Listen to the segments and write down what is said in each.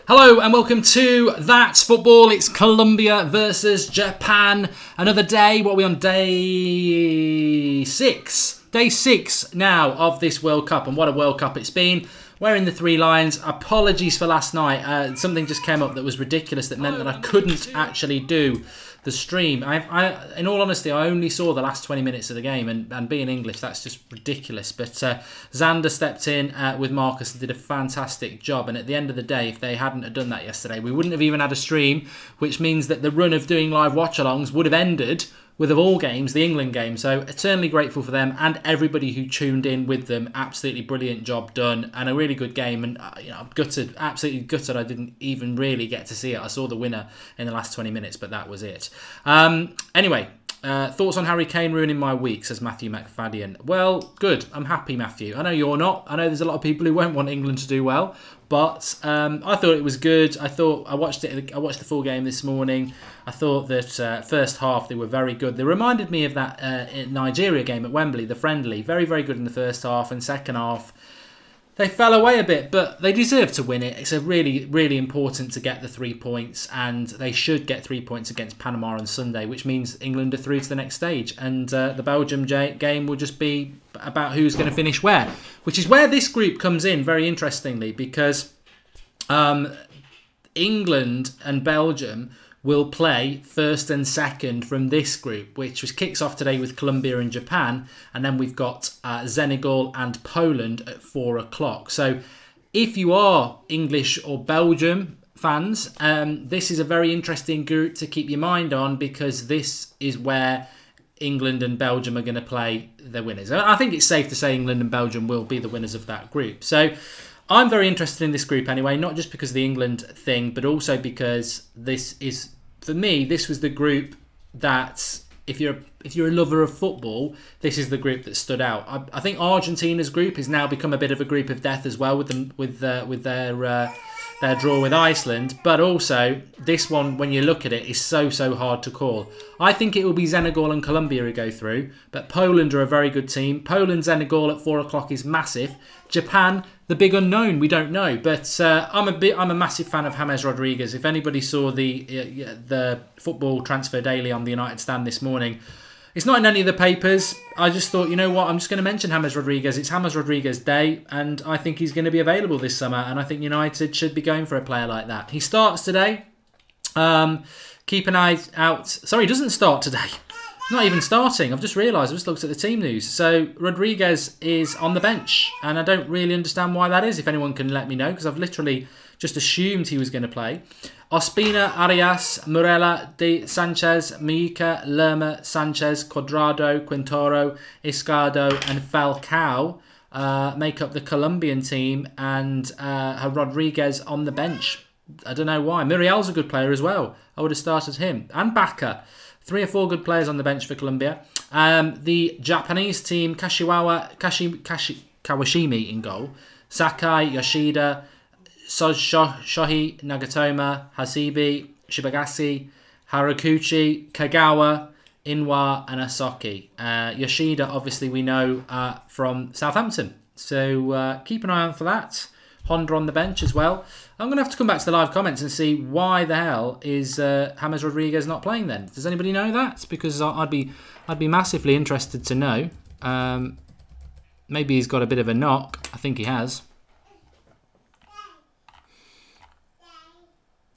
Hello and welcome to That's Football. It's Colombia versus Japan. Another day. What are we on? Day 6. Day 6 now of this World Cup. And what a World Cup it's been. Wearing the 3 lions. Apologies for last night. Something just came up that was ridiculous that meant that I couldn't actually do the stream. In all honesty, I only saw the last 20 minutes of the game, and being English, that's just ridiculous. But Xander stepped in with Marcus and did a fantastic job. And at the end of the day, if they hadn't have done that yesterday, we wouldn't have even had a stream, which means that the run of doing live watch-alongs would have ended with, of all games, the England game. So eternally grateful for them and everybody who tuned in with them. Absolutely brilliant job done and a really good game. And I'm gutted, absolutely gutted I didn't even really get to see it. I saw the winner in the last 20 minutes, but that was it. Anyway, thoughts on Harry Kane ruining my week, says Matthew McFadden. Well, good. I'm happy, Matthew. I know you're not. I know there's a lot of people who won't want England to do well. But I thought it was good. I watched the full game this morning. I thought that first half they were very good. They reminded me of that Nigeria game at Wembley, the friendly. Very, very good in the first half, and second half they fell away a bit, but they deserve to win it. It's a really, really important to get the 3 points, and they should get 3 points against Panama on Sunday, which means England are through to the next stage. And the Belgium game will just be about who's going to finish where, which is where this group comes in very interestingly, because England and Belgium will play first and second from this group, which kicks off today with Colombia and Japan. And then we've got Senegal and Poland at 4 o'clock. So if you are English or Belgium fans, this is a very interesting group to keep your mind on, because this is where England and Belgium are going to play the winners. I think it's safe to say England and Belgium will be the winners of that group. So I'm very interested in this group anyway, not just because of the England thing, but also because this is, for me, this was the group that, if you're a lover of football, this is the group that stood out. I think Argentina's group has now become a bit of a group of death as well with their draw with Iceland, but also this one, when you look at it, is so hard to call. I think it will be Senegal and Colombia who go through, but Poland are a very good team. Poland, Senegal at 4 o'clock is massive. Japan, the big unknown, we don't know. But I'm a massive fan of James Rodriguez. If anybody saw the Football Transfer Daily on the United Stand this morning, it's not in any of the papers. I just thought, you know what, I'm just going to mention James Rodriguez. It's James Rodriguez Day, and I think he's going to be available this summer, and I think United should be going for a player like that. He starts today. Keep an eye out. Sorry, he doesn't start today. He's not even starting. I've just realised. I just looked at the team news. So Rodriguez is on the bench, and I don't really understand why that is. If anyone can let me know, because I've literally just assumed he was going to play. Ospina, Arias, Murela, De Sanchez, Mica, Lerma, Sanchez, Cuadrado, Quintoro, Iscardo and Falcao make up the Colombian team, and Rodriguez on the bench. I don't know why. Muriel's a good player as well. I would have started him. And Baka. 3 or 4 good players on the bench for Colombia. The Japanese team, Kawashimi in goal. Sakai, Yoshida, Shohei, Nagatoma, Hasibi, Shibagasi, Haraguchi, Kagawa, Inwa and Asoki. Yoshida, obviously, we know from Southampton. So keep an eye on for that. Honda on the bench as well. I'm going to have to come back to the live comments and see why the hell is James Rodriguez not playing then. Does anybody know that? Because I'd be massively interested to know. Maybe he's got a bit of a knock. I think he has.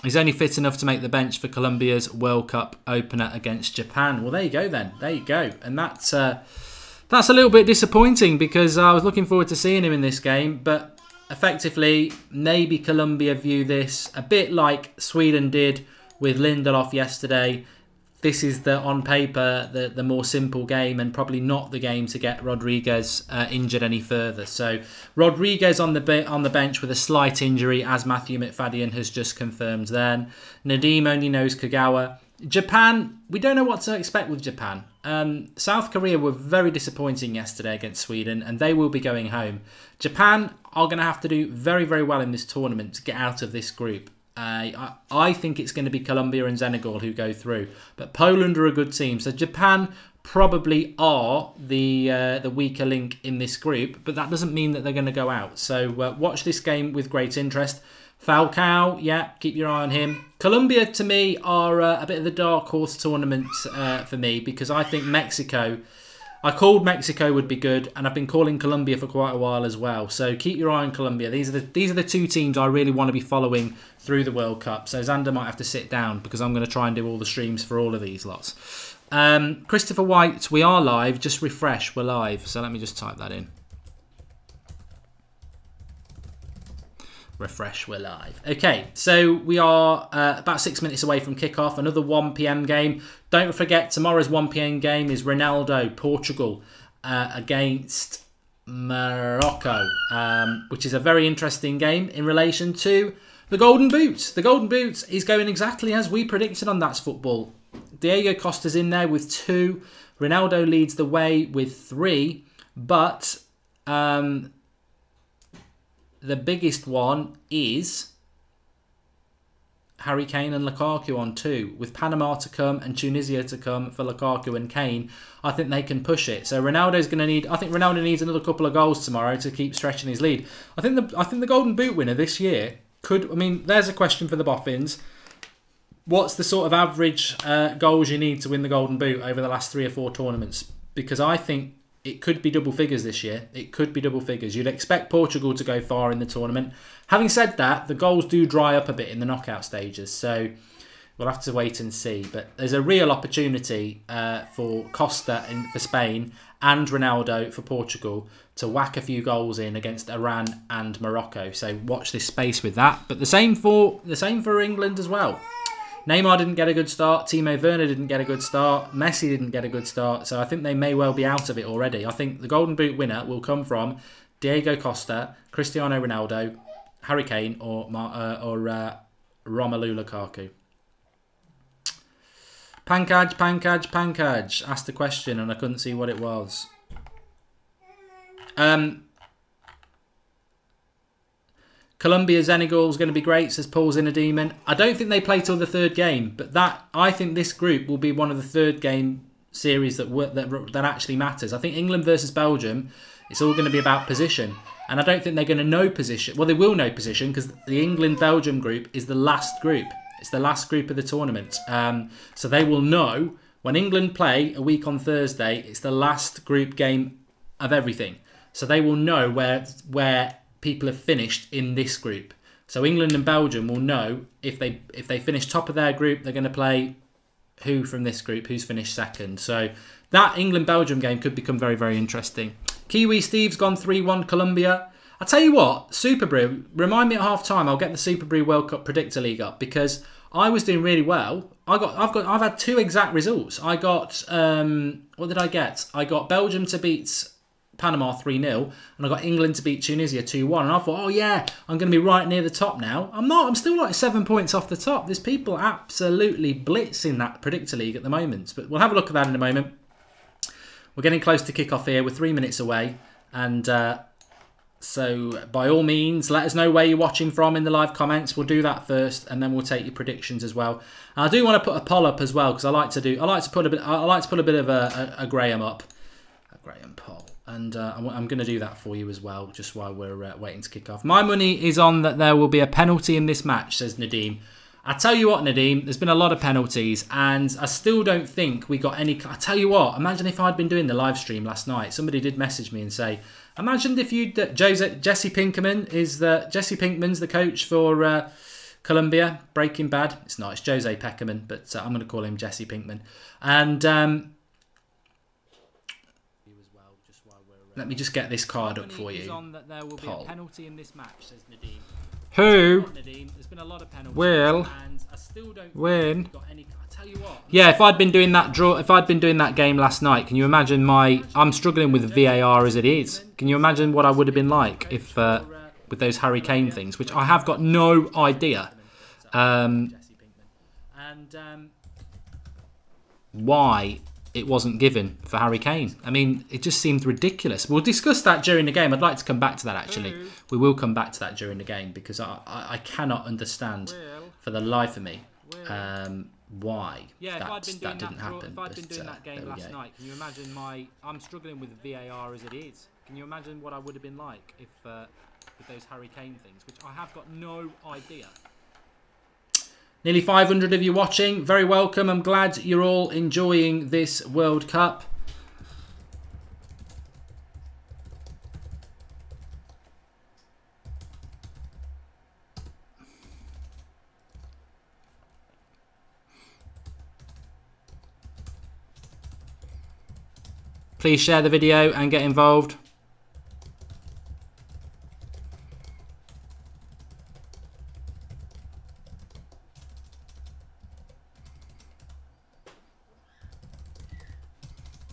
He's only fit enough to make the bench for Colombia's World Cup opener against Japan. Well, there you go then. There you go. And that's a little bit disappointing, because I was looking forward to seeing him in this game. But effectively, maybe Colombia view this a bit like Sweden did with Lindelof yesterday. This is on paper the more simple game, and probably not the game to get Rodriguez injured any further. So Rodriguez on the bench with a slight injury, as Matthew McFadden has just confirmed then. Nadim only knows Kagawa. Japan, we don't know what to expect with Japan. South Korea were very disappointing yesterday against Sweden, and they will be going home. Japan are going to have to do very, very well in this tournament to get out of this group. I think it's going to be Colombia and Senegal who go through. But Poland are a good team. So Japan probably are the weaker link in this group. But that doesn't mean that they're going to go out. So watch this game with great interest. Falcao, yeah, keep your eye on him. Colombia, to me, are a bit of the dark horse tournament for me because I think Mexico... I called Mexico would be good, and I've been calling Colombia for quite a while as well. So keep your eye on Colombia. These are the two teams I really want to be following through the World Cup. So Xander might have to sit down because I'm going to try and do all the streams for all of these lots. Christopher White, we are live. Just refresh, we're live. So let me just type that in. Refresh, we're live. Okay, so we are about 6 minutes away from kickoff. Another 1 p.m. game. Don't forget, tomorrow's 1 p.m. game is Ronaldo, Portugal, against Morocco, which is a very interesting game in relation to the Golden Boot. The Golden Boot is going exactly as we predicted on That's Football. Diego Costa's in there with 2. Ronaldo leads the way with 3, but... the biggest one is Harry Kane and Lukaku on 2. With Panama to come and Tunisia to come for Lukaku and Kane, I think they can push it. So Ronaldo's going to need... I think Ronaldo needs another couple of goals tomorrow to keep stretching his lead. I think the Golden Boot winner this year could... I mean, there's a question for the Boffins. What's the sort of average goals you need to win the Golden Boot over the last 3 or 4 tournaments? Because I think it could be double figures this year. It could be double figures. You'd expect Portugal to go far in the tournament. Having said that, the goals do dry up a bit in the knockout stages. So we'll have to wait and see. But there's a real opportunity for Costa for Spain and Ronaldo for Portugal to whack a few goals in against Iran and Morocco. So watch this space with that. But the same for England as well. Neymar didn't get a good start. Timo Werner didn't get a good start. Messi didn't get a good start. So I think they may well be out of it already. I think the Golden Boot winner will come from Diego Costa, Cristiano Ronaldo, Harry Kane, or Romelu Lukaku. Pankaj asked a question and I couldn't see what it was. Colombia, Senegal is going to be great, says Paul Zinedemon. I don't think they play till the 3rd game, but I think this group will be one of the 3rd game series that actually matters. I think England versus Belgium, it's all going to be about position. And I don't think they're going to know position. Well, they will know position because the England-Belgium group is the last group. It's the last group of the tournament. So they will know when England play a week on Thursday, it's the last group game of everything. So they will know where people have finished in this group. So England and Belgium will know if they finish top of their group, they're going to play who from this group, who's finished second. So that England-Belgium game could become very, very interesting. Kiwi Steve's gone 3-1 Colombia. I tell you what, Super Brew, remind me at half time. I'll get the Super Brew World Cup Predictor League up because I was doing really well. I've had 2 exact results. I got what did I get? I got Belgium to beat Panama 3-0, and I got England to beat Tunisia 2-1. And I thought, oh yeah, I'm going to be right near the top now. I'm not. I'm still like 7 points off the top. There's people absolutely blitzing that Predictor League at the moment. But we'll have a look at that in a moment. We're getting close to kick-off here. We're 3 minutes away. And so by all means, let us know where you're watching from in the live comments. We'll do that first, and then we'll take your predictions as well. And I do want to put a poll up as well because I like to put a bit of a Graham up, a Graham poll. And I'm going to do that for you as well, just while we're waiting to kick off. My money is on that there will be a penalty in this match, says Nadeem. I tell you what, Nadeem, there's been a lot of penalties, and I still don't think we got any... I tell you what, imagine if I'd been doing the live stream last night. Somebody did message me and say, imagine if you... Jesse Pinkman's the coach for Colombia, Breaking Bad. It's not, it's Jose Peckerman, but I'm going to call him Jesse Pinkman. And... let me just get this card up for you. That there will be a penalty in this match, says Nadeem. Who will win? Yeah, if I'd been doing that game last night, can you imagine I'm struggling with VAR as it is. Can you imagine what I would have been like if with those Harry Kane things, which I have got no idea why it wasn't given for Harry Kane. I mean, it just seemed ridiculous. We'll discuss that during the game. I'd like to come back to that, actually. We will come back to that during the game because I cannot understand for the life of me why that didn't happen. If I'd been doing that game last night, can you imagine I'm struggling with VAR as it is. Can you imagine what I would have been like if with those Harry Kane things, which I have got no idea. Nearly 500 of you watching. Very welcome. I'm glad you're all enjoying this World Cup. Please share the video and get involved.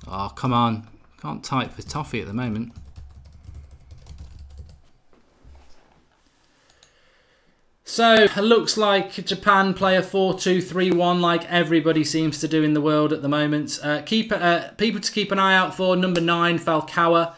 Oh, come on. Can't type for toffee at the moment. So, it looks like Japan play a 4-2-3-1 like everybody seems to do in the world at the moment. People to keep an eye out for, number 9, Falcao.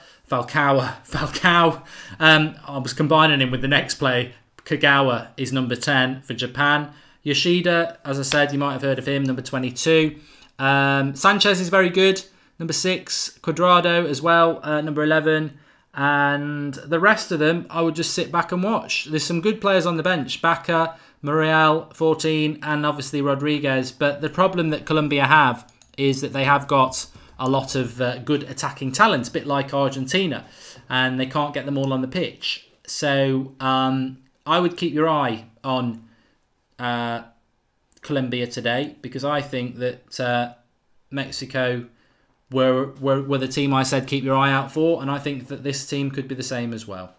I was combining him with the next play. Kagawa is number 10 for Japan. Yoshida, as I said, you might have heard of him, number 22. Sanchez is very good. Number 6, Cuadrado as well, number 11. And the rest of them, I would just sit back and watch. There's some good players on the bench. Baca, Muriel, 14, and obviously Rodriguez. But the problem that Colombia have is that they have got a lot of good attacking talent, a bit like Argentina. And they can't get them all on the pitch. So I would keep your eye on Colombia today, because I think that Mexico were the team I said keep your eye out for, and I think that this team could be the same as well.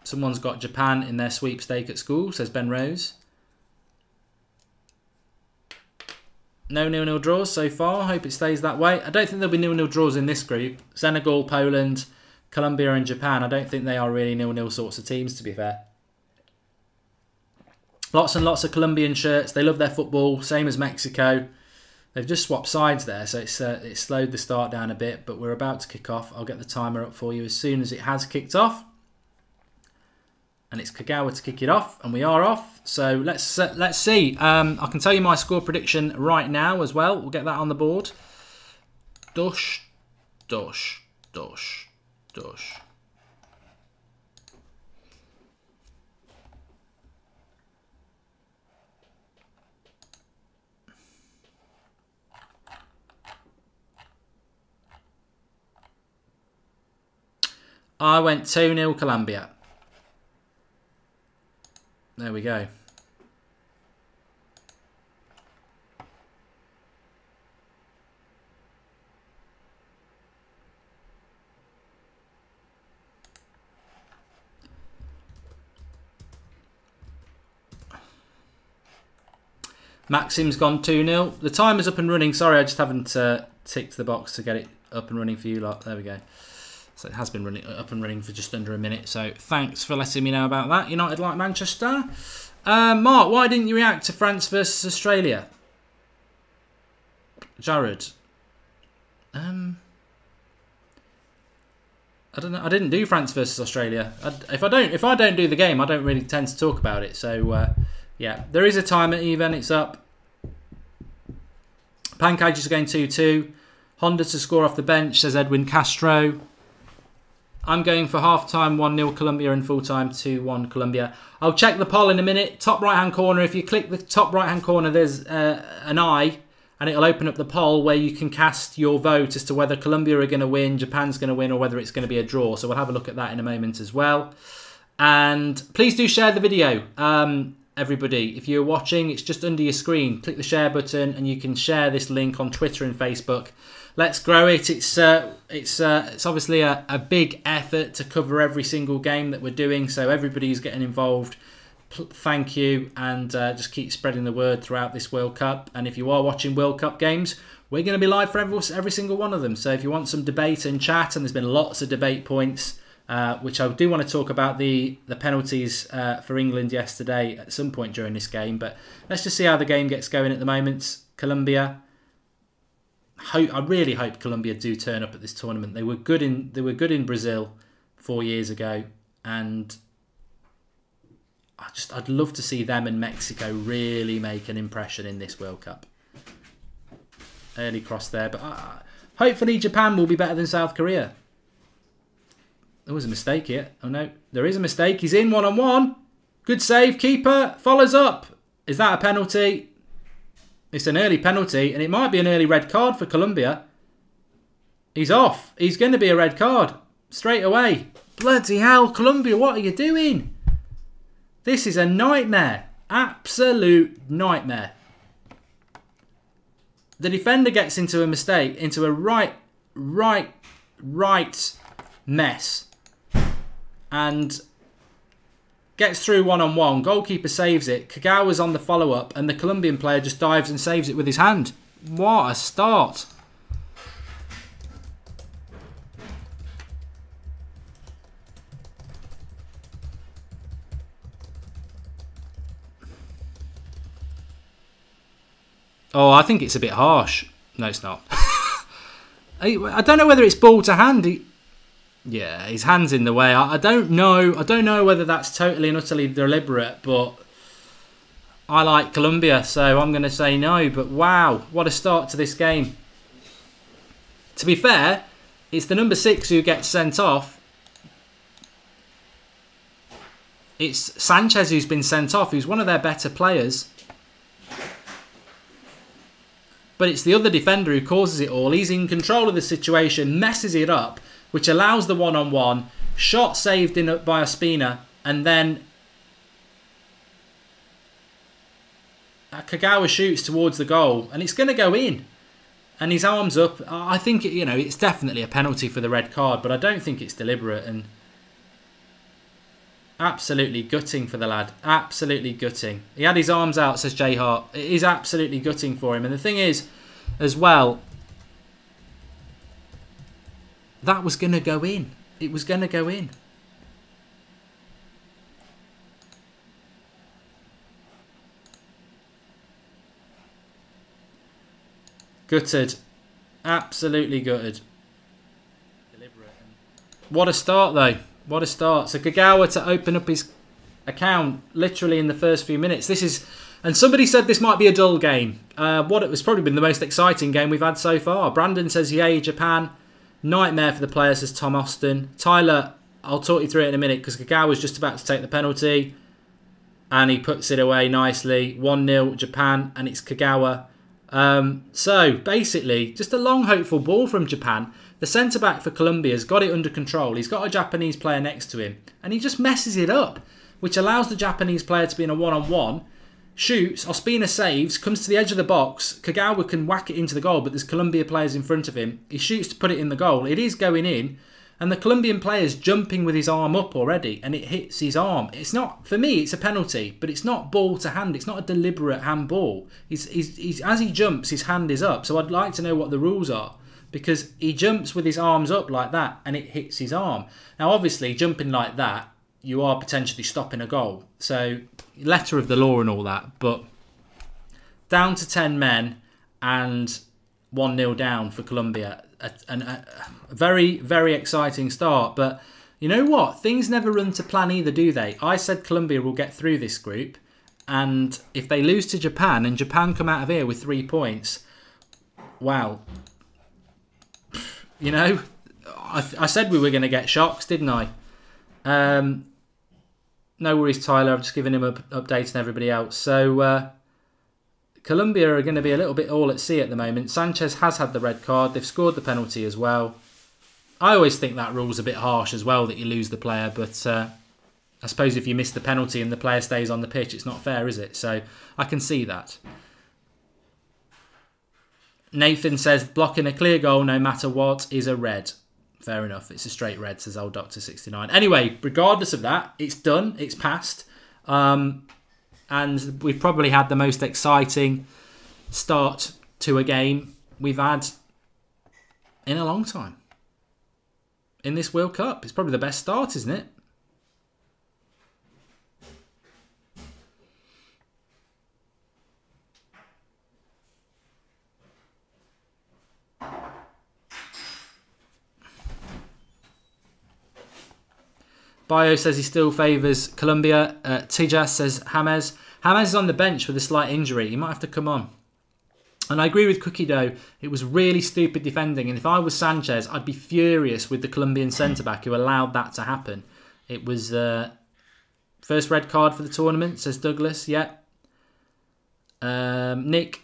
Someone's got Japan in their sweepstake at school, says Ben Rose. No 0-0 draws so far. Hope it stays that way. I don't think there'll be 0-0 draws in this group. Senegal, Poland, Colombia and Japan. I don't think they are really 0-0 sorts of teams, to be fair. Lots and lots of Colombian shirts. They love their football, same as Mexico. They've just swapped sides there, so it's slowed the start down a bit, but we're about to kick off. I'll get the timer up for you as soon as it has kicked off. And it's Kagawa to kick it off, and we are off. So let's see. I can tell you my score prediction right now as well. We'll get that on the board. Dosh, dosh, dosh, dosh. I went 2-0 Colombia. There we go. Maxim's gone 2-0. The timer's up and running. Sorry, I just haven't ticked the box to get it up and running for you lot. There we go. So it has been up and running for just under a minute. So thanks for letting me know about that. United like Manchester. Mark, why didn't you react to France versus Australia? Jared. I don't know. I didn't do France versus Australia. If I don't do the game, I don't really tend to talk about it. So yeah, there is a timer even. It's up. Pancake is going 2-2. Honda to score off the bench, says Edwin Castro. I'm going for half-time 1-0 Colombia and full-time 2-1 Colombia. I'll check the poll in a minute. Top right-hand corner. If you click the top right-hand corner, there's an eye, and it'll open up the poll where you can cast your vote as to whether Colombia are going to win, Japan's going to win, or whether it's going to be a draw. So we'll have a look at that in a moment as well. And please do share the video, everybody. If you're watching, it's just under your screen. Click the share button, and you can share this link on Twitter and Facebook. Let's grow it. It's obviously a big effort to cover every single game that we're doing, so everybody's getting involved. Thank you, and just keep spreading the word throughout this World Cup. And if you are watching World Cup games, we're going to be live for every single one of them. So if you want some debate and chat, and there's been lots of debate points, which I do want to talk about the penalties for England yesterday at some point during this game. But let's just see how the game gets going at the moment. Colombia. I really hope Colombia do turn up at this tournament. They were good in Brazil 4 years ago, and I'd love to see them and Mexico really make an impression in this World Cup. Early cross there. But hopefully Japan will be better than South Korea. There was a mistake here. Oh no, there is a mistake. He's in one-on-one. Good save. Keeper follows up. Is that a penalty? It's an early penalty, and it might be an early red card for Colombia. He's off. He's going to be a red card straight away. Bloody hell, Colombia, what are you doing? This is a nightmare. Absolute nightmare. The defender gets into a mistake, into a right mess. And gets through one-on-one. Goalkeeper saves it. Kagawa's on the follow-up, and the Colombian player just dives and saves it with his hand. What a start. Oh, I think it's a bit harsh. No, it's not. I don't know whether it's ball to hand. Yeah, his hand's in the way. I don't know. I don't know whether that's totally and utterly deliberate, but I like Colombia, so I'm going to say no. But wow, what a start to this game. To be fair, it's the number 6 who gets sent off. It's Sanchez who's been sent off, who's one of their better players. But it's the other defender who causes it all. He's in control of the situation, messes it up, which allows the one-on-one. Shot saved in by Ospina, and then Kagawa shoots towards the goal, and it's going to go in. And his arm's up. I think, you know, it's definitely a penalty for the red card, but I don't think it's deliberate. And absolutely gutting for the lad. Absolutely gutting. He had his arms out, says Jay Hart. It is absolutely gutting for him. And the thing is, as well, that was going to go in. It was going to go in. Gutted. Absolutely gutted. What a start, though. What a start. So Kagawa to open up his account literally in the first few minutes. This is... And somebody said this might be a dull game. What it was probably been the most exciting game we've had so far. Brandon says, yay, Japan. Nightmare for the players, says Tom Austin. Tyler, I'll talk you through it in a minute because Kagawa's just about to take the penalty. And he puts it away nicely. 1-0 Japan, and it's Kagawa. So, basically, just a long, hopeful ball from Japan. The centre-back for Colombia's got it under control. He's got a Japanese player next to him. And he just messes it up, which allows the Japanese player to be in a one-on-one. Shoots, Ospina saves, comes to the edge of the box. Kagawa can whack it into the goal, but there's Colombia players in front of him. He shoots to put it in the goal. It is going in. And the Colombian player's jumping with his arm up already, and it hits his arm. It's not, for me, it's a penalty, but it's not ball to hand. It's not a deliberate handball. He's as he jumps, his hand is up. So I'd like to know what the rules are, because he jumps with his arms up like that, and it hits his arm. Now, obviously, jumping like that, you are potentially stopping a goal. So, letter of the law and all that, but down to 10 men and 1-0 down for Colombia. A very, very exciting start. But you know what? Things never run to plan either, do they? I said Colombia will get through this group. And if they lose to Japan and Japan come out of here with 3 points, wow. You know, I said we were going to get shocks, didn't I? No worries, Tyler. I'm just giving him an update and everybody else. So, Colombia are going to be a little bit all at sea at the moment. Sanchez has had the red card. They've scored the penalty as well. I always think that rule's a bit harsh as well, that you lose the player. But I suppose if you miss the penalty and the player stays on the pitch, it's not fair, is it? So I can see that. Nathan says, blocking a clear goal no matter what is a red. Fair enough. It's a straight red, says old Dr. 69. Anyway, regardless of that, it's done. It's passed. And we've probably had the most exciting start to a game we've had in a long time. In this World Cup. It's probably the best start, isn't it? Bio says he still favours Colombia. Tijas says James. James is on the bench with a slight injury. He might have to come on. And I agree with Cookie Dough. It was really stupid defending. And if I was Sanchez, I'd be furious with the Colombian centre-back who allowed that to happen. It was first red card for the tournament, says Douglas. Yeah. Nick,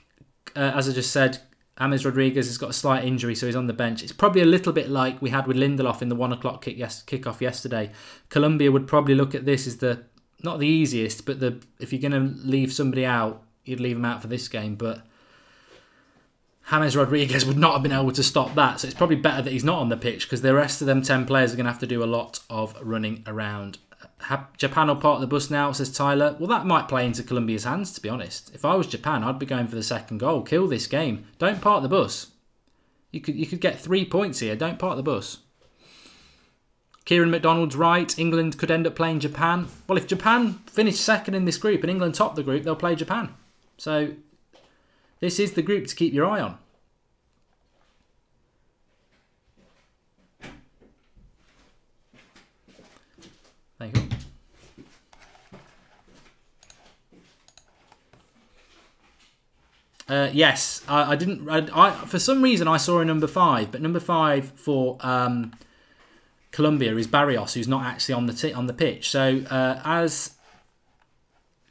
as I just said, James Rodriguez has got a slight injury, so he's on the bench. It's probably a little bit like we had with Lindelof in the 1 o'clock kickoff yesterday. Colombia would probably look at this as not the easiest, but if you're going to leave somebody out, you'd leave them out for this game. But James Rodriguez would not have been able to stop that. So it's probably better that he's not on the pitch because the rest of them 10 players are going to have to do a lot of running around. Japan will park the bus now, says Tyler. Well, that might play into Colombia's hands, to be honest. If I was Japan, I'd be going for the second goal. Kill this game. Don't park the bus. You could get 3 points here. Don't park the bus. Kieran McDonald's right. England could end up playing Japan. Well, if Japan finish second in this group and England top the group, they'll play Japan. So this is the group to keep your eye on. There you go. Yes, I didn't. For some reason, I saw a number 5, but number 5 for Colombia is Barrios, who's not actually on the pitch. So as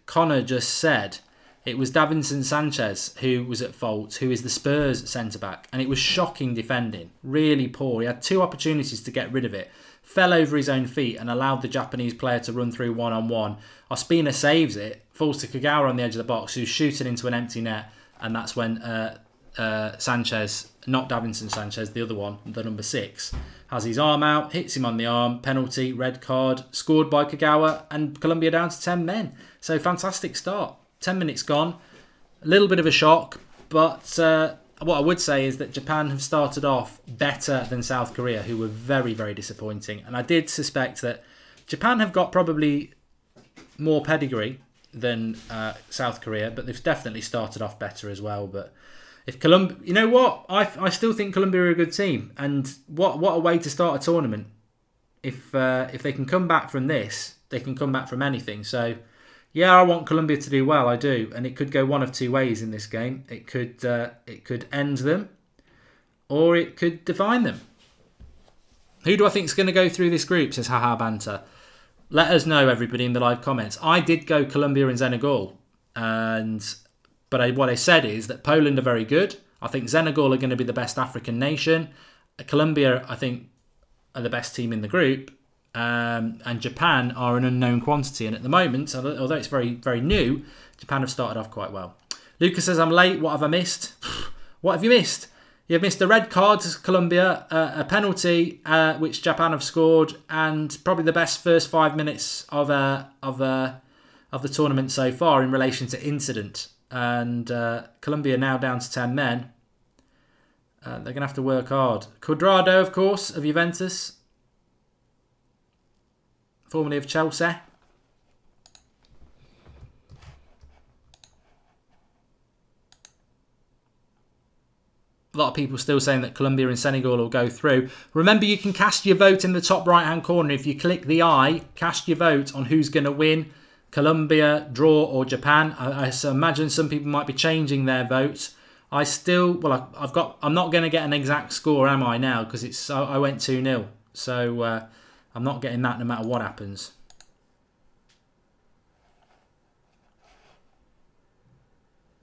Connor just said, it was Davinson Sanchez who was at fault, who is the Spurs centre-back. And it was shocking defending. Really poor. He had 2 opportunities to get rid of it. Fell over his own feet and allowed the Japanese player to run through one-on-one. Ospina saves it. Falls to Kagawa on the edge of the box, who's shooting into an empty net. And that's when Sanchez, not Davinson Sanchez, the other one, the number 6, has his arm out, hits him on the arm, penalty, red card, scored by Kagawa, and Colombia down to 10 men. So fantastic start. 10 minutes gone. A little bit of a shock, but what I would say is that Japan have started off better than South Korea, who were very, very disappointing. And I did suspect that Japan have got probably more pedigree than South Korea, but they've definitely started off better as well. But if Colombia, you know what, I still think Colombia are a good team, and what a way to start a tournament. If they can come back from this, they can come back from anything. So yeah, I want Colombia to do well, I do, and it could go one of 2 ways in this game. It could end them, or it could define them. Who do I think is going to go through this group? Says Haha Banter. Let us know, everybody, in the live comments. I did go Colombia and Senegal, but what I said is that Poland are very good. I think Senegal are going to be the best African nation. Colombia, I think, are the best team in the group. And Japan are an unknown quantity. And at the moment, although it's very, very new, Japan have started off quite well. Lucas says, I'm late. What have I missed? What have you missed? You've missed a red card to Colombia, a penalty, which Japan have scored, and probably the best first 5 minutes of the tournament so far in relation to incident. And Colombia now down to 10 men. They're going to have to work hard. Cuadrado, of course, of Juventus. Formerly of Chelsea. A lot of people still saying that Colombia and Senegal will go through. Remember, you can cast your vote in the top right-hand corner. If you click the eye, cast your vote on who's going to win. Colombia, draw, or Japan. I imagine some people might be changing their votes. I'm not going to get an exact score, am I, now? Because I went 2-0. So I'm not getting that no matter what happens.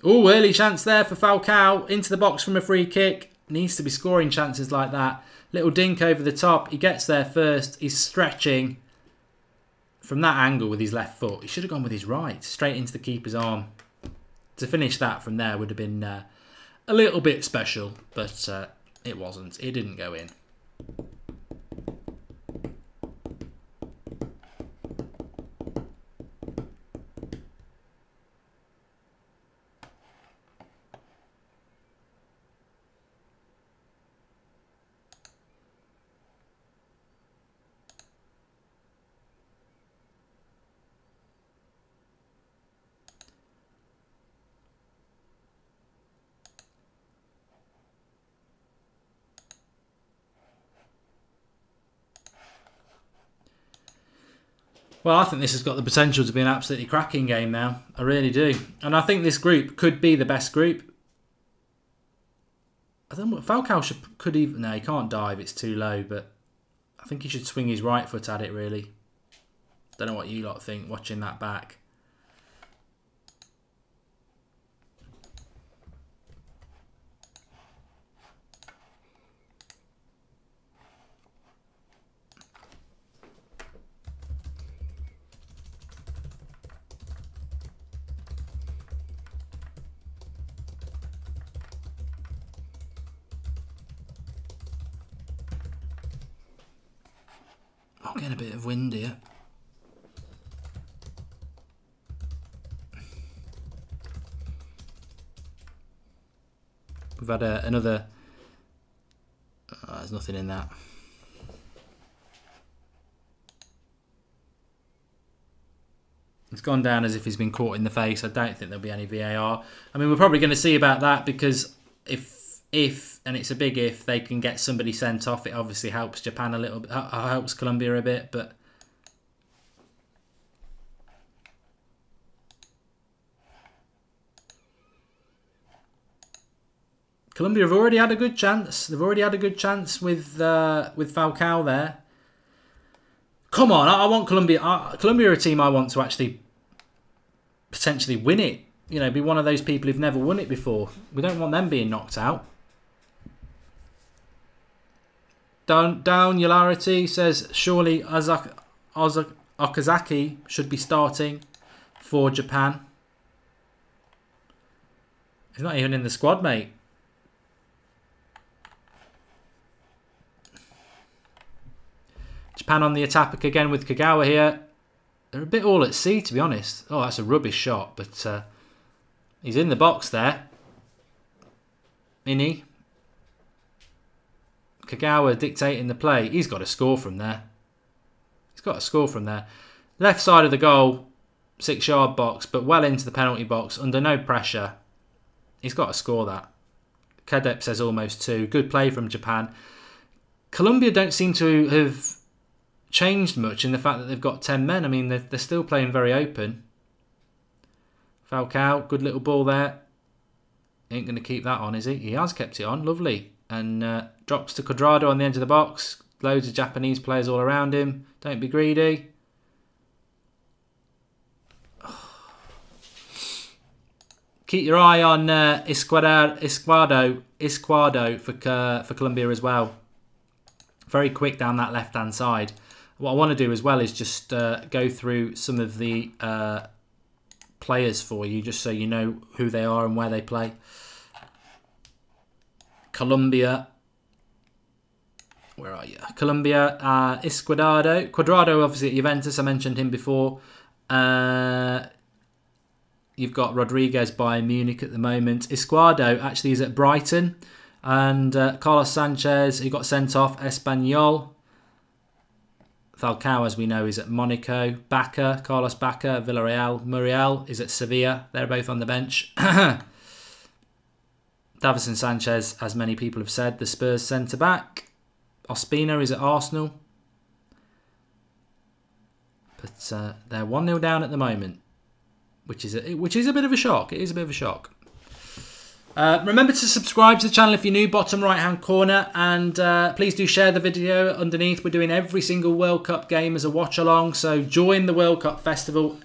Oh, early chance there for Falcao. Into the box from a free kick. Needs to be scoring chances like that. Little dink over the top. He gets there first. He's stretching from that angle with his left foot. He should have gone with his right. Straight into the keeper's arm. To finish that from there would have been a little bit special. But it wasn't. It didn't go in. Well, I think this has got the potential to be an absolutely cracking game now. I really do. And I think this group could be the best group. I don't know. Falcao could even... No, he can't dive. It's too low. But I think he should swing his right foot at it, really. Don't know what you lot think watching that back. I'm getting a bit of wind here. We've had another... Oh, there's nothing in that. It's gone down as if he's been caught in the face. I don't think there'll be any VAR. I mean, we're probably going to see about that because if, and it's a big if, they can get somebody sent off, it obviously helps Japan a little bit, helps Colombia a bit, but... Colombia have already had a good chance. They've already had a good chance with Falcao there. Come on, I want Colombia. Colombia are a team I want to actually potentially win it. You know, be one of those people who've never won it before. We don't want them being knocked out. Down Yolarity says, surely Okazaki should be starting for Japan. He's not even in the squad, mate. Japan on the attack again with Kagawa here. They're a bit all at sea, to be honest. Oh, that's a rubbish shot, but he's in the box there. Mini. Kagawa dictating the play. He's got to score from there. He's got to score from there. Left side of the goal, 6-yard box, but well into the penalty box, under no pressure. He's got to score that. Kadep says almost 2. Good play from Japan. Colombia don't seem to have changed much in the fact that they've got 10 men. I mean, they're still playing very open. Falcao, good little ball there. Ain't going to keep that on, is he? He has kept it on. Lovely. And drops to Cuadrado on the edge of the box. Loads of Japanese players all around him. Don't be greedy. Keep your eye on Isquado for Colombia as well. Very quick down that left-hand side. What I want to do as well is just go through some of the players for you, just so you know who they are and where they play. Colombia. Where are you? Colombia, Isquado. Cuadrado, obviously at Juventus. I mentioned him before. You've got Rodriguez by Munich at the moment. Isquado actually is at Brighton. And Carlos Sanchez, he got sent off, Espanyol. Falcao, as we know, is at Monaco. Baca, Carlos Baca, Villarreal. Muriel is at Sevilla. They're both on the bench. Davison Sanchez, as many people have said, the Spurs centre-back. Ospina is at Arsenal. But they're 1-0 down at the moment, which is a bit of a shock. It is a bit of a shock. Remember to subscribe to the channel if you're new, bottom right hand corner, and please do share the video underneath. We're doing every single World Cup game as a watch along, so join the World Cup festival.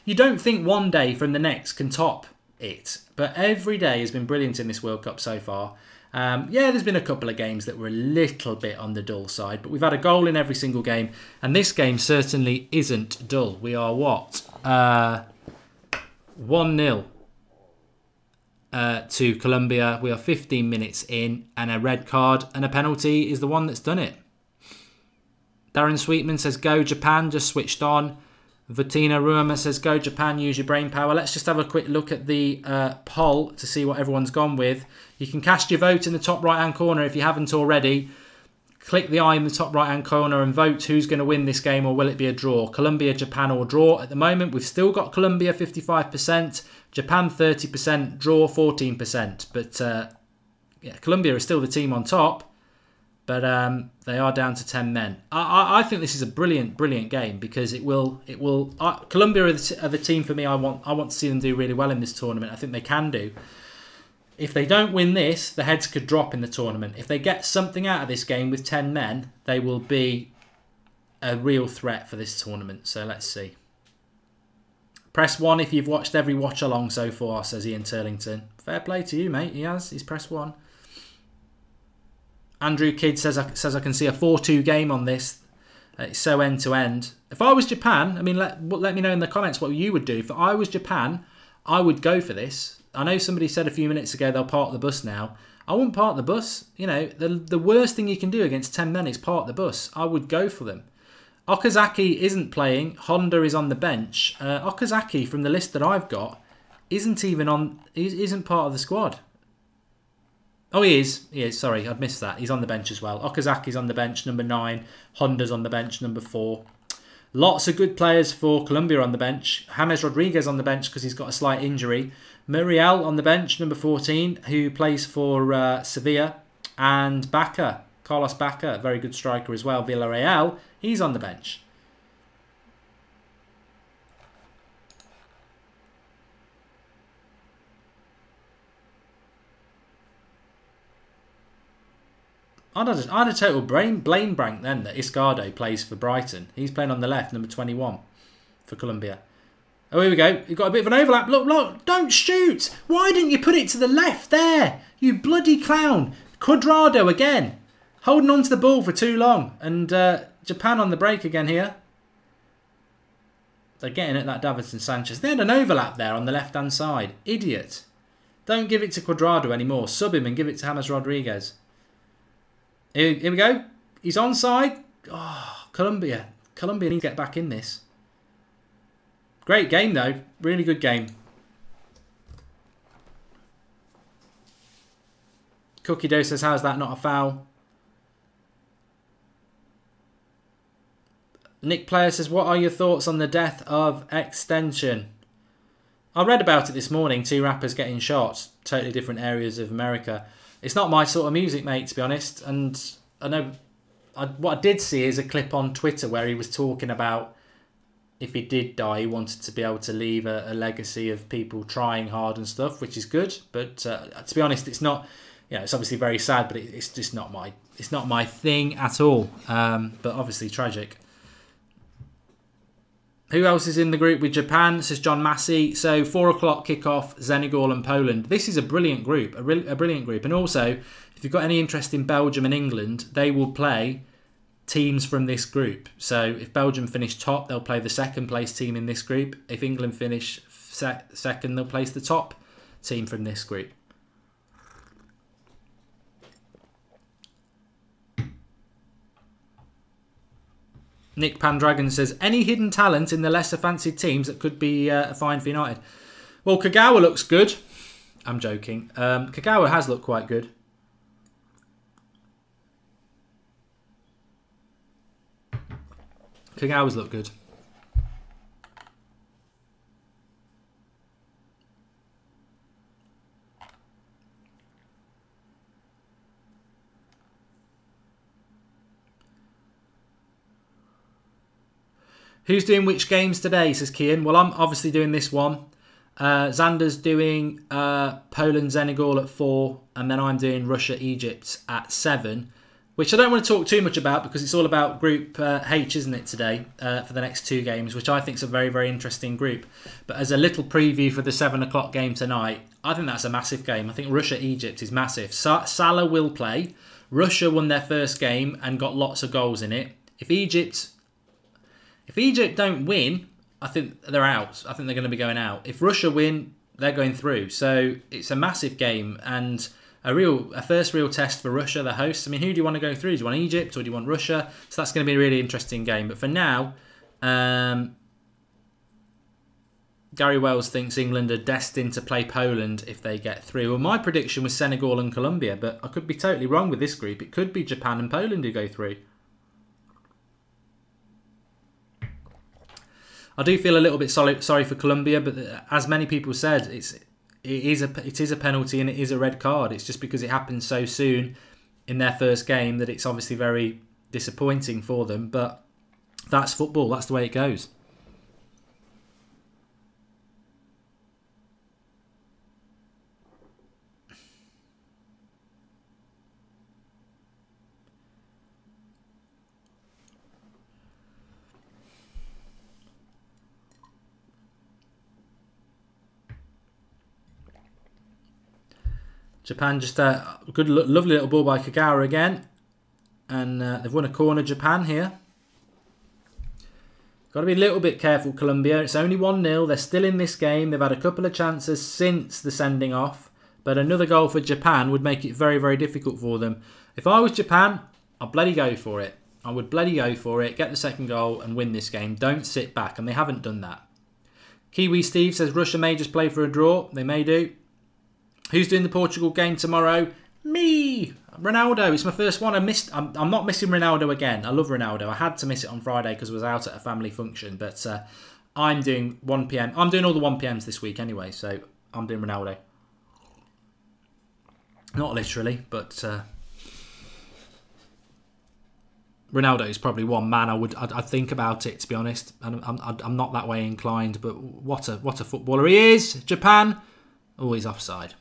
You don't think one day from the next can top it, but every day has been brilliant in this World Cup so far. Yeah, there's been a couple of games that were a little bit on the dull side, but we've had a goal in every single game, and this game certainly isn't dull. We are what? 1-0. To Colombia. We are 15 minutes in, and a red card and a penalty is the one that's done it. Darren Sweetman says, go Japan, just switched on. Vatina Ruama says, go Japan, use your brain power. Let's just have a quick look at the poll to see what everyone's gone with. You can cast your vote in the top right hand corner if you haven't already. Click the eye in the top right hand corner and vote who's going to win this game, or will it be a draw? Colombia, Japan or draw. At the moment we've still got Colombia 55%, Japan 30%, draw 14%. But yeah, Colombia is still the team on top, but they are down to 10 men. I think this is a brilliant game because it will. Colombia are the team for me. I want to see them do really well in this tournament. I think they can do. If they don't win this, the heads could drop in the tournament. If they get something out of this game with 10 men, they will be a real threat for this tournament. So let's see. Press 1 if you've watched every watch along so far, says Ian Turlington. Fair play to you, mate. He has. He's pressed 1. Andrew Kidd says I can see a 4-2 game on this. It's so end to end. If I was Japan, I mean, let me know in the comments what you would do. If I was Japan, I would go for this. I know somebody said a few minutes ago they'll park the bus now. I wouldn't park the bus. You know, the worst thing you can do against 10 men is park the bus. I would go for them. Okazaki isn't playing. Honda is on the bench. Okazaki, from the list that I've got, isn't part of the squad. Oh, he is. He is. Sorry, I'd missed that. He's on the bench as well. Okazaki's on the bench, number 9. Honda's on the bench, number 4. Lots of good players for Colombia on the bench. James Rodriguez on the bench because he's got a slight injury. Muriel on the bench, number 14, who plays for Sevilla. And Baca, Carlos Baca, very good striker as well. Villarreal, he's on the bench. I'd had a total blame blank then that Iscardo plays for Brighton. He's playing on the left, number 21 for Colombia. Oh, here we go. You've got a bit of an overlap. Look, look. Don't shoot. Why didn't you put it to the left there? You bloody clown. Cuadrado again. Holding on to the ball for too long. And Japan on the break again here. They're getting at that Davinson Sanchez. They had an overlap there on the left-hand side. Idiot. Don't give it to Cuadrado anymore. Sub him and give it to James Rodriguez. Here we go. He's onside. Oh, Colombia. Colombia need to get back in this. Great game, though. Really good game. Cookie Dough says, how's that not a foul? Nick Player says, what are your thoughts on the death of Extension? I read about it this morning. 2 rappers getting shot. Totally different areas of America. It's not my sort of music, mate, to be honest. And I know what I did see is a clip on Twitter where he was talking about if he did die, he wanted to be able to leave a legacy of people trying hard and stuff, which is good. But to be honest, it's not. You know, it's obviously very sad, but it's just not my thing at all. But obviously tragic. Who else is in the group with Japan? This is John Massey. So 4 o'clock kickoff, Senegal and Poland. This is a brilliant group, a brilliant group. And also, if you've got any interest in Belgium and England, they will play teams from this group. So if Belgium finish top, they'll play the second place team in this group. If England finish second, they'll place the top team from this group. Nick Pandragon says, any hidden talent in the lesser fancied teams that could be a fine for United? Well, Kagawa looks good. I'm joking. Kagawa has looked quite good. Kagawa's looked good. Who's doing which games today, says Kian. Well, I'm obviously doing this one. Xander's doing Poland, Senegal at 4. And then I'm doing Russia, Egypt at 7. Which I don't want to talk too much about because it's all about Group H, isn't it, today? For the next 2 games, which I think is a very, very interesting group. But as a little preview for the 7 o'clock game tonight, I think that's a massive game. I think Russia, Egypt is massive. Salah will play. Russia won their first game and got lots of goals in it. If Egypt don't win, I think they're out. I think they're going to be going out. If Russia win, they're going through. So it's a massive game and a first real test for Russia, the hosts. I mean, who do you want to go through? Do you want Egypt or do you want Russia? So that's going to be a really interesting game. But for now, Gary Wells thinks England are destined to play Poland if they get through. Well, my prediction was Senegal and Colombia, but I could be totally wrong with this group. It could be Japan and Poland who go through. I do feel a little bit sorry for Colombia, but as many people said, it is a penalty and it is a red card. It's just because it happened so soon in their first game that it's obviously very disappointing for them. But that's football. That's the way it goes. Japan just a good, lovely little ball by Kagawa again. And they've won a corner, Japan, here. Got to be a little bit careful, Colombia. It's only 1-0. They're still in this game. They've had a couple of chances since the sending off. But another goal for Japan would make it very, very difficult for them. If I was Japan, I'd bloody go for it. I would bloody go for it, get the second goal and win this game. Don't sit back. And they haven't done that. Kiwi Steve says Russia may just play for a draw. They may do. Who's doing the Portugal game tomorrow? Me! Ronaldo. It's my first one. I'm not missing Ronaldo again. I love Ronaldo. I had to miss it on Friday because I was out at a family function. But I'm doing 1 PM. I'm doing all the 1 PMs this week anyway. So I'm doing Ronaldo. Not literally, but Ronaldo is probably one man I'd think about it, to be honest. And I'm not that way inclined, but what a footballer he is. Japan, oh, he's offside.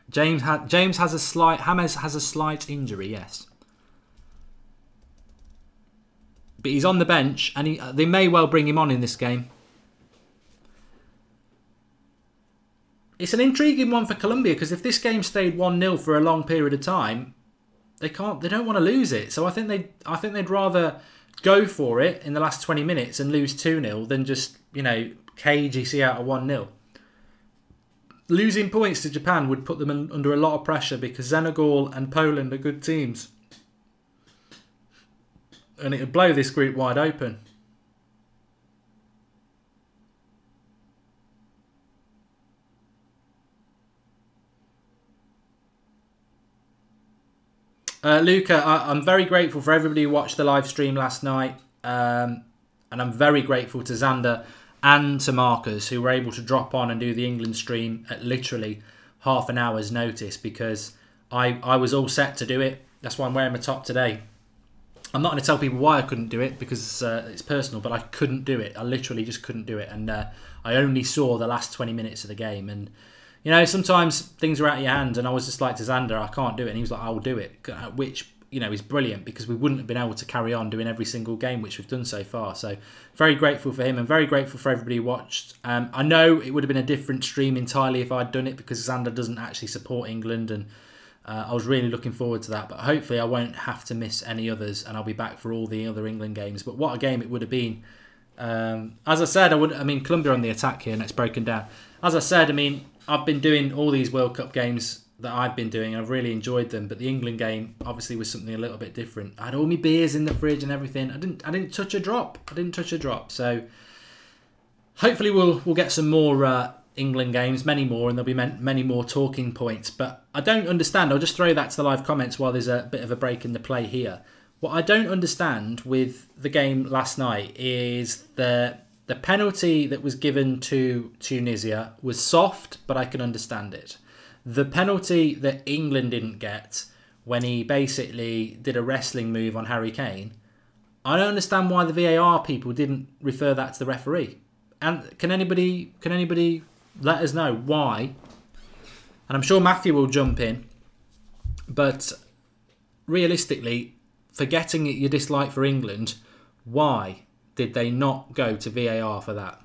James has a slight. James has a slight injury, yes, but he's on the bench, and they may well bring him on in this game. It's an intriguing one for Colombia because if this game stayed 1-0 for a long period of time, they don't want to lose it. So I think they'd rather go for it in the last 20 minutes and lose 2-0 than just, cagey see out a 1-0. Losing points to Japan would put them under a lot of pressure because Senegal and Poland are good teams. And it would blow this group wide open. Luca, I'm very grateful for everybody who watched the live stream last night. And I'm very grateful to Xander and to Marcus who were able to drop on and do the England stream at literally half an hour's notice because I was all set to do it. That's why I'm wearing my top today. I'm not going to tell people why I couldn't do it because it's personal, but I couldn't do it. I literally just couldn't do it. And I only saw the last 20 minutes of the game. And sometimes things are out of your hand, and I was just like to Xander, I can't do it. And he was like, I'll do it, which, is brilliant because we wouldn't have been able to carry on doing every single game, which we've done so far. So very grateful for him and very grateful for everybody who watched. I know it would have been a different stream entirely if I'd done it because Xander doesn't actually support England, and I was really looking forward to that. But hopefully I won't have to miss any others, and I'll be back for all the other England games. But what a game it would have been. As I said, Colombia on the attack here, and it's broken down. As I said, I've been doing all these World Cup games that I've been doing. I've really enjoyed them, but the England game obviously was something a little bit different. I had all my beers in the fridge and everything. I didn't touch a drop. So hopefully we'll get some more England games, many more, and there'll be many more talking points. But I don't understand. I'll just throw that to the live comments while there's a bit of a break in the play here. What I don't understand with the game last night is the penalty that was given to Tunisia was soft, but I can understand it. The penalty that England didn't get when he basically did a wrestling move on Harry Kane, I don't understand why the VAR people didn't refer that to the referee. And can anybody let us know why? And I'm sure Matthew will jump in. But realistically, forgetting your dislike for England, why did they not go to VAR for that?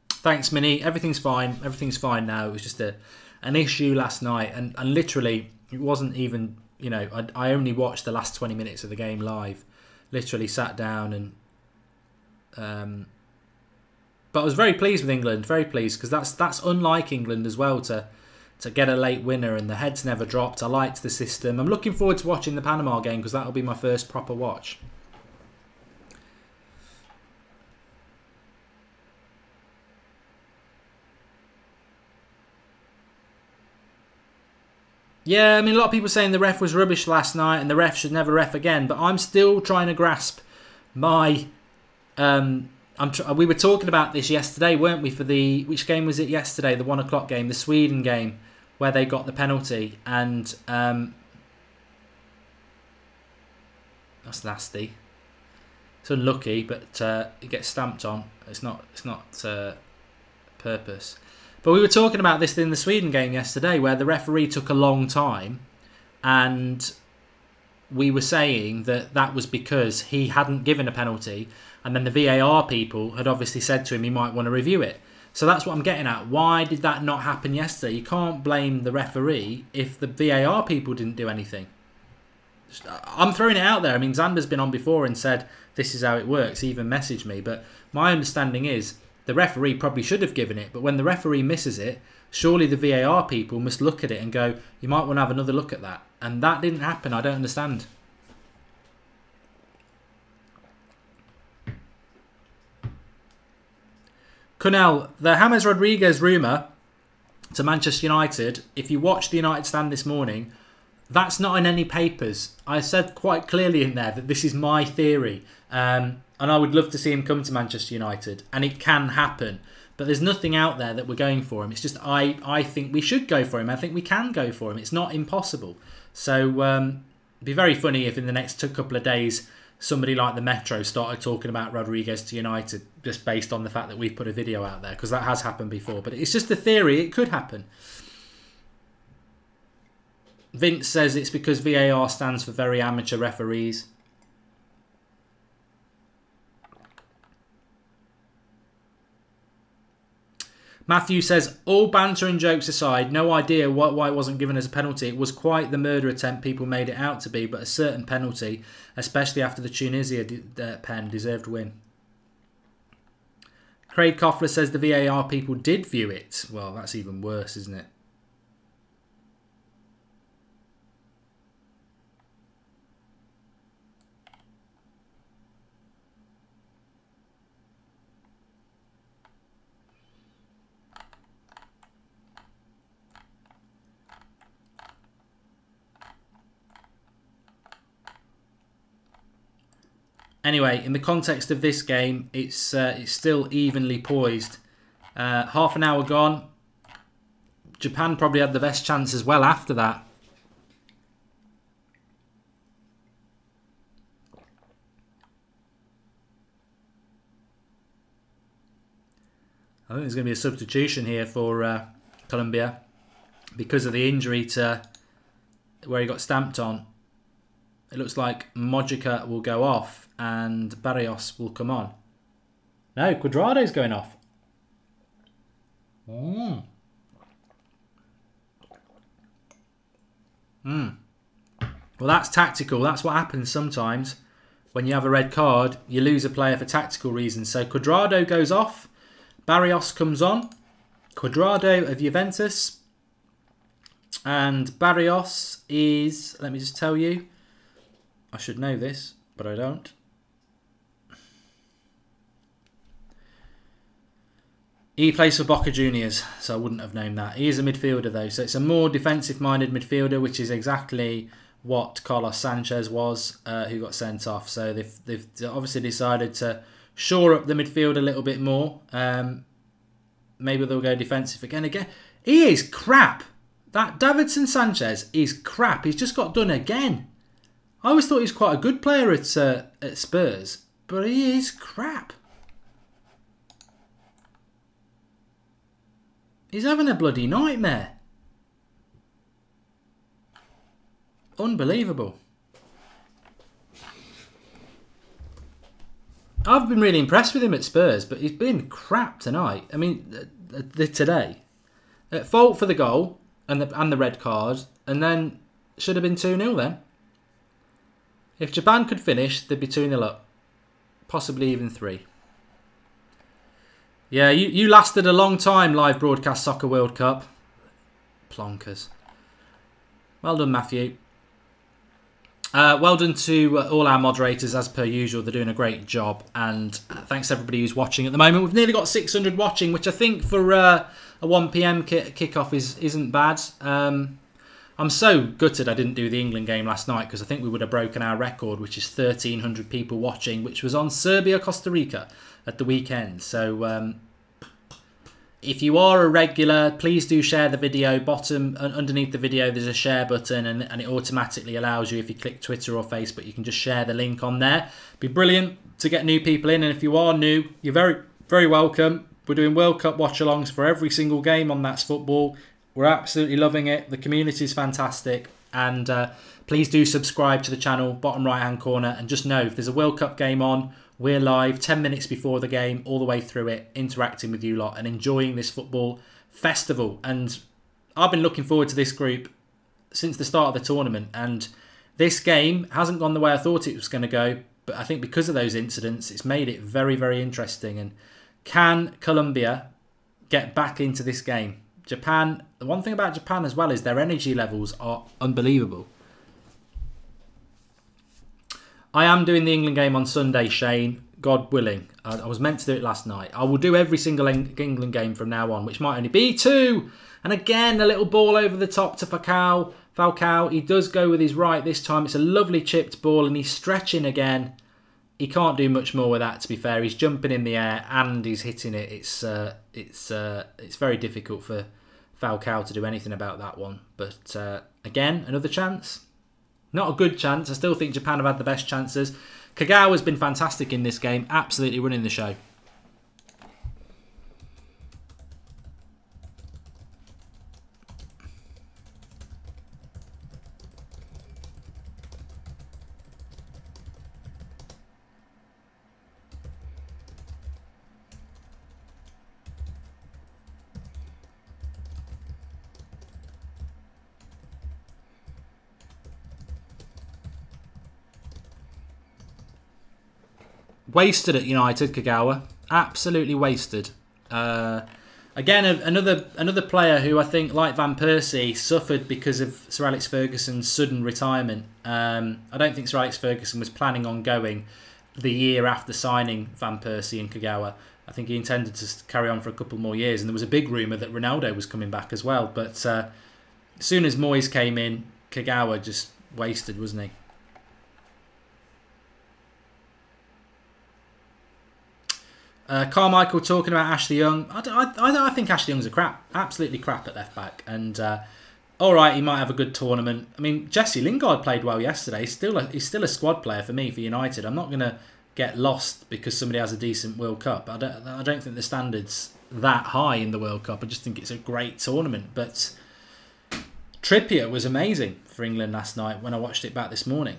Thanks, Minnie. Everything's fine. Everything's fine now. It was just an issue last night. And literally, it wasn't even, I only watched the last 20 minutes of the game live. Literally sat down and... but I was very pleased with England. Very pleased. Because that's unlike England as well to get a late winner. And the heads never dropped. I liked the system. I'm looking forward to watching the Panama game because that'll be my first proper watch. Yeah, a lot of people saying the ref was rubbish last night and the ref should never ref again. But I'm still trying to grasp my... we were talking about this yesterday, weren't we? For the... Which game was it yesterday? The 1 o'clock game, the Sweden game, where they got the penalty. And... that's nasty. It's unlucky, but it gets stamped on. It's not purpose. But we were talking about this in the Sweden game yesterday, where the referee took a long time, and we were saying that that was because he hadn't given a penalty, and then the VAR people had obviously said to him he might want to review it. So that's what I'm getting at. Why did that not happen yesterday? You can't blame the referee if the VAR people didn't do anything. I'm throwing it out there. I mean, Xander's been on before and said this is how it works. He even messaged me. But my understanding is the referee probably should have given it. But when the referee misses it, surely the VAR people must look at it and go, you might want to have another look at that. And that didn't happen. I don't understand. Cunell, the James Rodriguez rumour to Manchester United, if you watch the United stand this morning, that's not in any papers. I said quite clearly in there that this is my theory. And I would love to see him come to Manchester United. And it can happen. But there's nothing out there that we're going for him. It's just I think we should go for him. I think we can go for him. It's not impossible. So it'd be very funny if in the next couple of days somebody like the Metro started talking about Rodriguez to United just based on the fact that we've put a video out there. Because that has happened before. But it's just a theory. It could happen. Vince says it's because VAR stands for very amateur referees. Matthew says, all banter and jokes aside, no idea why it wasn't given as a penalty. It was quite the murder attempt people made it out to be, but a certain penalty, especially after the Tunisia pen, deserved win. Craig Koffler says the VAR people did view it. Well, that's even worse, isn't it? Anyway, in the context of this game, it's still evenly poised. Half an hour gone. Japan probably had the best chance as well after that. I think there's going to be a substitution here for Colombia because of the injury to where he got stamped on. It looks like Mojica will go off and Barrios will come on. No, Cuadrado's going off. Well, that's tactical. That's what happens sometimes. When you have a red card, you lose a player for tactical reasons. So Cuadrado goes off. Barrios comes on. Cuadrado of Juventus. And Barrios is, let me just tell you, I should know this, but I don't. He plays for Boca Juniors, so I wouldn't have known that. He is a midfielder though, so it's a more defensive-minded midfielder, which is exactly what Carlos Sanchez was, who got sent off. So they've obviously decided to shore up the midfield a little bit more. Maybe they'll go defensive again. He is crap. That Davinson Sanchez is crap. He's just got done again. I always thought he was quite a good player at Spurs, but he is crap. He's having a bloody nightmare. Unbelievable. I've been really impressed with him at Spurs, but he's been crap tonight. I mean, today. At fault for the goal and the red card, and then should have been 2-0 then. If Japan could finish, they'd be 2-0 up. Possibly even 3. Yeah, you lasted a long time, live broadcast Soccer World Cup. Plonkers. Well done, Matthew. Well done to all our moderators, as per usual. They're doing a great job. And thanks to everybody who's watching at the moment. We've nearly got 600 watching, which I think for a 1 PM kickoff isn't bad. I'm so gutted I didn't do the England game last night because I think we would have broken our record, which is 1,300 people watching, which was on Serbia-Costa Rica at the weekend. So if you are a regular, please do share the video. Underneath the video, there's a share button and it automatically allows you, if you click Twitter or Facebook, you can just share the link on there. It'd be brilliant to get new people in. And if you are new, you're very, very welcome. We're doing World Cup watch-alongs for every single game on That's Football. We're absolutely loving it. The community is fantastic. And please do subscribe to the channel, bottom right-hand corner. And just know, if there's a World Cup game on, we're live 10 minutes before the game, all the way through it, interacting with you lot and enjoying this football festival. And I've been looking forward to this group since the start of the tournament. And this game hasn't gone the way I thought it was going to go. But I think because of those incidents, it's made it very, very interesting. And can Colombia get back into this game? Japan, the one thing about Japan as well is their energy levels are unbelievable. I am doing the England game on Sunday, Shane, God willing. I was meant to do it last night. I will do every single England game from now on, which might only be 2. And again, a little ball over the top to Falcao. Falcao, he does go with his right this time. It's a lovely chipped ball and he's stretching again. He can't do much more with that, to be fair. He's jumping in the air and he's hitting it. It's very difficult for Falcao to do anything about that one. But again, another chance. Not a good chance. I still think Japan have had the best chances. Kagawa's been fantastic in this game. Absolutely running the show. Wasted at United, Kagawa. Absolutely wasted. Again, another player who I think, like Van Persie, suffered because of Sir Alex Ferguson's sudden retirement. I don't think Sir Alex Ferguson was planning on going the year after signing Van Persie and Kagawa. I think he intended to carry on for a couple more years. And there was a big rumour that Ronaldo was coming back as well. But as soon as Moyes came in, Kagawa just wasted, wasn't he? Carmichael talking about Ashley Young. I think Ashley Young's a crap, absolutely crap at left back. And all right, he might have a good tournament. I mean, Jesse Lingard played well yesterday. He's still a squad player for me for United. I'm not going to get lost because somebody has a decent World Cup. I don't think the standard's that high in the World Cup. I just think it's a great tournament. But Trippier was amazing for England last night when I watched it back this morning.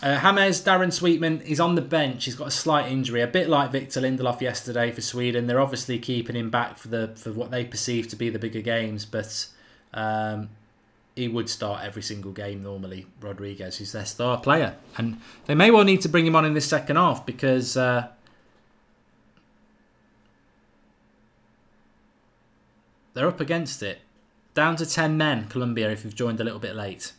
James Darren Sweetman, he's on the bench. He's got a slight injury, a bit like Victor Lindelof yesterday for Sweden. They're obviously keeping him back for what they perceive to be the bigger games, but he would start every single game normally, Rodriguez, who's their star player. And they may well need to bring him on in this second half because they're up against it. Down to 10 men, Colombia, if you've joined a little bit late.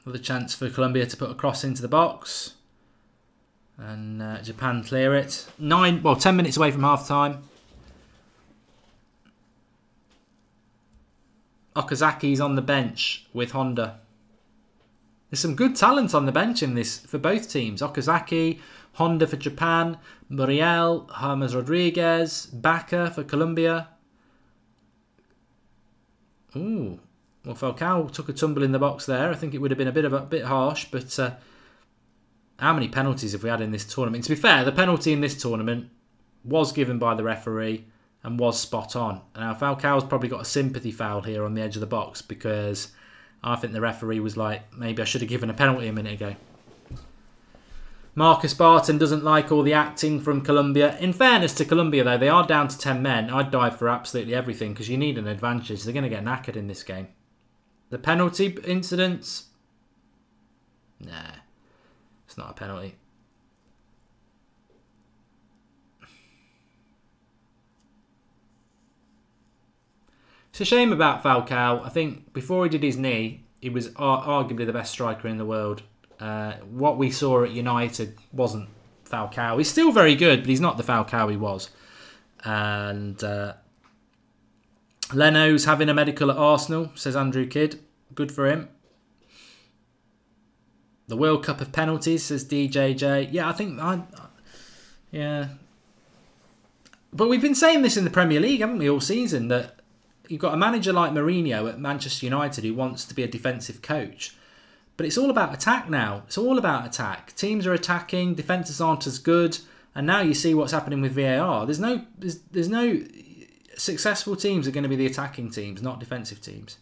Another chance for Colombia to put a cross into the box. And Japan clear it. 10 minutes away from half time. Okazaki's on the bench with Honda. There's some good talent on the bench in this for both teams. Okazaki, Honda for Japan, Muriel, James Rodriguez, Baka for Colombia. Ooh. Well, Falcao took a tumble in the box there. I think it would have been a bit harsh, but how many penalties have we had in this tournament? To be fair, the penalty in this tournament was given by the referee and was spot on. Now, Falcao's probably got a sympathy foul here on the edge of the box because I think the referee was like, maybe I should have given a penalty a minute ago. Marcus Barton doesn't like all the acting from Colombia. In fairness to Colombia, though, they are down to 10 men. I'd dive for absolutely everything because you need an advantage. They're going to get knackered in this game. The penalty incidents? Nah, it's not a penalty. It's a shame about Falcao. I think before he did his knee, he was arguably the best striker in the world. What we saw at United wasn't Falcao. He's still very good, but he's not the Falcao he was. And Leno's having a medical at Arsenal, says Andrew Kidd. Good for him. The World Cup of penalties, says DJJ. Yeah, I think yeah. But we've been saying this in the Premier League, haven't we, all season, that you've got a manager like Mourinho at Manchester United who wants to be a defensive coach. But it's all about attack now. It's all about attack. Teams are attacking, defences aren't as good, and now you see what's happening with VAR. There's no successful teams are going to be the attacking teams, not defensive teams.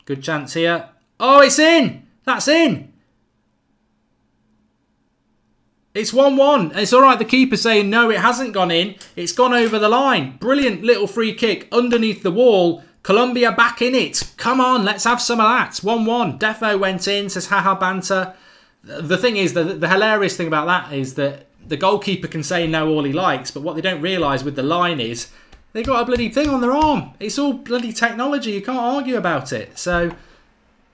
Good chance here. Oh, it's in! That's in! It's 1-1. It's all right, the keeper's saying, no, it hasn't gone in. It's gone over the line. Brilliant little free kick underneath the wall. Colombia back in it. Come on, let's have some of that. 1-1. Defo went in, says haha banter. The thing is, the hilarious thing about that is that the goalkeeper can say no all he likes, but what they don't realise with the line is they got a bloody thing on their arm. It's all bloody technology. You can't argue about it. So,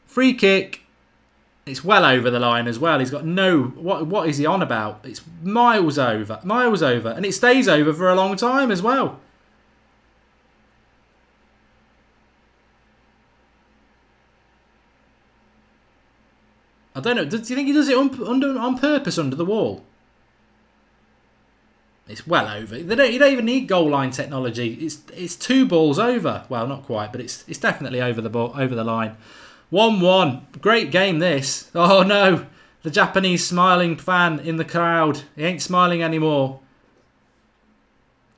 free kick. It's well over the line as well. He's got no... What is he on about? It's miles over. Miles over. And it stays over for a long time as well. I don't know. Do you think he does it on purpose under the wall? It's well over. You don't even need goal line technology. It's 2 balls over. Well, not quite, but it's definitely over the line. 1-1. Great game, this. Oh, no. The Japanese smiling fan in the crowd. He ain't smiling anymore.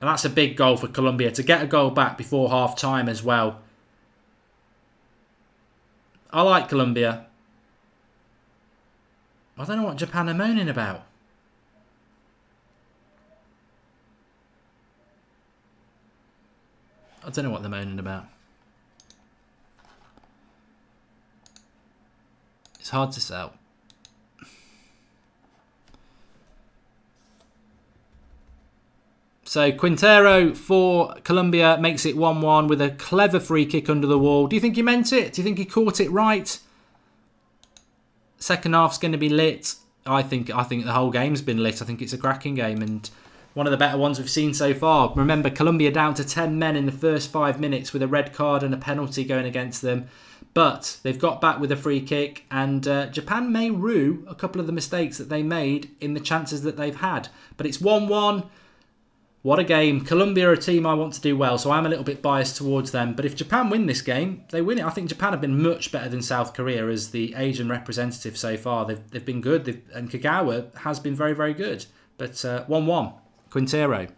And that's a big goal for Colombia to get a goal back before half-time as well. I like Colombia. I don't know what Japan are moaning about. I don't know what they're moaning about. It's hard to sell. So Quintero for Colombia makes it 1-1 with a clever free kick under the wall. Do you think he meant it? Do you think he caught it right? Second half's going to be lit. I think the whole game's been lit. I think it's a cracking game and one of the better ones we've seen so far. Remember, Colombia down to 10 men in the first 5 minutes with a red card and a penalty going against them. But they've got back with a free kick and Japan may rue a couple of the mistakes that they made in the chances that they've had. But it's 1-1. What a game. Colombia are a team I want to do well, so I'm a little bit biased towards them. But if Japan win this game, they win it. I think Japan have been much better than South Korea as the Asian representative so far. They've been good, and Kagawa has been very, very good. But 1-1, Quintero.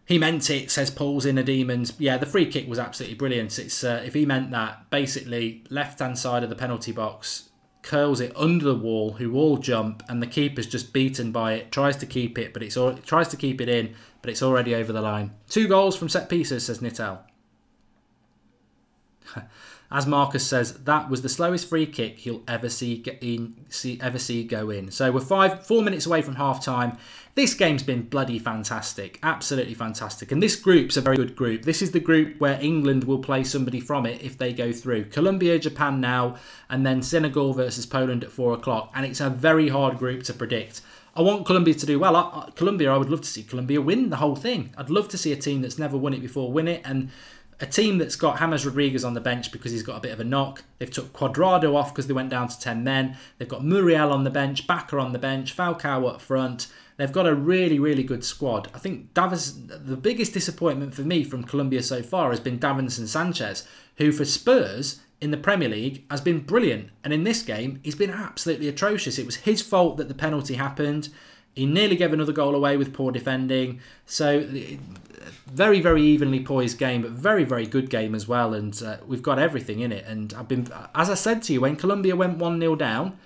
He meant it, says Paul's Inner Demons. Yeah, the free kick was absolutely brilliant. It's if he meant that, basically left-hand side of the penalty box, curls it under the wall, who all jump, and the keeper's just beaten by it, tries to keep it, but tries to keep it in, but it's already over the line. 2 goals from set pieces, says Nitel. As Marcus says, that was the slowest free kick he'll ever see go in. So we're 4 minutes away from half time. This game's been bloody fantastic, absolutely fantastic. And this group's a very good group. This is the group where England will play somebody from it if they go through. Colombia, Japan now, and then Senegal versus Poland at 4 o'clock. And it's a very hard group to predict. I want Colombia to do well. I would love to see Colombia win the whole thing. I'd love to see a team that's never won it before win it, and a team that's got James Rodriguez on the bench because he's got a bit of a knock. They've took Cuadrado off because they went down to 10 men. They've got Muriel on the bench, Bakker on the bench, Falcao up front. They've got a really, really good squad. I think the biggest disappointment for me from Colombia so far has been Davinson Sanchez, who for Spurs in the Premier League has been brilliant. And in this game, he's been absolutely atrocious. It was his fault that the penalty happened. He nearly gave another goal away with poor defending. So very, very evenly poised game, but very, very good game as well. And we've got everything in it. And as I said to you, when Colombia went 1-0 down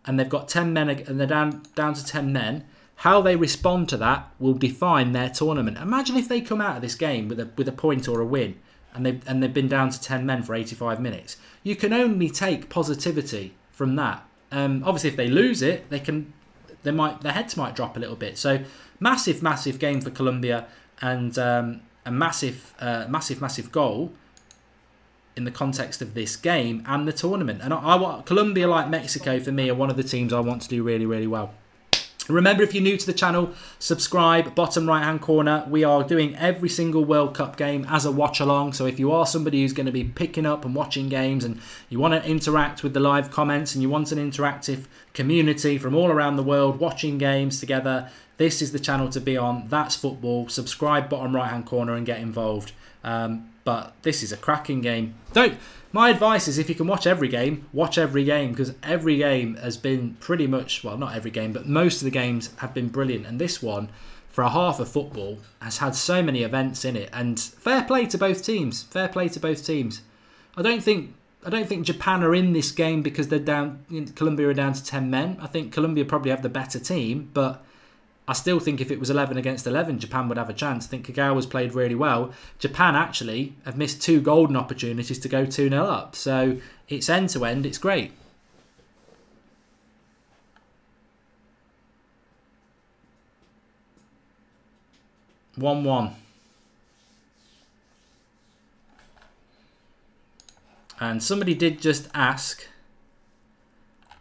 and they've got 10 men and they're down to 10 men, how they respond to that will define their tournament. Imagine if they come out of this game with a point or a win and they've been down to 10 men for 85 minutes. You can only take positivity from that. Obviously, if they lose it, their heads might drop a little bit. So massive, massive game for Colombia and a massive goal in the context of this game and the tournament. And I want Colombia, like Mexico, for me, are one of the teams I want to do really, really well. Remember, if you're new to the channel, subscribe, bottom right hand corner. We are doing every single World Cup game as a watch along. So if you are somebody who's going to be picking up and watching games and you want to interact with the live comments and you want an interactive community from all around the world watching games together, this is the channel to be on. That's football. Subscribe, bottom right hand corner, and get involved. But this is a cracking game. My advice is, if you can watch every game, because every game has been pretty much, well, not every game, but most of the games have been brilliant. And this one, for a half of football, has had so many events in it. And fair play to both teams. Fair play to both teams. I don't think Japan are in this game because they're down. Colombia are down to 10 men. I think Colombia probably have the better team, but I still think if it was 11 against 11, Japan would have a chance. I think Kagawa's played really well. Japan actually have missed 2 golden opportunities to go 2-0 up. So it's end to end. It's great. (1-1). And somebody did just ask,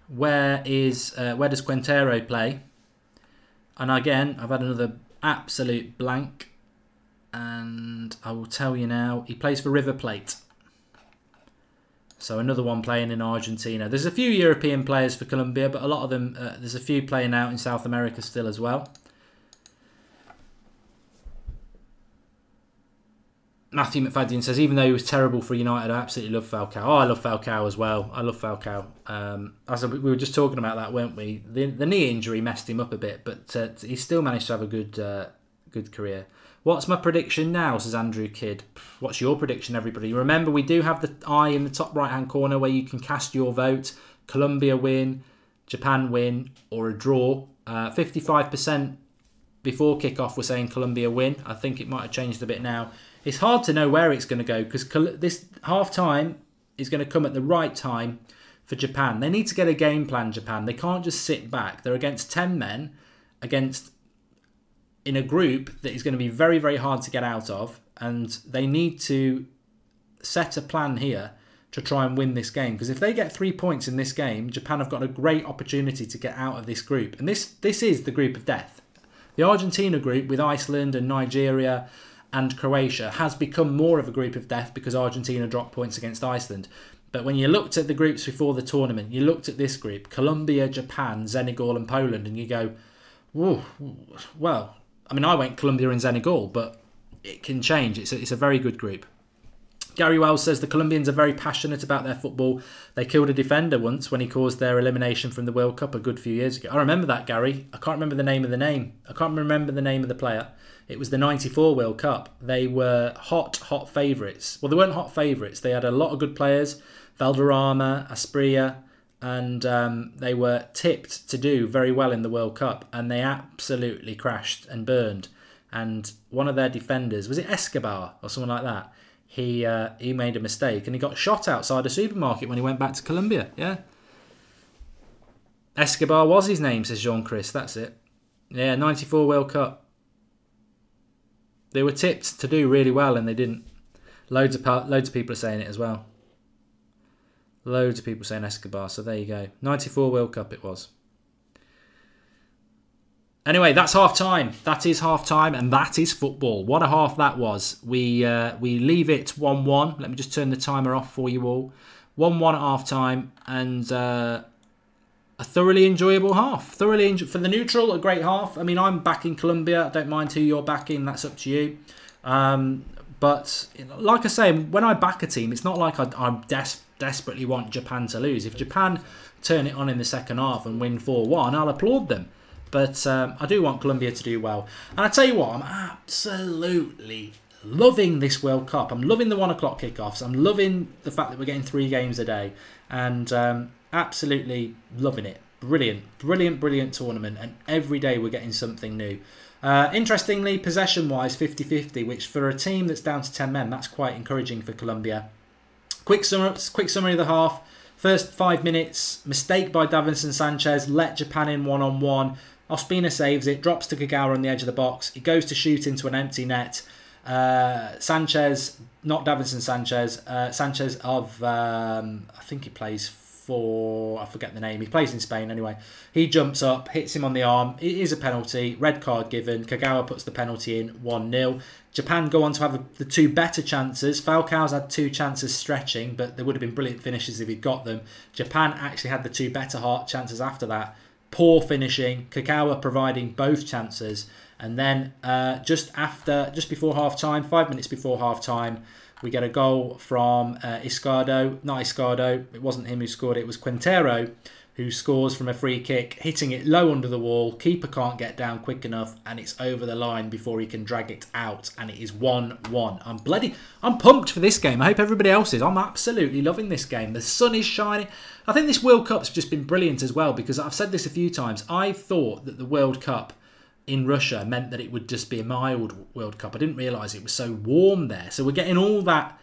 where does Quintero play? And again, I've had another absolute blank. And I will tell you now, he plays for River Plate. So another one playing in Argentina. There's a few European players for Colombia, but a lot of them, there's a few playing out in South America still as well. Matthew McFadden says, even though he was terrible for United, I absolutely love Falcao. Oh, I love Falcao as well. I love Falcao. As we were just talking about that, weren't we? The knee injury messed him up a bit, but he still managed to have a good career. What's my prediction now, says Andrew Kidd. What's your prediction, everybody? Remember, we do have the eye in the top right-hand corner where you can cast your vote. Colombia win, Japan win, or a draw. 55% before kickoff were saying Colombia win. I think it might have changed a bit now. It's hard to know where it's going to go because this half-time is going to come at the right time for Japan. They need to get a game plan, Japan. They can't just sit back. They're against 10 men, in a group that is going to be very, very hard to get out of. And they need to set a plan here to try and win this game. Because if they get 3 points in this game, Japan have got a great opportunity to get out of this group. And this is the group of death. The Argentina group with Iceland and Nigeria and Croatia has become more of a group of death because Argentina dropped points against Iceland. But when you looked at the groups before the tournament, you looked at this group, Colombia, Japan, Senegal and Poland, and you go, whoa, well, I mean, I went Colombia and Senegal, but it can change. It's a very good group. Gary Wells says the Colombians are very passionate about their football. They killed a defender once when he caused their elimination from the World Cup a good few years ago. I remember that, Gary. I can't remember the name of the player. It was the 94 World Cup. They were hot favourites. Well, they weren't hot favourites. They had a lot of good players. Valderrama, Asprilla, and they were tipped to do very well in the World Cup. And they absolutely crashed and burned. And one of their defenders, was it Escobar or someone like that? He made a mistake and he got shot outside a supermarket when he went back to Colombia. Yeah. Escobar was his name, says Jean-Chris. That's it. Yeah, 94 World Cup. They were tipped to do really well and they didn't. Loads of people are saying it as well. Loads of people saying Escobar. So there you go. 94 World Cup it was. Anyway, that's half time. That is half time, and that is football. What a half that was. We leave it 1-1. Let me just turn the timer off for you all. 1-1 at half time, and a thoroughly enjoyable half. For the neutral, a great half. I mean, I'm backing Colombia. I don't mind who you're backing. That's up to you. But like I say, when I back a team, it's not like I desperately want Japan to lose. If Japan turn it on in the second half and win 4-1, I'll applaud them. But I do want Colombia to do well. And I tell you what, I'm absolutely loving this World Cup. I'm loving the 1 o'clock kickoffs. I'm loving the fact that we're getting 3 games a day. And absolutely loving it. Brilliant, brilliant, brilliant tournament. And every day we're getting something new. Interestingly, possession-wise, 50-50, which for a team that's down to 10 men, that's quite encouraging for Colombia. Quick summary of the half. First 5 minutes, mistake by Davinson Sanchez, let Japan in one-on-one. Ospina saves it, drops to Kagawa on the edge of the box. He goes to shoot into an empty net. Sanchez, not Davinson Sanchez, Sanchez of, I think he plays for, I forget the name, he plays in Spain anyway. He jumps up, hits him on the arm. It is a penalty, red card given. Kagawa puts the penalty in, 1-0. Japan go on to have the 2 better chances. Falcao's had 2 chances stretching, but there would have been brilliant finishes if he'd got them. Japan actually had the 2 better chances after that. Poor finishing, Kagawa providing both chances. And then just before half-time, 5 minutes before half-time, we get a goal from Iscardo. Not Iscardo, it wasn't him who scored it was Quintero, who scores from a free kick, hitting it low under the wall. Keeper can't get down quick enough, and it's over the line before he can drag it out, and it is 1-1. I'm pumped for this game. I hope everybody else is. I'm absolutely loving this game. The sun is shining. I think this World Cup's just been brilliant as well, because I've said this a few times. I thought that the World Cup in Russia meant that it would just be a mild World Cup. I didn't realise it was so warm there. So we're getting all that,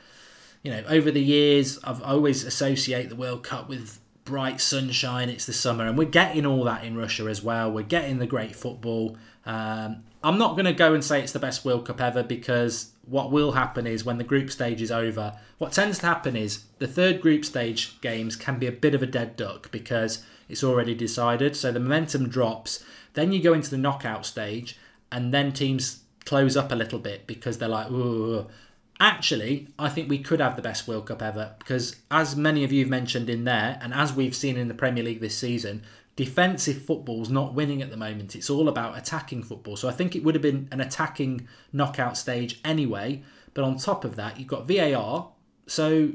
you know, over the years, I've always associate the World Cup with bright sunshine, it's the summer, and we're getting all that in Russia as well. We're getting the great football. I'm not going to go and say it's the best World Cup ever, because what will happen is when the group stage is over, what tends to happen is the third group stage games can be a bit of a dead duck because it's already decided, so the momentum drops. Then you go into the knockout stage, and then teams close up a little bit because they're like, ooh. Actually, I think we could have the best World Cup ever, because as many of you have mentioned in there, and as we've seen in the Premier League this season, defensive football's not winning at the moment. It's all about attacking football. So I think it would have been an attacking knockout stage anyway. But on top of that, you've got VAR. So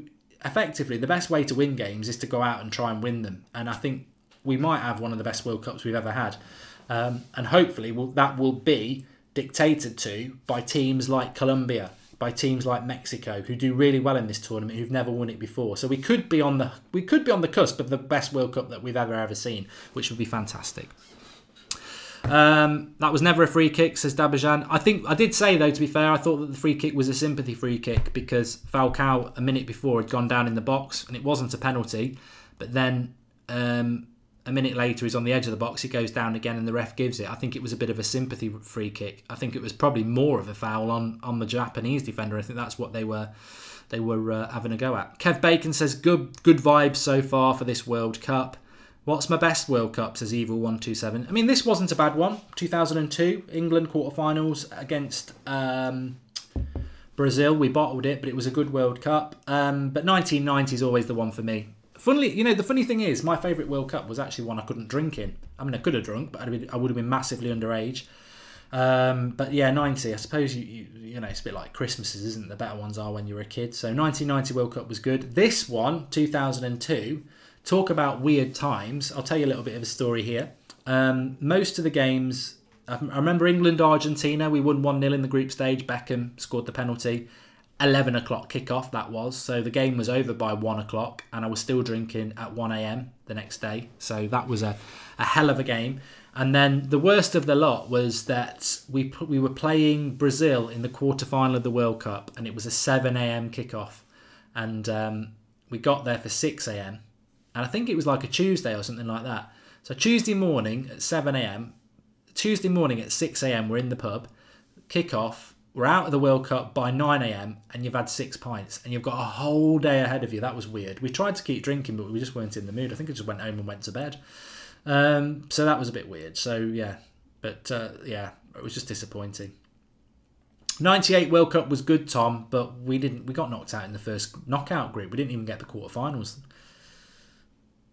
effectively, the best way to win games is to go out and try and win them. And I think we might have one of the best World Cups we've ever had. And hopefully that will be dictated to by teams like Colombia, by teams like Mexico, who do really well in this tournament, who've never won it before. So we could be on the cusp of the best World Cup that we've ever seen, which would be fantastic. That was never a free kick, says Dabajan. I did say, though, to be fair, I thought that the free kick was a sympathy free kick because Falcao a minute before had gone down in the box and it wasn't a penalty. But then a minute later, he's on the edge of the box, he goes down again and the ref gives it. I think it was a bit of a sympathy free kick. I think it was probably more of a foul on the Japanese defender. I think that's what they were having a go at. Kev Bacon says, good vibes so far for this World Cup. What's my best World Cup, says Evil127. I mean, this wasn't a bad one. 2002, England quarterfinals against Brazil. We bottled it, but it was a good World Cup. But 1990 is always the one for me. Funnily, you know, the funny thing is, my favourite World Cup was actually one I couldn't drink in. I mean, I could have drunk, but I would have been massively underage. But yeah, 90, I suppose, you know, it's a bit like Christmases, isn't it? The better ones are when you're a kid. So 1990 World Cup was good. This one, 2002, talk about weird times. I'll tell you a little bit of a story here. Most of the games, I remember England-Argentina, we won 1-0 in the group stage. Beckham scored the penalty. 11 o'clock kickoff that was, so the game was over by 1 o'clock and I was still drinking at 1 a.m. the next day, so that was a hell of a game. And then the worst of the lot was that we were playing Brazil in the quarter-final of the World Cup and it was a 7 a.m. kickoff, and we got there for 6 a.m. and I think it was like a Tuesday or something like that. So Tuesday morning at 7 a.m, Tuesday morning at 6 a.m, we're in the pub, kickoff. We're out of the World Cup by 9 a.m. and you've had 6 pints and you've got a whole day ahead of you. That was weird. We tried to keep drinking, but we just weren't in the mood. I think I just went home and went to bed. So that was a bit weird. So yeah, but yeah, it was just disappointing. 98 World Cup was good, Tom, but we got knocked out in the first knockout group. We didn't even get the quarterfinals.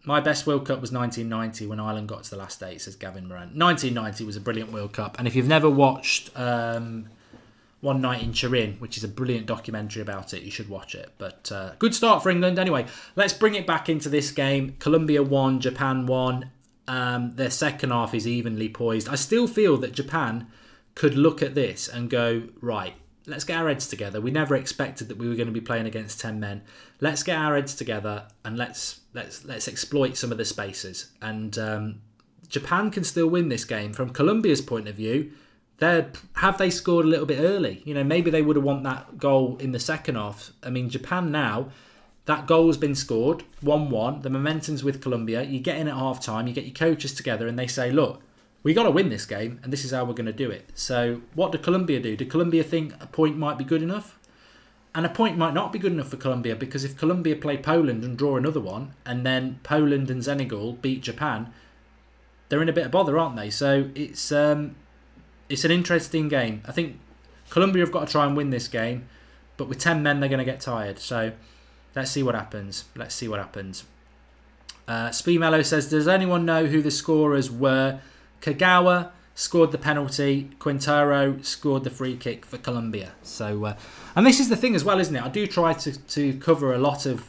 My best World Cup was 1990 when Ireland got to the last 8, says Gavin Moran. 1990 was a brilliant World Cup. And if you've never watched One Night in Turin, which is a brilliant documentary about it, you should watch it. But good start for England. Anyway, let's bring it back into this game. Colombia won, Japan won. Their second half is evenly poised. I still feel that Japan could look at this and go, right, let's get our heads together. We never expected that we were going to be playing against 10 men. Let's get our heads together and let's exploit some of the spaces. And Japan can still win this game. From Colombia's point of view, have they scored a little bit early? You know, maybe they would have won that goal in the second half. I mean, Japan now, that goal's been scored, 1-1. The momentum's with Colombia. You get in at half-time, you get your coaches together and they say, look, we got to win this game and this is how we're going to do it. So what do Colombia do? Do Colombia think a point might be good enough? And a point might not be good enough for Colombia, because if Colombia play Poland and draw another one, and then Poland and Senegal beat Japan, they're in a bit of bother, aren't they? So it's an interesting game. I think Colombia have got to try and win this game, but with 10 men, they're going to get tired. So let's see what happens. Let's see what happens. Speemello says, does anyone know who the scorers were? Kagawa scored the penalty. Quintero scored the free kick for Colombia. So, and this is the thing as well, isn't it? I do try to cover a lot of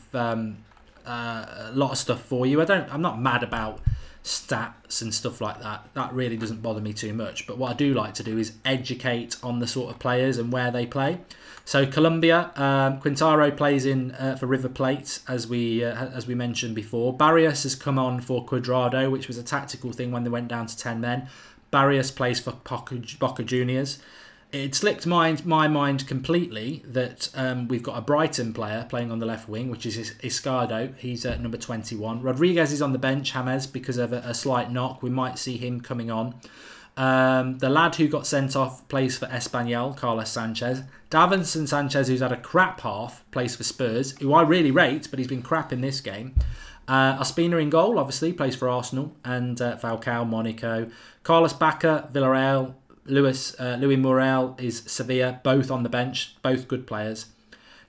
stuff for you. I'm not mad about stats and stuff like that. That really doesn't bother me too much. But what I do like to do is educate on the sort of players and where they play. So Colombia, Quintero plays in for River Plate, as we mentioned before. Barrios has come on for Cuadrado, which was a tactical thing when they went down to 10 men. Barrios plays for Boca Juniors. It slipped my mind completely that we've got a Brighton player playing on the left wing, which is Iscardo. He's at number 21. Rodriguez is on the bench, James, because of a slight knock. We might see him coming on. The lad who got sent off plays for Espanyol, Carlos Sanchez. Davinson Sanchez, who's had a crap half, plays for Spurs, who I really rate, but he's been crap in this game. Ospina in goal, obviously, plays for Arsenal, and Falcao, Monaco. Carlos Bacca, Villarreal. Louis Morel is Sevilla, both on the bench, both good players.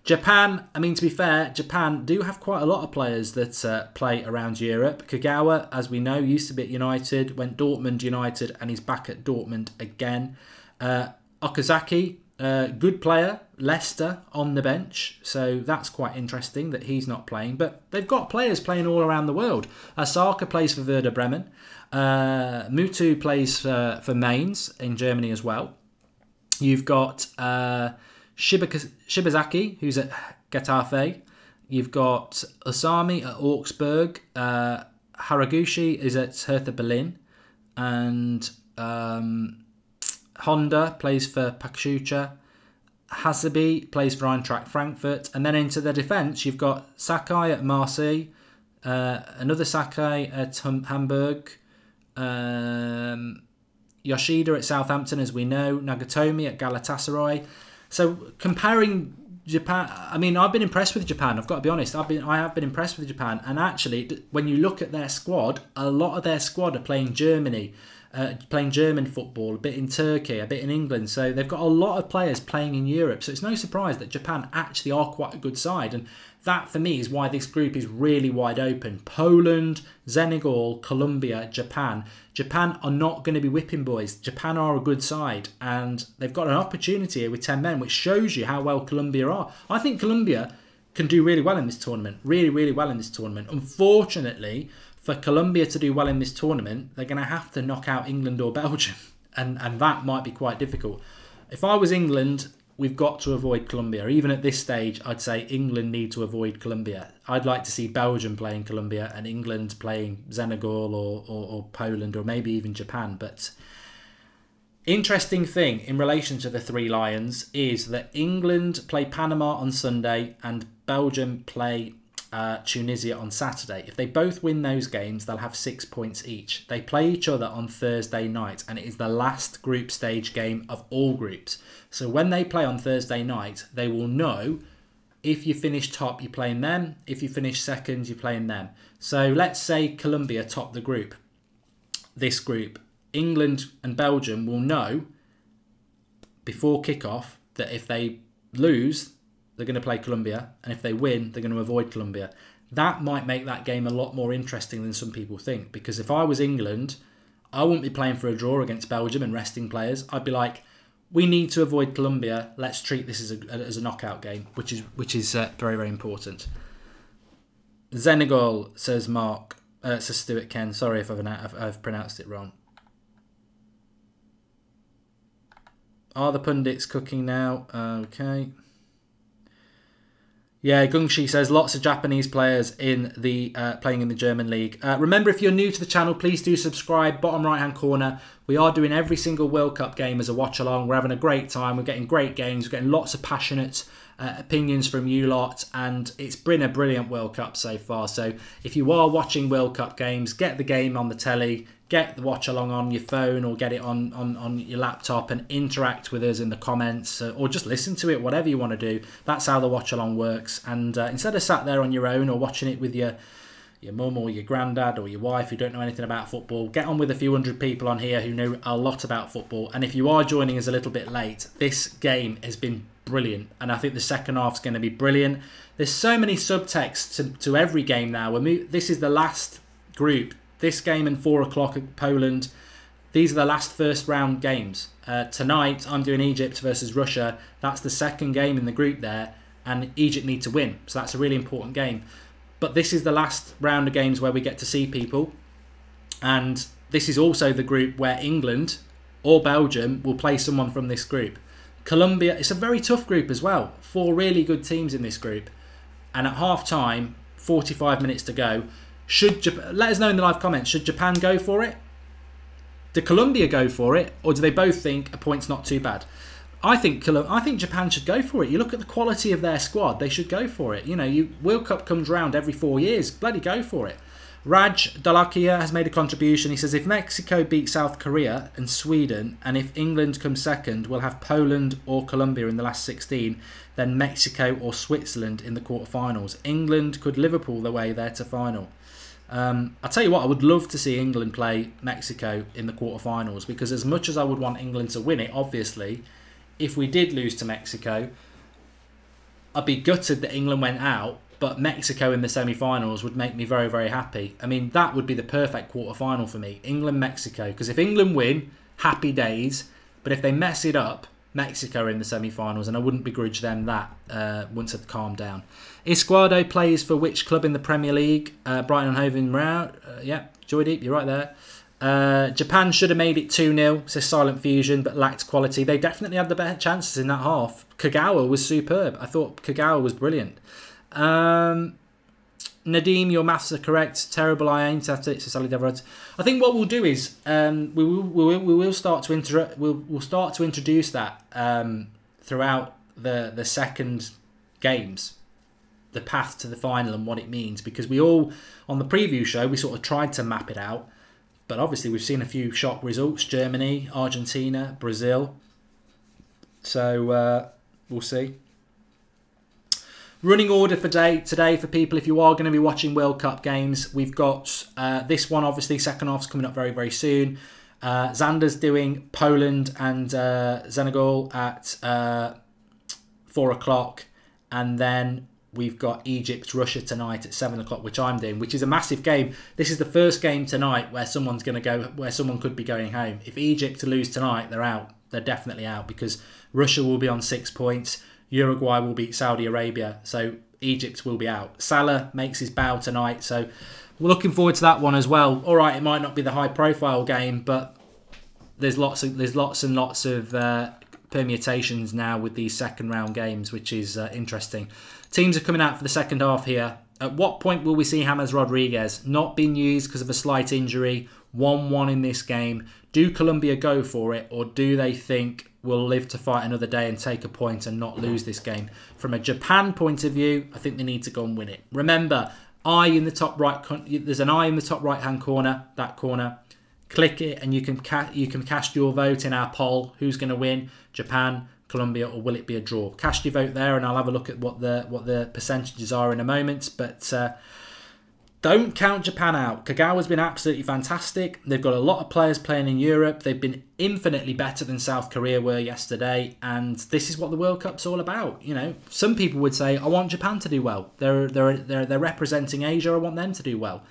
Japan, I mean, to be fair, Japan do have quite a lot of players that play around Europe. Kagawa, as we know, used to be at United, went Dortmund United, and he's back at Dortmund again. Okazaki, good player, Leicester on the bench, so that's quite interesting that he's not playing. But they've got players playing all around the world. Asaka plays for Werder Bremen. Mutu plays for Mainz in Germany as well. You've got Shibazaki, who's at Getafe. You've got Osami at Augsburg. Haraguchi is at Hertha Berlin. And Honda plays for Pachuca. Hasabi plays for Eintracht Frankfurt. And then into the defence, you've got Sakai at Marseille. Another Sakai at Hamburg. Yoshida at Southampton, as we know. Nagatomi at Galatasaray. So comparing Japan, I mean, I've been impressed with Japan. I've got to be honest. I have been impressed with Japan. And actually, when you look at their squad, a lot of their squad are playing Germany, playing German football, a bit in Turkey, a bit in England. So they've got a lot of players playing in Europe. So it's no surprise that Japan actually are quite a good side. And that, for me, is why this group is really wide open. Poland, Senegal, Colombia, Japan. Japan are not going to be whipping boys. Japan are a good side. And they've got an opportunity here with 10 men, which shows you how well Colombia are. I think Colombia can do really well in this tournament. Really, really well in this tournament. Unfortunately, for Colombia to do well in this tournament, they're going to have to knock out England or Belgium. And that might be quite difficult. If I was England, we've got to avoid Colombia. Even at this stage, I'd say England need to avoid Colombia. I'd like to see Belgium playing Colombia and England playing Senegal or Poland or maybe even Japan. But interesting thing in relation to the Three Lions is that England play Panama on Sunday and Belgium play Tunisia on Saturday. If they both win those games, they'll have 6 points each. They play each other on Thursday night, and it is the last group stage game of all groups. So when they play on Thursday night, they will know if you finish top, you're playing them. If you finish second, you're playing them. So let's say Colombia top the group. This group, England and Belgium will know before kickoff that if they lose, they're going to play Colombia, and if they win, they're going to avoid Colombia. That might make that game a lot more interesting than some people think, because if I was England, I wouldn't be playing for a draw against Belgium and resting players. I'd be like, we need to avoid Colombia. Let's treat this as a knockout game, which is very, very important. Senegal, says Mark, says Stuart Ken. Sorry if I've pronounced it wrong. Are the pundits cooking now? Okay. Yeah, Gungshi says lots of Japanese players in the playing in the German league. Remember, if you're new to the channel, please do subscribe. Bottom right-hand corner. We are doing every single World Cup game as a watch-along. We're having a great time. We're getting great games. We're getting lots of passionate opinions from you lot, and it's been a brilliant World Cup so far. So if you are watching World Cup games, get the game on the telly, get the watch along on your phone, or get it on your laptop and interact with us in the comments, or just listen to it, whatever you want to do. That's how the watch along works. And instead of sat there on your own or watching it with your mum or your granddad or your wife who don't know anything about football, get on with a few hundred people on here who know a lot about football. And if you are joining us a little bit late, this game has been brilliant, and I think the second half's going to be brilliant. There's so many subtexts to every game now. This is the last group. This game and 4 o'clock at Poland, these are the last first round games. Tonight I'm doing Egypt versus Russia. That's the second game in the group there, and Egypt need to win, so that's a really important game. But this is the last round of games where we get to see people, and this is also the group where England or Belgium will play someone from this group. Colombia, it's a very tough group as well. 4 really good teams in this group, and at half time, 45 minutes to go, let us know in the live comments, should Japan go for it? Do Colombia go for it? Or do they both think a point's not too bad? I think Japan should go for it. You look at the quality of their squad, they should go for it. You know, World Cup comes round every 4 years. Bloody go for it. Raj Dalakia has made a contribution. He says, if Mexico beat South Korea and Sweden, and if England comes second, we'll have Poland or Colombia in the last 16, then Mexico or Switzerland in the quarterfinals. England could Liverpool their way there to final. I'll tell you what, I would love to see England play Mexico in the quarterfinals, because as much as I would want England to win it, obviously, if we did lose to Mexico, I'd be gutted that England went out, but Mexico in the semi-finals would make me very, very happy. I mean, that would be the perfect quarter-final for me, England-Mexico, because if England win, happy days, but if they mess it up, Mexico are in the semi-finals, and I wouldn't begrudge them that once they've calmed down. Esquardo plays for which club in the Premier League? Brighton and Hove Round. Yeah, Joydeep, you're right there. Japan should have made it 2-0, says Silent Fusion, but lacked quality. They definitely had the better chances in that half. Kagawa was superb. I thought Kagawa was brilliant. Nadim, your maths are correct. Terrible, I ain't at it. So I think what we'll do is we will start to we'll start to introduce that throughout the second games, the path to the final and what it means, because we all on the preview show we sort of tried to map it out, but obviously we've seen a few shock results: Germany, Argentina, Brazil. So we'll see. Running order for today for people, if you are going to be watching World Cup games, we've got this one, obviously, second half's coming up very, very soon. Xander's doing Poland and Senegal at 4 o'clock. And then we've got Egypt-Russia tonight at 7 o'clock, which I'm doing, which is a massive game. This is the first game tonight where someone could be going home. If Egypt lose tonight, they're out. They're definitely out, because Russia will be on 6 points. Uruguay will beat Saudi Arabia, so Egypt will be out. Salah makes his bow tonight, so we're looking forward to that one as well. All right, it might not be the high-profile game, but there's lots and lots of permutations now with these second-round games, which is interesting. Teams are coming out for the second half here. At what point will we see James Rodriguez? Not being used because of a slight injury. 1-1 in this game. Do Colombia go for it, or do they think we'll live to fight another day and take a point and not lose this game? From a Japan point of view, I think they need to go and win it. Remember, eye in the top right. There's an eye in the top right-hand corner. That corner. Click it, and you can cast your vote in our poll. Who's going to win? Japan, Colombia, or will it be a draw? Cast your vote there, and I'll have a look at what the percentages are in a moment. But don't count Japan out. Kagawa's been absolutely fantastic. They've got a lot of players playing in Europe. They've been infinitely better than South Korea were yesterday, and this is what the World Cup's all about. You know, some people would say, I want Japan to do well. They're representing Asia. I want them to do well.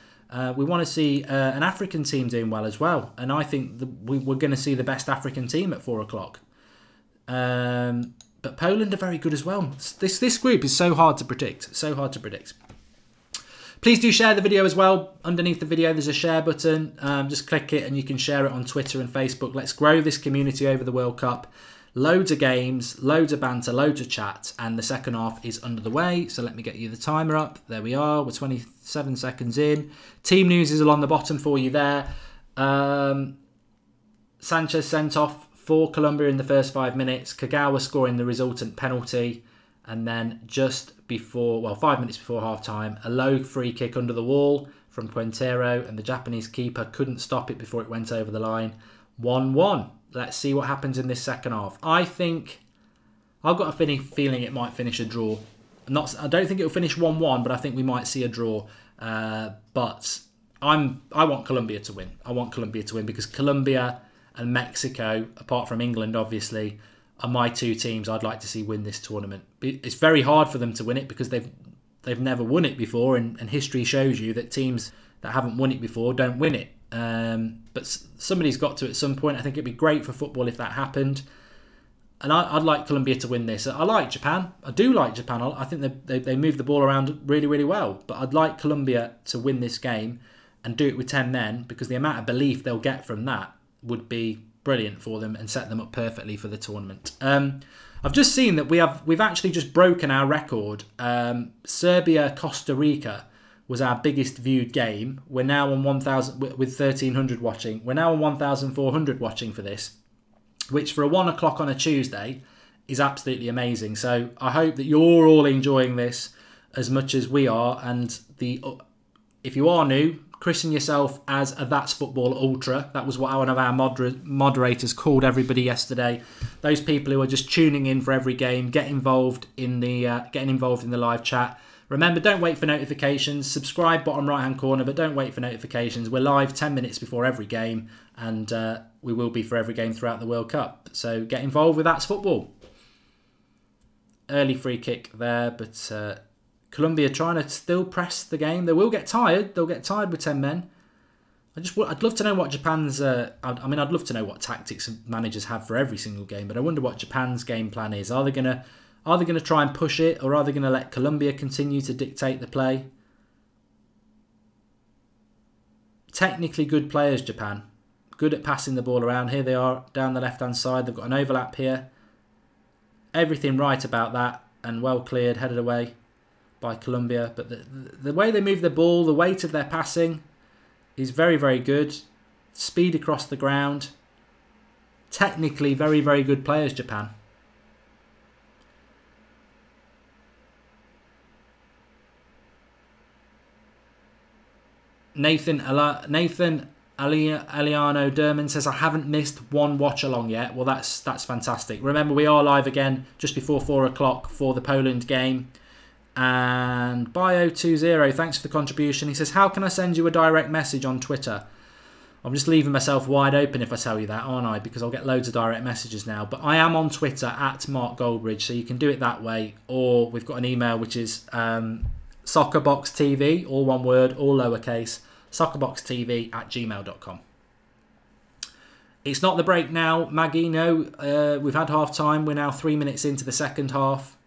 We want to see an African team doing well as well, and I think we're going to see the best African team at 4 o'clock. But Poland are very good as well. This group is so hard to predict. So hard to predict. Please do share the video as well. Underneath the video, there's a share button. Just click it and you can share it on Twitter and Facebook. Let's grow this community over the World Cup. Loads of games, loads of banter, loads of chat, and the second half is under the way. So let me get you the timer up. There we are. We're 27 seconds in. Team news is along the bottom for you there. Sanchez sent off for Colombia in the first 5 minutes. Kagawa scoring the resultant penalty. And then just before, well, 5 minutes before half-time, a low free kick under the wall from Quintero, and the Japanese keeper couldn't stop it before it went over the line. 1-1. Let's see what happens in this second half. I've got a feeling it might finish a draw. I don't think it'll finish 1-1, but I think we might see a draw. But I want Colombia to win. I want Colombia to win because Colombia and Mexico, apart from England, obviously, are my two teams I'd like to see win this tournament. It's very hard for them to win it because they've never won it before, and history shows you that teams that haven't won it before don't win it. But somebody's got to at some point. I think it'd be great for football if that happened. And I'd like Colombia to win this. I like Japan. I do like Japan. I think they move the ball around really, really well. But I'd like Colombia to win this game and do it with 10 men because the amount of belief they'll get from that would be brilliant for them and set them up perfectly for the tournament. I've just seen that we've actually just broken our record. Serbia-Costa Rica was our biggest viewed game. We're now on 1,000 with 1,300 watching. We're now on 1,400 watching for this, which for a 1 o'clock on a Tuesday is absolutely amazing. So I hope that you're all enjoying this as much as we are. And if you are new, christen yourself as a That's Football Ultra. That was what one of our moderators called everybody yesterday. Those people who are just tuning in for every game, getting involved in the live chat. Remember, don't wait for notifications. Subscribe bottom right hand corner, but don't wait for notifications. We're live 10 minutes before every game, and we will be for every game throughout the World Cup. So get involved with That's Football. Early free kick there, but Colombia trying to still press the game. They will get tired. They'll get tired with 10 men. I'd love to know what Japan's... I'd love to know what tactics managers have for every single game, but I wonder what Japan's game plan is. Are they going to try and push it, or are they going to let Colombia continue to dictate the play? Technically good players, Japan. Good at passing the ball around. Here they are down the left-hand side. They've got an overlap here. Everything right about that, and well cleared, headed away by Colombia. But the way they move the ball, the weight of their passing is very, very good. Speed across the ground. Technically very, very good players, Japan. Nathan Aliano Derman says, I haven't missed one watch along yet. Well, that's fantastic. Remember, we are live again just before 4 o'clock for the Poland game. And Bio20, thanks for the contribution. He says, how can I send you a direct message on Twitter? I'm just leaving myself wide open if I tell you that, aren't I? Because I'll get loads of direct messages now. But I am on Twitter at Mark Goldbridge, so you can do it that way. Or we've got an email, which is soccerboxtv, all one word, all lowercase, soccerboxtv@gmail.com. It's not the break now, Maggie. No, we've had half time. We're now 3 minutes into the second half.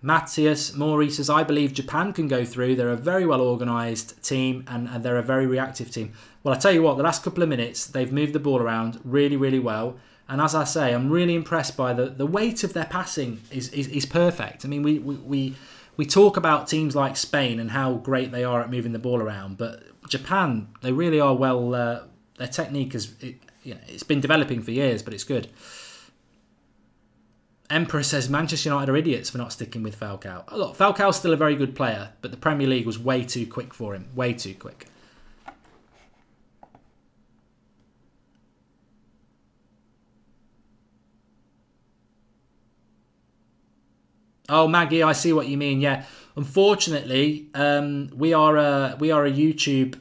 Matthias Mori says, I believe Japan can go through. They're a very well organised team and they're a very reactive team. Well, I tell you what, the last couple of minutes, they've moved the ball around really, really well. And as I say, I'm really impressed by the weight of their passing is perfect. I mean, we talk about teams like Spain and how great they are at moving the ball around. But Japan, they really are well... their technique it's been developing for years, but it's good. Emperor says Manchester United are idiots for not sticking with Falcao. Oh, look, Falcao's still a very good player, but the Premier League was way too quick for him. Way too quick. Oh, Maggie, I see what you mean. Yeah, unfortunately, we are a YouTube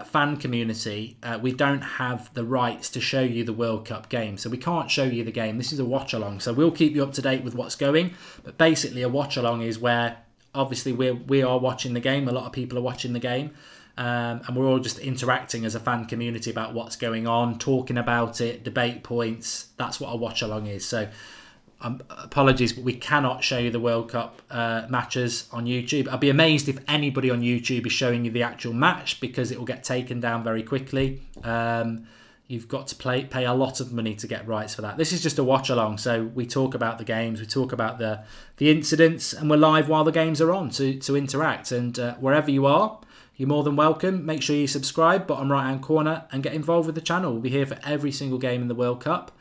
fan community. We don't have the rights to show you the World Cup game, so we can't show you the game. This is a watch along, so we'll keep you up to date with what's going. But basically, a watch along is where obviously we are watching the game. A lot of people are watching the game, and we're all just interacting as a fan community about what's going on, talking about it, debate points. That's what a watch along is. So. Apologies, but we cannot show you the World Cup matches on YouTube. I'd be amazed if anybody on YouTube is showing you the actual match because it will get taken down very quickly. You've got to pay a lot of money to get rights for that. This is just a watch along, so we talk about the games, we talk about the incidents, and we're live while the games are on to interact. And wherever you are, you're more than welcome. Make sure you subscribe, bottom right hand corner, and get involved with the channel. We'll be here for every single game in the World Cup.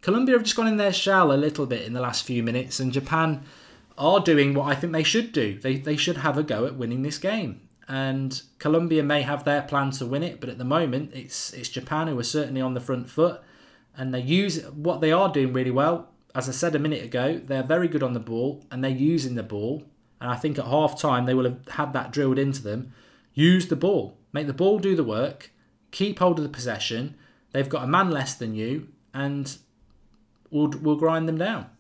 Colombia have just gone in their shell a little bit in the last few minutes, and Japan are doing what I think they should do. They should have a go at winning this game. And Colombia may have their plan to win it, but at the moment it's Japan who are certainly on the front foot, and they use what they are doing really well. As I said a minute ago, they're very good on the ball and they're using the ball. And I think at half time they will have had that drilled into them. Use the ball, make the ball do the work, keep hold of the possession. They've got a man less than you, and we'll grind them down.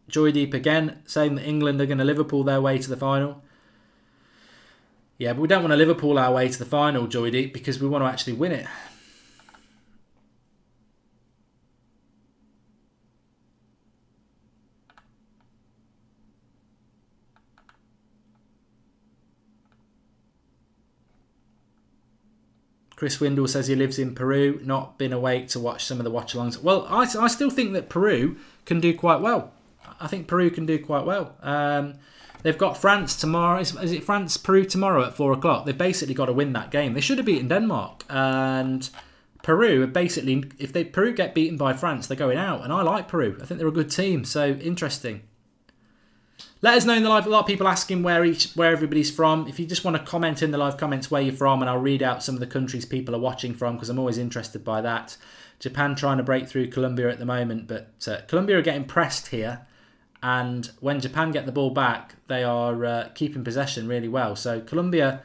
Joydeep again saying that England are going to Liverpool their way to the final. Yeah, but we don't want to Liverpool our way to the final, Joydeep, because we want to actually win it. Chris Windle says he lives in Peru, not been awake to watch some of the watch-alongs. Well, I still think that Peru can do quite well. I think Peru can do quite well. They've got France tomorrow. Is it France-Peru tomorrow at 4 o'clock? They've basically got to win that game. They should have beaten Denmark. And Peru, basically, if Peru get beaten by France, they're going out. And I like Peru. I think they're a good team. So, interesting. Let us know in the live. A lot of people asking where everybody's from. If you just want to comment in the live comments where you're from, and I'll read out some of the countries people are watching from, because I'm always interested by that. Japan trying to break through Colombia at the moment, but Colombia are getting pressed here. And when Japan get the ball back, they are keeping possession really well. So Colombia,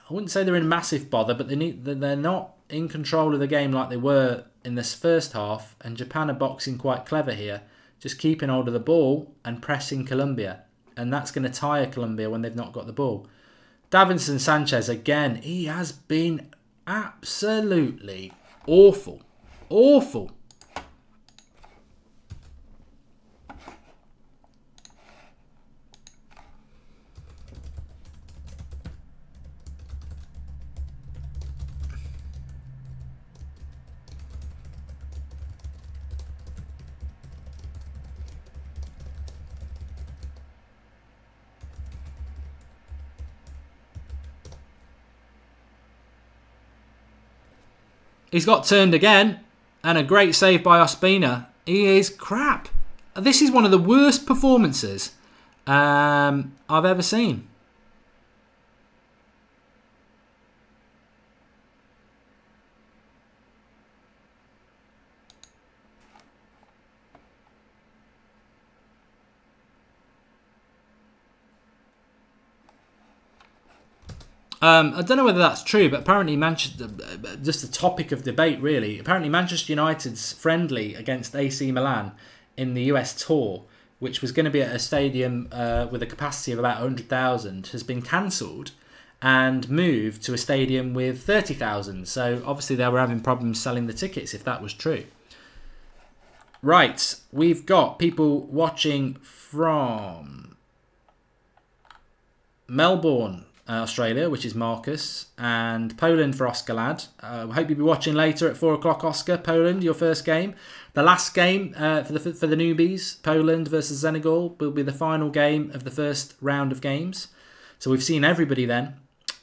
I wouldn't say they're in massive bother, but they're not in control of the game like they were in this first half. And Japan are boxing quite clever here, just keeping hold of the ball and pressing Colombia. And that's going to tire Colombia when they've not got the ball. Davinson Sanchez, again, he has been absolutely awful. Awful. He's got turned again, and a great save by Ospina. He is crap. This is one of the worst performances I've ever seen. I don't know whether that's true, but apparently Manchester, just a topic of debate really, apparently Manchester United's friendly against AC Milan in the US tour, which was going to be at a stadium with a capacity of about 100,000, has been cancelled and moved to a stadium with 30,000. So obviously they were having problems selling the tickets if that was true. Right, we've got people watching from Melbourne, Australia, which is Marcus, and Poland for Oscar Lad. I hope you'll be watching later at 4 o'clock, Oscar. Poland, your first game. The last game for the newbies, Poland versus Senegal, will be the final game of the first round of games. So we've seen everybody then.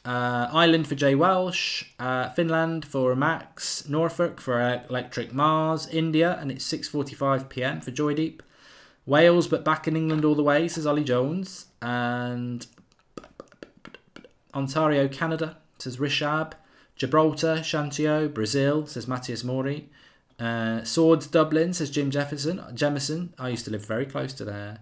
Ireland for Jay Welsh, Finland for Max, Norfolk for Electric Mars, India, and it's 6:45 PM for Joydeep. Wales, but back in England all the way, says Ollie Jones. And Ontario, Canada, says Rishab. Gibraltar, Shantio. Brazil, says Matthias Mori. Swords, Dublin, says Jemison. I used to live very close to there.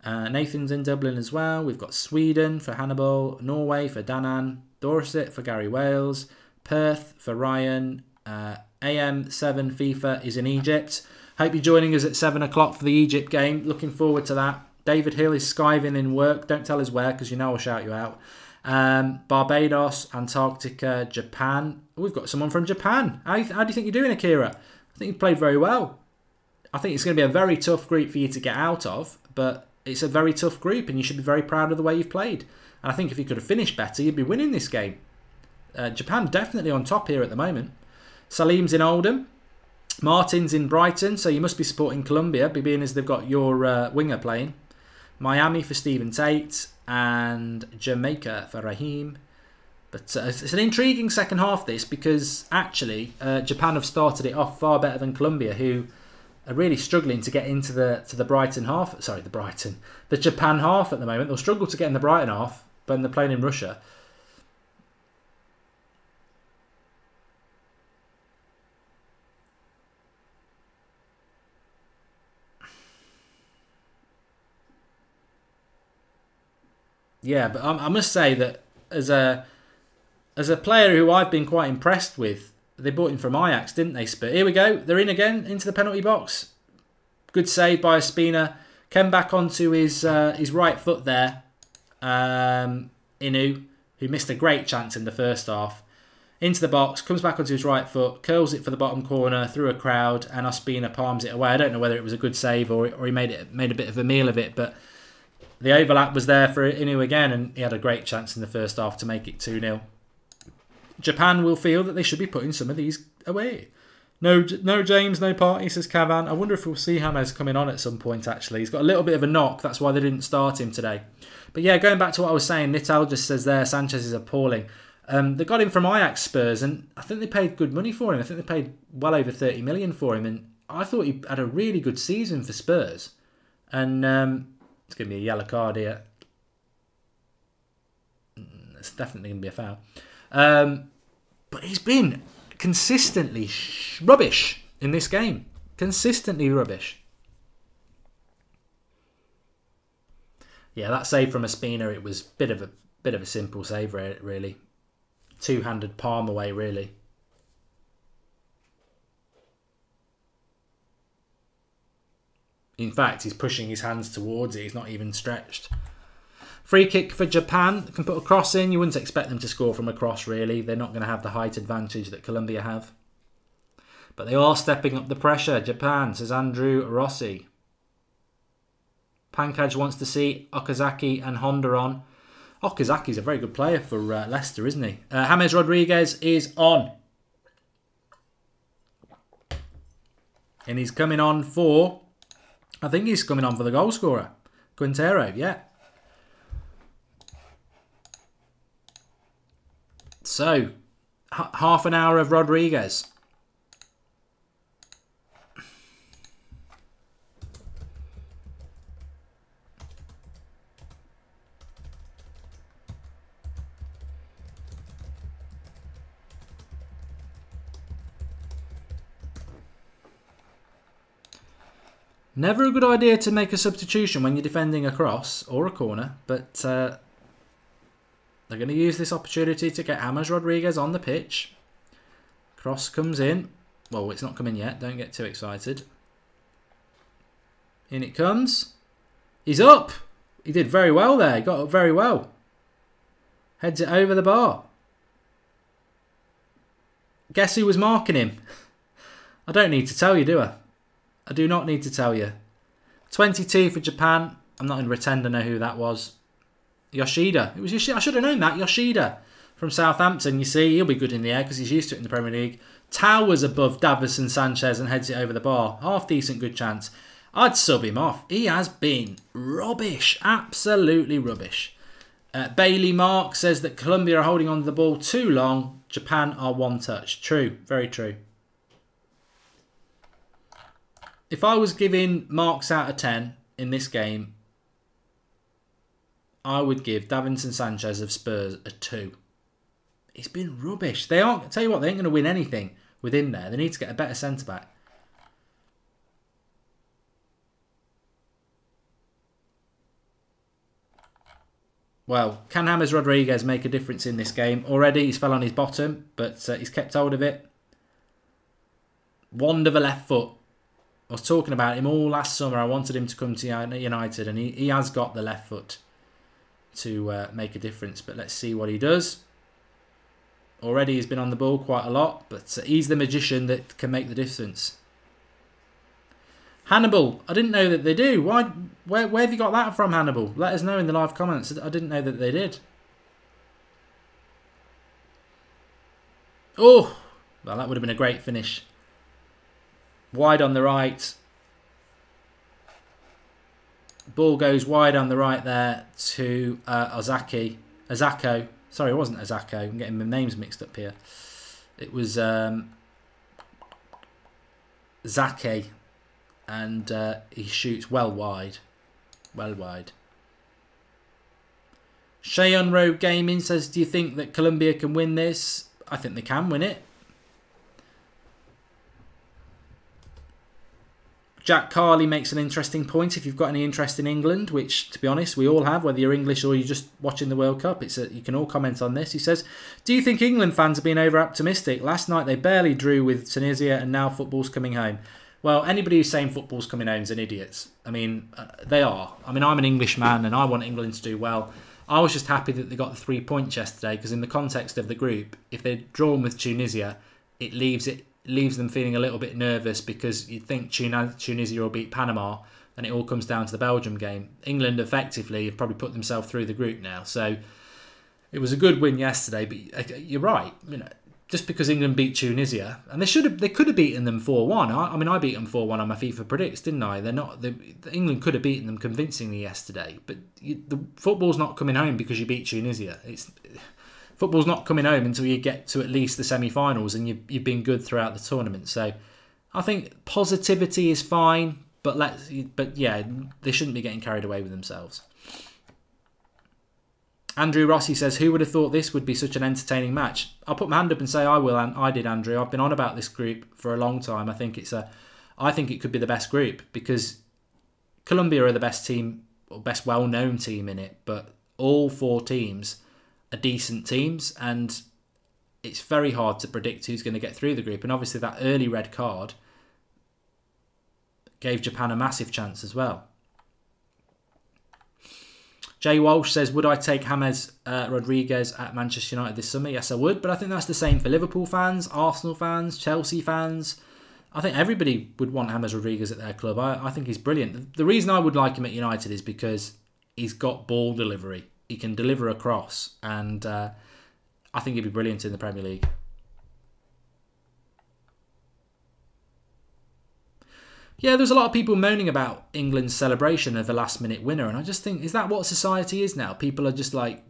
Nathan's in Dublin as well. We've got Sweden for Hannibal. Norway for Danan. Dorset for Gary Wales. Perth for Ryan. AM7 FIFA is in Egypt. Hope you're joining us at 7 o'clock for the Egypt game. Looking forward to that. David Hill is skiving in work. Don't tell us where, because you know I'll shout you out. Barbados, Antarctica, Japan. We've got someone from Japan. How do you think you're doing, Akira? I think you played very well. I think it's going to be a very tough group for you to get out of, but it's a very tough group and you should be very proud of the way you've played. And I think if you could have finished better, you'd be winning this game. Japan definitely on top here at the moment. Salim's in Oldham. Martin's in Brighton, so you must be supporting Colombia, being as they've got your winger playing. Miami for Stephen Tate and Jamaica for Raheem. But it's an intriguing second half, this, because actually Japan have started it off far better than Colombia, who are really struggling to get into the Brighton half. Sorry, the Japan half at the moment. They'll struggle to get in the Brighton half when they're playing in Russia. Yeah, but I must say that as a player who I've been quite impressed with, they bought him from Ajax, didn't they, Spur? Here we go. They're in again into the penalty box. Good save by Ospina. Came back onto his right foot there. Inu, who missed a great chance in the first half. Into the box, comes back onto his right foot, curls it for the bottom corner through a crowd, and Ospina palms it away. I don't know whether it was a good save or he made a bit of a meal of it, but the overlap was there for Inu again, and he had a great chance in the first half to make it 2-0. Japan will feel that they should be putting some of these away. No James, no party, says Cavan. I wonder if we'll see James coming on at some point, actually. He's got a little bit of a knock. That's why they didn't start him today. But yeah, going back to what I was saying, Nital just says there, Sanchez is appalling. They got him from Ajax Spurs, and I think they paid good money for him. I think they paid well over 30 million for him, and I thought he had a really good season for Spurs. And it's going to be a yellow card here. It's definitely going to be a foul. But he's been consistently rubbish in this game. Consistently rubbish. Yeah, that save from Ospina, it was a bit of a simple save, really. Two-handed palm away, really. In fact, he's pushing his hands towards it. He's not even stretched. Free kick for Japan. They can put a cross in. You wouldn't expect them to score from a cross, really. They're not going to have the height advantage that Colombia have. But they are stepping up the pressure. Japan, says Andrew Rossi. Pankaj wants to see Okazaki and Honda on. Okazaki's a very good player for Leicester, isn't he? James Rodriguez is on. And he's coming on for... I think he's coming on for the goal scorer. Quintero, yeah. So, half an hour of Rodriguez. Never a good idea to make a substitution when you're defending a cross or a corner, but they're going to use this opportunity to get James Rodriguez on the pitch. Cross comes in. Well, it's not coming yet. Don't get too excited. In it comes. He's up. He did very well there. He got up very well. Heads it over the bar. Guess who was marking him? I don't need to tell you, do I? I do not need to tell you. 22 for Japan. I'm not going to pretend I know who that was. Yoshida. It was Yoshida. I should have known that. Yoshida from Southampton. You see, he'll be good in the air because he's used to it in the Premier League. Towers above Davison Sanchez and heads it over the bar. Half decent, good chance. I'd sub him off. He has been rubbish. Absolutely rubbish. Bailey Mark says that Colombia are holding on to the ball too long. Japan are one touch. True. Very true. If I was giving marks out of 10 in this game, I would give Davinson Sanchez of Spurs a 2. He's been rubbish. They aren't. Tell you what, they ain't going to win anything with him there. They need to get a better centre back. Well, can James Rodriguez make a difference in this game? Already he's fell on his bottom, but he's kept hold of it. Wand of a left foot. I was talking about him all last summer. I wanted him to come to United, and he has got the left foot to make a difference. But let's see what he does. Already he's been on the ball quite a lot, but he's the magician that can make the difference. Hannibal, I didn't know that they do. Where have you got that from, Hannibal? Let us know in the live comments. I didn't know that they did. Oh, well, that would have been a great finish. Wide on the right. Ball goes wide on the right there to Ozaki. Azako. Sorry, it wasn't Azako. I'm getting my names mixed up here. It was Zake. And he shoots well wide. Well wide. Cheyenne Road Gaming says, do you think that Colombia can win this? I think they can win it. Jack Carley makes an interesting point. If you've got any interest in England, which, to be honest, we all have, whether you're English or you're just watching the World Cup, you can all comment on this. He says, do you think England fans are being over-optimistic? Last night they barely drew with Tunisia and now football's coming home. Well, anybody who's saying football's coming home is an idiot. I mean, they are. I mean, I'm an English man and I want England to do well. I was just happy that they got the 3 points yesterday because in the context of the group, if they'd drawn with Tunisia, it leaves them feeling a little bit nervous because you'd think Tunisia will beat Panama and it all comes down to the Belgium game. England effectively have probably put themselves through the group now. So it was a good win yesterday, but you're right. You know, just because England beat Tunisia, and they could have beaten them 4-1. I mean, I beat them 4-1 on my FIFA predicts, didn't I? England could have beaten them convincingly yesterday, but the football's not coming home because you beat Tunisia. Football's not coming home until you get to at least the semi-finals and you've been good throughout the tournament. So I think positivity is fine, but yeah, they shouldn't be getting carried away with themselves. Andrew Rossi says, who would have thought this would be such an entertaining match? I'll put my hand up and say I will, and I did, Andrew. I've been on about this group for a long time. I think it could be the best group because Colombia are the best team, or best well-known team in it, but all 4 teams are decent teams, and it's very hard to predict who's going to get through the group. And obviously that early red card gave Japan a massive chance as well. Jay Walsh says, would I take James Rodriguez at Manchester United this summer? Yes, I would, but I think that's the same for Liverpool fans, Arsenal fans, Chelsea fans. I think everybody would want James Rodriguez at their club. I think he's brilliant. The reason I would like him at United is because he's got ball delivery. He can deliver a cross, and I think he'd be brilliant in the Premier League. Yeah, there's a lot of people moaning about England's celebration of the last-minute winner, and I just think, is that what society is now? People are just want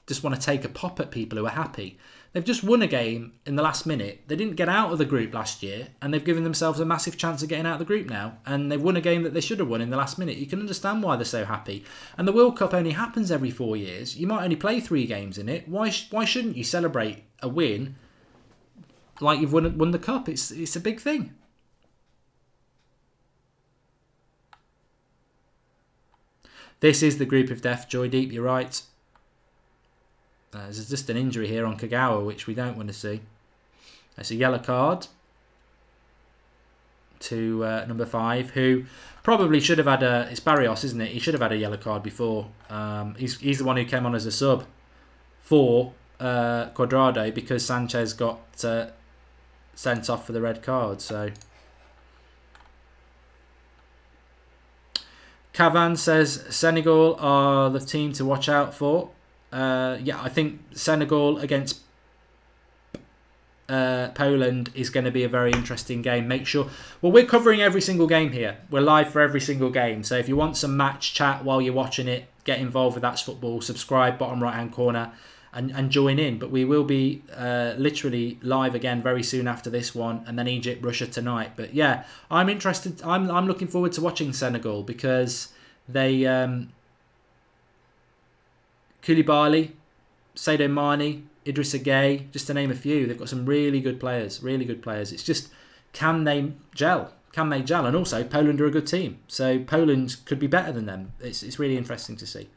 to take a pop at people who are happy. They've just won a game in the last minute. They didn't get out of the group last year, and they've given themselves a massive chance of getting out of the group now, and they've won a game that they should have won in the last minute. You can understand why they're so happy. And the World Cup only happens every 4 years. You might only play 3 games in it. Why shouldn't you celebrate a win like you've won the Cup? It's a big thing. This is the group of death, Joy Deep, you're right. There's just an injury here on Kagawa, which we don't want to see. That's a yellow card to number 5, who probably should have had a... It's Barrios, isn't it? He should have had a yellow card before. He's the one who came on as a sub for Cuadrado because Sanchez got sent off for the red card, so... Cavan says Senegal are the team to watch out for. Yeah, I think Senegal against Poland is going to be a very interesting game. Make sure... Well, we're covering every single game here. We're live for every single game. So if you want some match chat while you're watching it, get involved with That's Football. Subscribe, bottom right-hand corner, and join in. But we will be literally live again very soon after this one, and then Egypt, Russia tonight. But yeah, I'm interested. I'm looking forward to watching Senegal because they Koulibaly, Sadio Mane, Idrissa Gueye, just to name a few. They've got some really good players. Really good players. It's just, can they gel? Can they gel? And also, Poland are a good team, so Poland could be better than them. It's really interesting to see.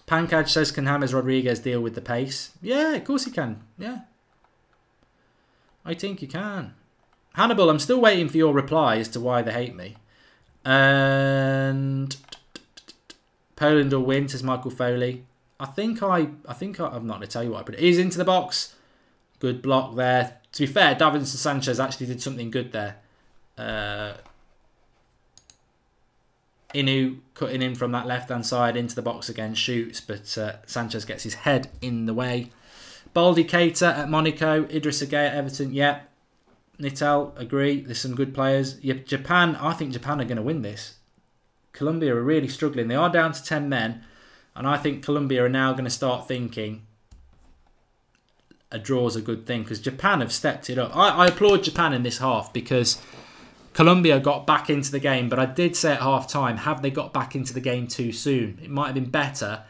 Pankaj says, can James Rodriguez deal with the pace? Yeah, of course he can. Yeah. I think you can. Hannibal, I'm still waiting for your reply as to why they hate me. And Poland will win, says Michael Foley. I'm not going to tell you what I predict. He's into the box. Good block there. To be fair, Davinson Sanchez actually did something good there. Inu cutting in from that left-hand side into the box again, shoots, but Sanchez gets his head in the way. Baldy Keita at Monaco, Idrissa Gueye at Everton, yeah. Nital, agree. There's some good players. Japan, I think Japan are going to win this. Colombia are really struggling. They are down to 10 men. And I think Colombia are now going to start thinking a draw is a good thing. Because Japan have stepped it up. I applaud Japan in this half because Colombia got back into the game. But I did say at half time, have they got back into the game too soon? It might have been better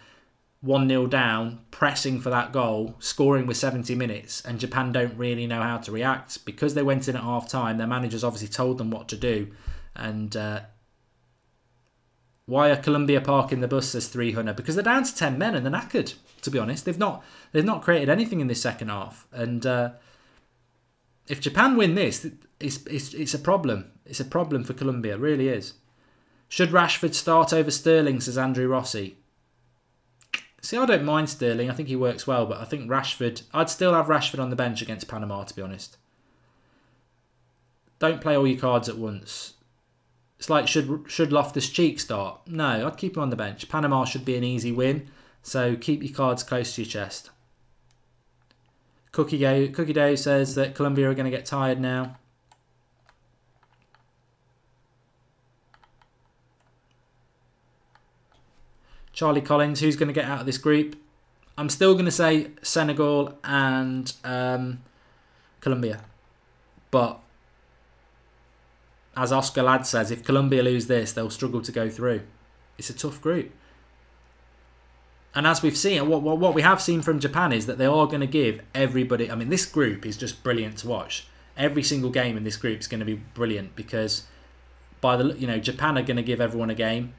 1-0 down, pressing for that goal, scoring with 70 minutes, and Japan don't really know how to react. Because they went in at half-time, their managers obviously told them what to do. And why are Colombia parking the bus, says 300? Because they're down to 10 men and they're knackered, to be honest. They've not created anything in this second half. And if Japan win this, it's a problem. It's a problem for Colombia, it really is. Should Rashford start over Sterling, says Andrew Rossi? See, I don't mind Sterling. I think he works well, but I think Rashford... I'd still have Rashford on the bench against Panama, to be honest. Don't play all your cards at once. It's like, should Loftus-Cheek start? No, I'd keep him on the bench. Panama should be an easy win, so keep your cards close to your chest. Cookie Dough says that Colombia are going to get tired now. Charlie Collins, who's going to get out of this group? I'm still going to say Senegal and Colombia. But as Oscar Ladd says, if Colombia lose this, they'll struggle to go through. It's a tough group. And as we've seen, what we have seen from Japan is that they are going to give everybody... I mean, this group is just brilliant to watch. Every single game in this group is going to be brilliant because Japan are going to give everyone a game.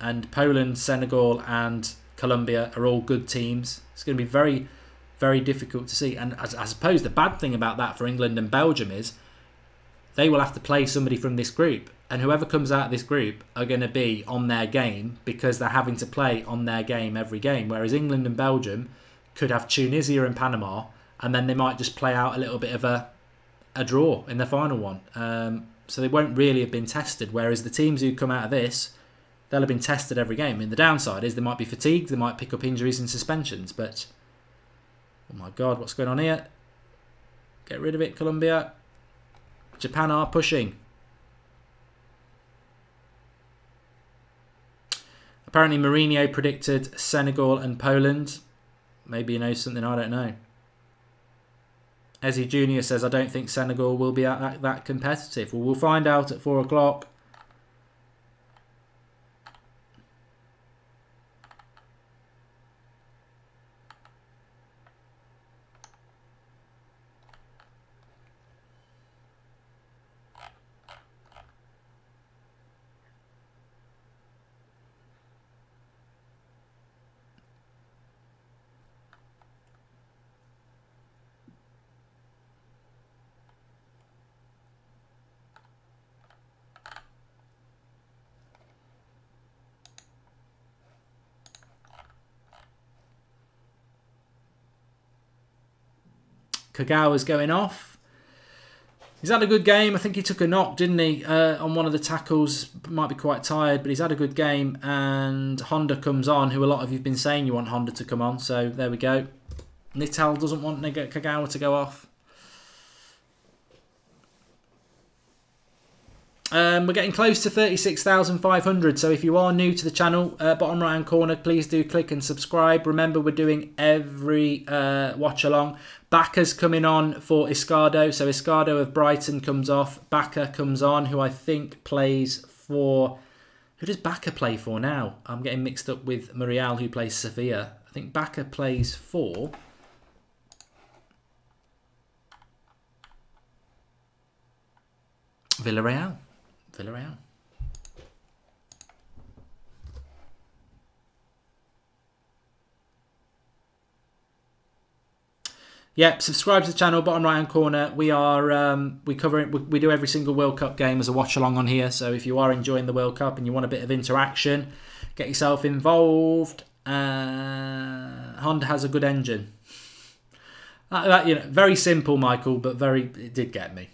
And Poland, Senegal and Colombia are all good teams. It's going to be very, very difficult to see. And I suppose the bad thing about that for England and Belgium is they will have to play somebody from this group. And whoever comes out of this group are going to be on their game because they're having to play on their game every game. Whereas England and Belgium could have Tunisia and Panama and then they might just play out a little bit of a draw in the final one. So they won't really have been tested. Whereas the teams who come out of this... they'll have been tested every game. I mean, the downside is they might be fatigued, they might pick up injuries and suspensions, but... oh my God, what's going on here? Get rid of it, Colombia. Japan are pushing. Apparently Mourinho predicted Senegal and Poland. Maybe he knows something I don't know. Ezzy Jr. says, I don't think Senegal will be that competitive. Well, we'll find out at 4 o'clock. Kagawa's going off. He's had a good game. I think he took a knock, didn't he, on one of the tackles. Might be quite tired, but he's had a good game. And Honda comes on, who a lot of you have been saying you want Honda to come on. So there we go. Nital doesn't want Kagawa to go off. We're getting close to 36,500. So if you are new to the channel, bottom right hand corner, please do click and subscribe. Remember, we're doing every watch along. Bacca's coming on for Iscardo. So Iscardo of Brighton comes off. Bacca comes on, who I think plays for... who does Bacca play for now? I'm getting mixed up with Muriel, who plays Sevilla. I think Bacca plays for... Villarreal. Villarreal. Yep, subscribe to the channel, bottom right hand corner. We are we do every single World Cup game as a watch along on here. So if you are enjoying the World Cup and you want a bit of interaction, get yourself involved. Honda has a good engine. Very simple, Michael, but it did get me.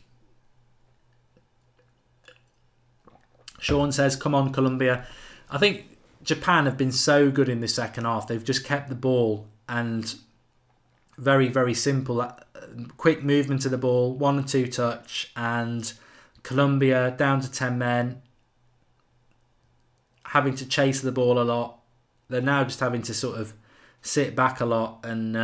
Sean says, come on, Colombia. I think Japan have been so good in the second half. They've just kept the ball and very, very simple quick movement of the ball, 1 and 2 touch, and Colombia down to 10 men, having to chase the ball a lot. They're now just having to sort of sit back a lot, and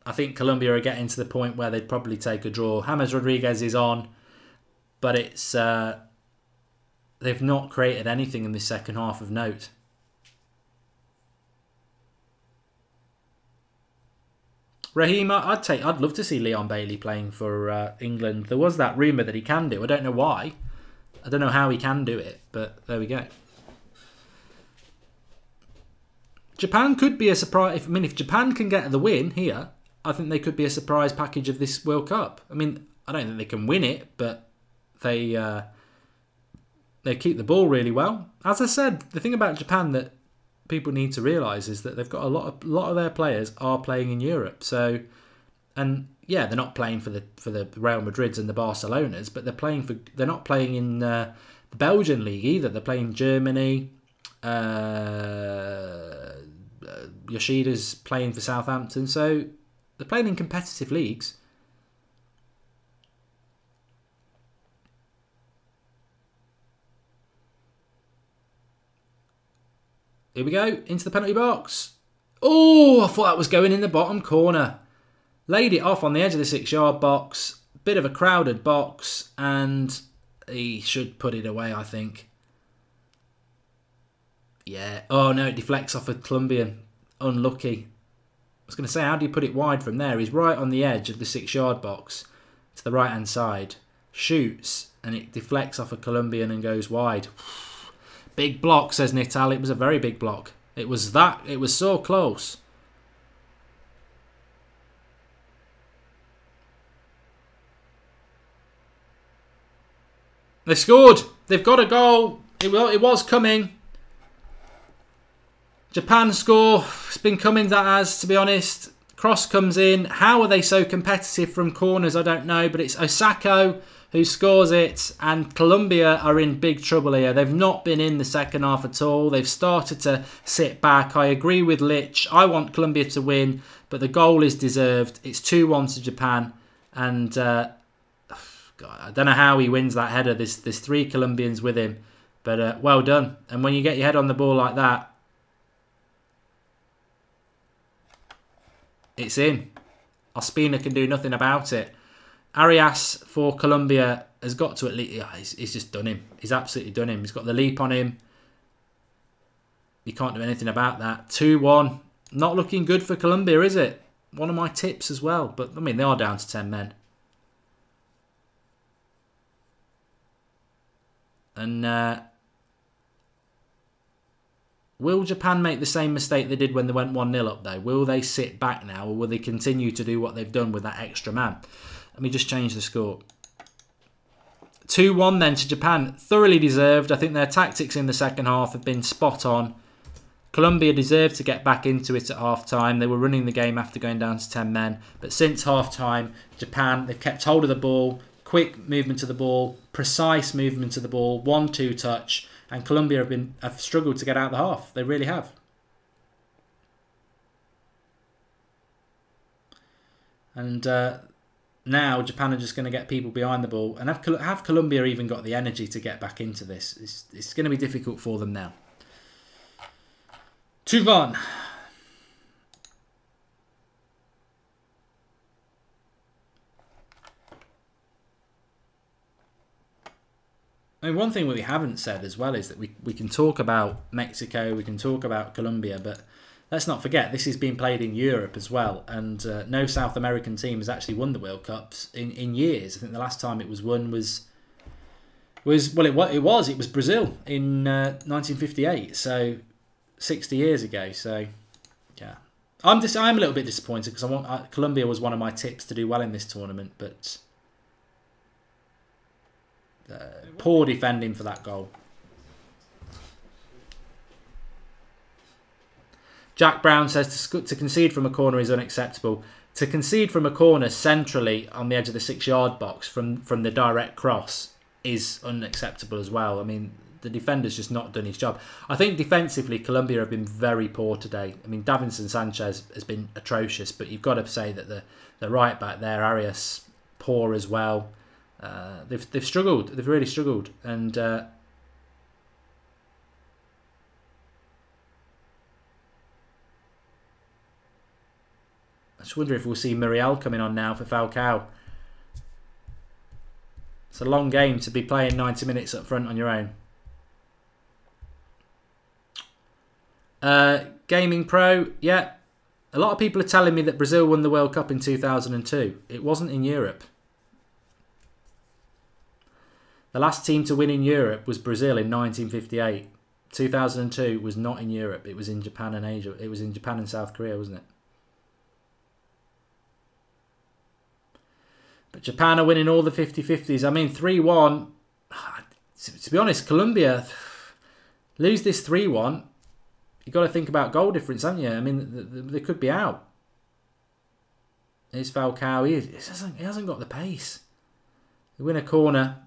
I think Colombia are getting to the point where they'd probably take a draw. James Rodriguez is on, but it's they've not created anything in the second half of note. Rahima, I'd love to see Leon Bailey playing for England. There was that rumour that he can do. I don't know why. I don't know how he can do it, but there we go. Japan could be a surprise. If Japan can get the win here, I think they could be a surprise package of this World Cup. I mean, I don't think they can win it, but they keep the ball really well. As I said, the thing about Japan that people need to realise is that they've got a lot of their players are playing in Europe. So, and yeah, they're not playing for the Real Madrids and the Barcelonas, but they're not playing in the Belgian league either. They're playing Germany. Yoshida's playing for Southampton, so they're playing in competitive leagues. Here we go, into the penalty box. Oh, I thought that was going in the bottom corner. Laid it off on the edge of the 6-yard box. Bit of a crowded box, and he should put it away, I think. Yeah. Oh, no, it deflects off a Colombian. Unlucky. I was going to say, how do you put it wide from there? He's right on the edge of the 6-yard box to the right-hand side. Shoots, and it deflects off a Colombian and goes wide. Big block, says Nital. It was a very big block. It was so close. They scored. They've got a goal. It was coming. Japan score. It's been coming, that has, to be honest. Cross comes in. How are they so competitive from corners? I don't know. But it's Osako who scores it. And Colombia are in big trouble here. They've not been in the second half at all. They've started to sit back. I agree with Lich. I want Colombia to win. But the goal is deserved. It's 2-1 to Japan. And God, I don't know how he wins that header. There's 3 Colombians with him. But well done. And when you get your head on the ball like that, it's in. Ospina can do nothing about it. Arias for Colombia has got to at least... he's just done him. He's absolutely done him. He's got the leap on him. You can't do anything about that. 2-1. Not looking good for Colombia, is it? One of my tips as well. But, I mean, they are down to 10 men. And... will Japan make the same mistake they did when they went 1-0 up, though? Will they sit back now, or will they continue to do what they've done with that extra man? Let me just change the score. 2-1 then to Japan. Thoroughly deserved. I think their tactics in the second half have been spot on. Colombia deserved to get back into it at half-time. They were running the game after going down to 10 men. But since half-time, Japan, they've kept hold of the ball. Quick movement of the ball. Precise movement of the ball. 1-2 touch. And Colombia have struggled to get out the half. They really have. And now Japan are just going to get people behind the ball. And have Colombia even got the energy to get back into this? It's going to be difficult for them now. 2-1. I mean, one thing we haven't said as well is that we can talk about Mexico, we can talk about Colombia, but let's not forget this is being played in Europe as well, and no South American team has actually won the World Cups in years. I think the last time it was won was Brazil in 1958, so 60 years ago. So yeah, I'm a little bit disappointed because Colombia was one of my tips to do well in this tournament, but. Poor defending for that goal. Jack Brown says to concede from a corner is unacceptable. To concede from a corner centrally on the edge of the 6-yard box from the direct cross is unacceptable as well. I mean, The defender's just not done his job. I think defensively, Colombia have been very poor today. I mean, Davinson Sanchez has been atrocious, but you've got to say that the right back there, Arias, poor as well. They've struggled. They've really struggled. And I just wonder if we'll see Muriel coming on now for Falcao. It's a long game to be playing 90 minutes up front on your own. Gaming Pro, yeah. A lot of people are telling me that Brazil won the World Cup in 2002. It wasn't in Europe. The last team to win in Europe was Brazil in 1958. 2002 was not in Europe. It was in Japan and Asia. It was in Japan and South Korea, wasn't it? But Japan are winning all the 50-50s. I mean, 3-1. To be honest, Colombia lose this 3-1. You've got to think about goal difference, haven't you? I mean, they could be out. Here's Falcao. He hasn't got the pace. They win a corner.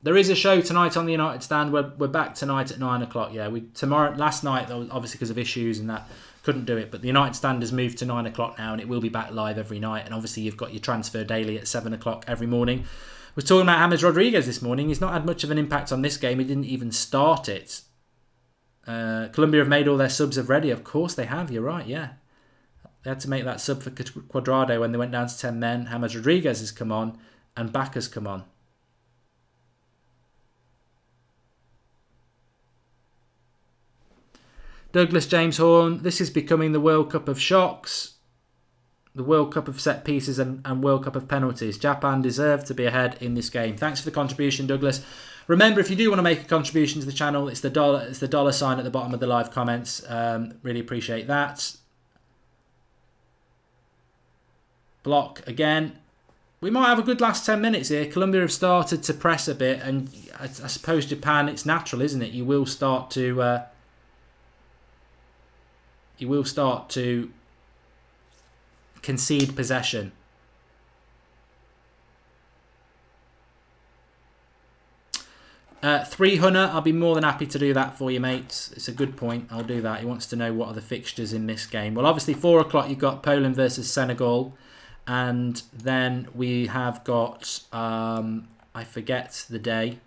There is a show tonight on the United Stand. We're back tonight at 9 o'clock. Yeah, last night, obviously because of issues and that, couldn't do it. But the United Stand has moved to 9 o'clock now, and it will be back live every night. And obviously you've got your transfer daily at 7 o'clock every morning. We're talking about James Rodriguez this morning. He's not had much of an impact on this game. He didn't even start it. Colombia have made all their subs ready. Of course they have. You're right, yeah. They had to make that sub for Cuadrado when they went down to 10 men. James Rodriguez has come on, and Bacca's come on. Douglas James Horn, this is becoming the World Cup of shocks, the World Cup of set pieces and World Cup of penalties. Japan deserved to be ahead in this game. Thanks for the contribution, Douglas. Remember, if you do want to make a contribution to the channel, it's the dollar sign at the bottom of the live comments. Really appreciate that. Block again. We might have a good last 10 minutes here. Colombia have started to press a bit, and I suppose Japan, it's natural, isn't it? You will start to concede possession. Hunter, I'll be more than happy to do that for you, mates. It's a good point. I'll do that. He wants to know what are the fixtures in this game. Well, obviously 4 o'clock you've got Poland versus Senegal, and then we have got I forget the day.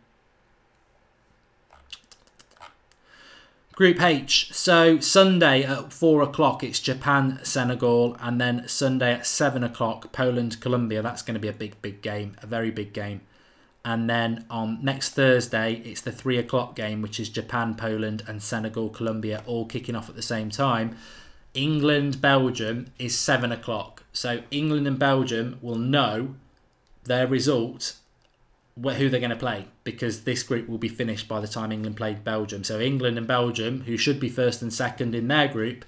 Group H. So Sunday at 4 o'clock it's Japan, Senegal, and then Sunday at 7 o'clock Poland, Colombia. That's going to be a big game, a very big game. And then on next Thursday it's the 3 o'clock game, which is Japan, Poland, and Senegal, Colombia, all kicking off at the same time. England, Belgium is 7 o'clock. So England and Belgium will know their result, who they're going to play, because this group will be finished by the time England played Belgium. So England and Belgium, who should be first and second in their group,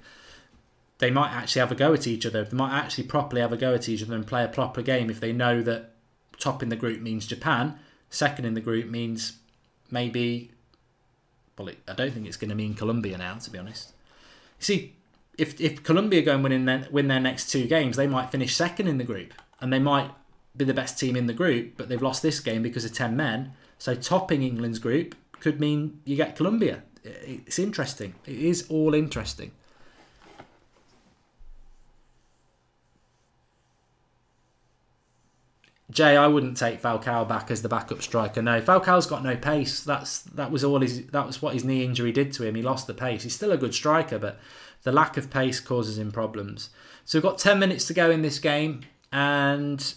they might actually have a go at each other. They might actually properly have a go at each other and play a proper game if they know that top in the group means Japan, second in the group means maybe, well, I don't think it's going to mean Colombia now, to be honest. You see, if Colombia go and win their next 2 games, they might finish second in the group, and they might be the best team in the group, but they've lost this game because of 10 men. So topping England's group could mean you get Colombia. It's interesting. It is all interesting. Jay, I wouldn't take Falcao back as the backup striker. No, Falcao's got no pace. That was what his knee injury did to him. He lost the pace. He's still a good striker, but the lack of pace causes him problems. So we've got 10 minutes to go in this game, and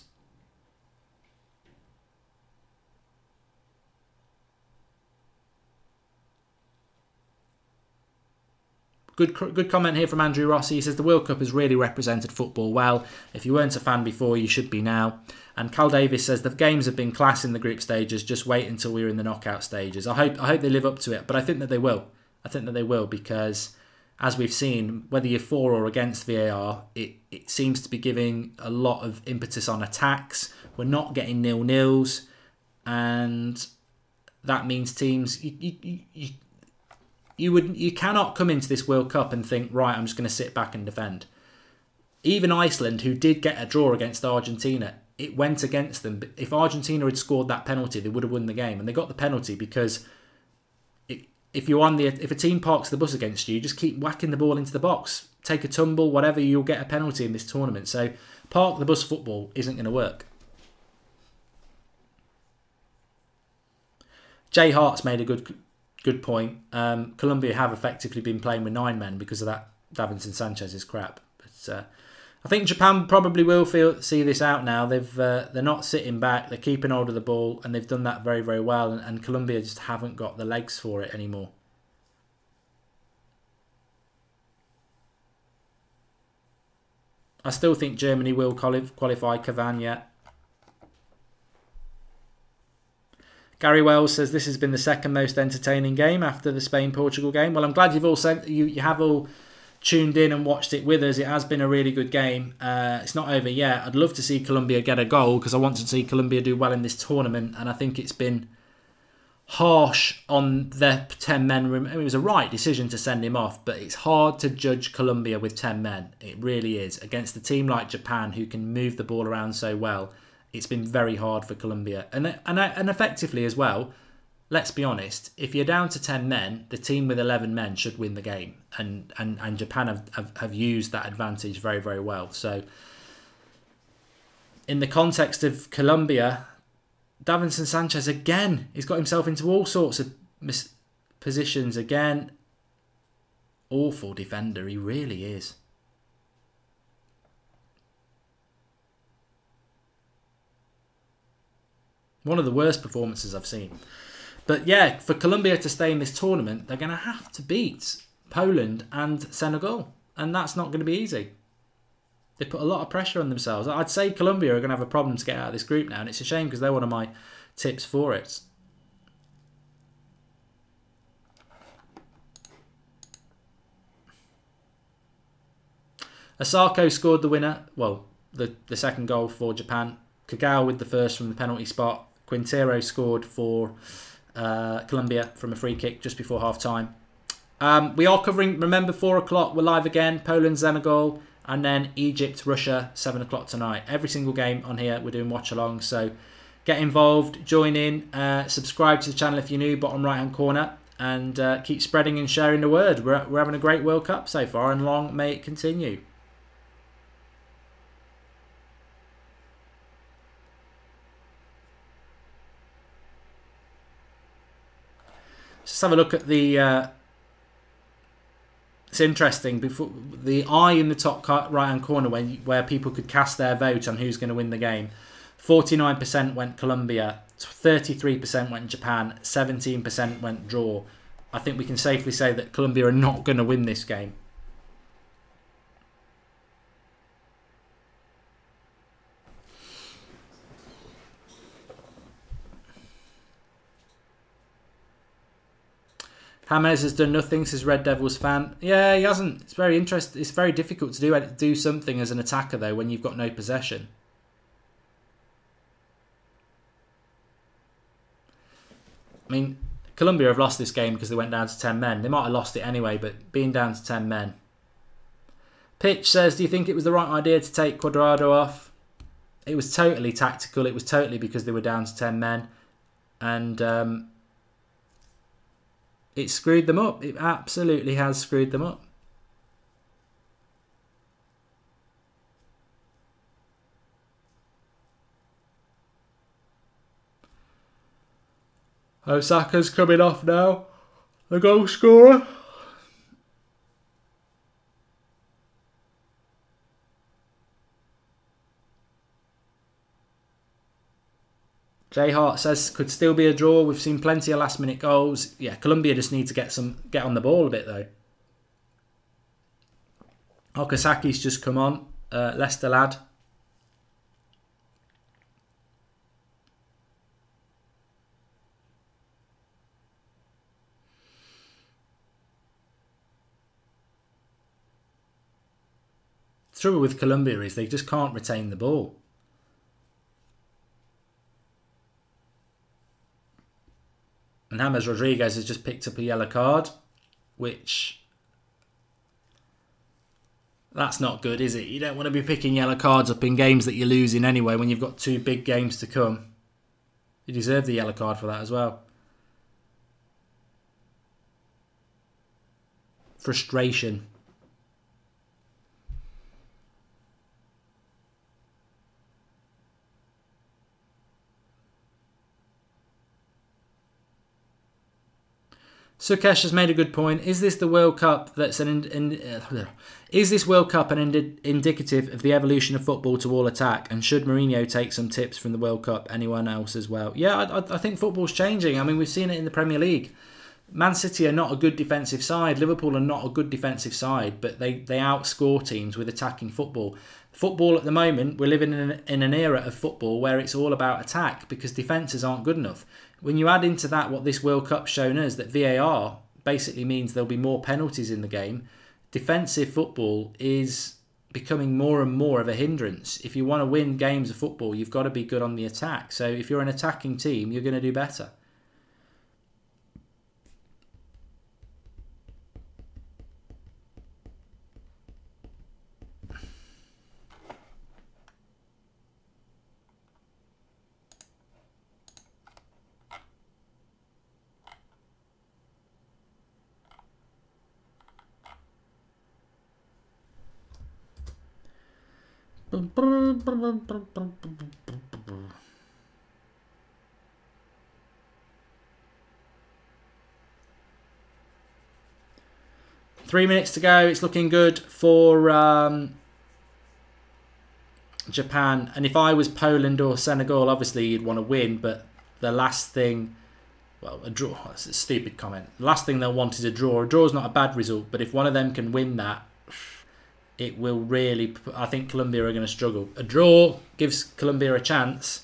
Good comment here from Andrew Rossi. He says the World Cup has really represented football well. If you weren't a fan before, you should be now. And Cal Davis says the games have been class in the group stages. Just wait until we're in the knockout stages. I hope they live up to it, but I think that they will. I think that they will, because as we've seen, whether you're for or against VAR, it seems to be giving a lot of impetus on attacks. We're not getting 0-0s, and that means teams you cannot come into this World Cup and think, right, I'm just going to sit back and defend. Even Iceland, who did get a draw against Argentina, it went against them. But if Argentina had scored that penalty, they would have won the game. And they got the penalty because if a team parks the bus against you, just keep whacking the ball into the box. Take a tumble, whatever, you'll get a penalty in this tournament. So park the bus football isn't going to work. Jay Hart's made a good point. Colombia have effectively been playing with 9 men because of that Davinson Sanchez's crap. But I think Japan probably will see this out now. They're not sitting back. They're keeping hold of the ball, and they've done that very, very well. And Colombia just haven't got the legs for it anymore. I still think Germany will qualify. Cavani. Gary Wells says this has been the second most entertaining game after the Spain-Portugal game. Well, I'm glad you have all tuned in and watched it with us. It has been a really good game. It's not over yet. I'd love to see Colombia get a goal because I want to see Colombia do well in this tournament, and I think it's been harsh on their 10 men. I mean, it was a right decision to send him off, but it's hard to judge Colombia with 10 men. It really is. Against a team like Japan who can move the ball around so well, it's been very hard for Colombia. And effectively as well, let's be honest, if you're down to 10 men, the team with 11 men should win the game. And Japan have used that advantage very, very well. So in the context of Colombia, Davinson Sanchez again, he's got himself into all sorts of positions again. Awful defender, he really is. One of the worst performances I've seen. But yeah, for Colombia to stay in this tournament, they're going to have to beat Poland and Senegal. And that's not going to be easy. They put a lot of pressure on themselves. I'd say Colombia are going to have a problem to get out of this group now. And it's a shame because they're one of my tips for it. Asako scored the winner. Well, the second goal for Japan. Kagawa with the first from the penalty spot. Quintero scored for Colombia from a free kick just before half-time. We are covering, remember, 4 o'clock, we're live again. Poland, Senegal, and then Egypt, Russia, 7 o'clock tonight. Every single game on here, we're doing watch-along. So get involved, join in, subscribe to the channel if you're new, bottom right-hand corner, and keep spreading and sharing the word. We're having a great World Cup so far, and long may it continue. Just have a look at the... it's interesting. Before the eye in the top right-hand corner, where people could cast their vote on who's going to win the game, 49% went Colombia, 33% went Japan, 17% went draw. I think we can safely say that Colombia are not going to win this game. James has done nothing, says Red Devils fan. Yeah, he hasn't. It's very interesting. It's very difficult to do something as an attacker, though, when you've got no possession. I mean, Colombia have lost this game because they went down to 10 men. They might have lost it anyway, but being down to 10 men. Pitch says, do you think it was the right idea to take Cuadrado off? It was totally tactical. It was totally because they were down to 10 men. And... it screwed them up. It absolutely has screwed them up. Osaka's coming off now. The goal scorer. Jay Hart says could still be a draw. We've seen plenty of last minute goals. Yeah, Colombia just need to get on the ball a bit though. Okasaki's just come on. Leicester lad. The trouble with Colombia is they just can't retain the ball. And James Rodriguez has just picked up a yellow card, which That's not good, is it? You don't want to be picking yellow cards up in games that you're losing anyway when you've got 2 big games to come. You deserve the yellow card for that as well. Frustration. Sukesh has made a good point. Is this the World Cup that's is this World Cup indicative of the evolution of football to all attack? And should Mourinho take some tips from the World Cup? Anyone else as well? Yeah, I think football's changing. I mean, we've seen it in the Premier League. Man City are not a good defensive side. Liverpool are not a good defensive side, but they outscore teams with attacking football. Football at the moment, we're living in an era of football where it's all about attack because defences aren't good enough. When you add into that what this World Cup's shown us, that VAR basically means there'll be more penalties in the game, defensive football is becoming more and more of a hindrance. If you want to win games of football, you've got to be good on the attack. So if you're an attacking team, you're going to do better. Three minutes to go. It's looking good for Japan. And if I was Poland or Senegal, obviously you'd want to win. But the last thing, well, a draw. That's a stupid comment. The last thing they'll want is a draw. A draw is not a bad result, but if one of them can win that, it will really... I think Colombia are going to struggle. A draw gives Colombia a chance.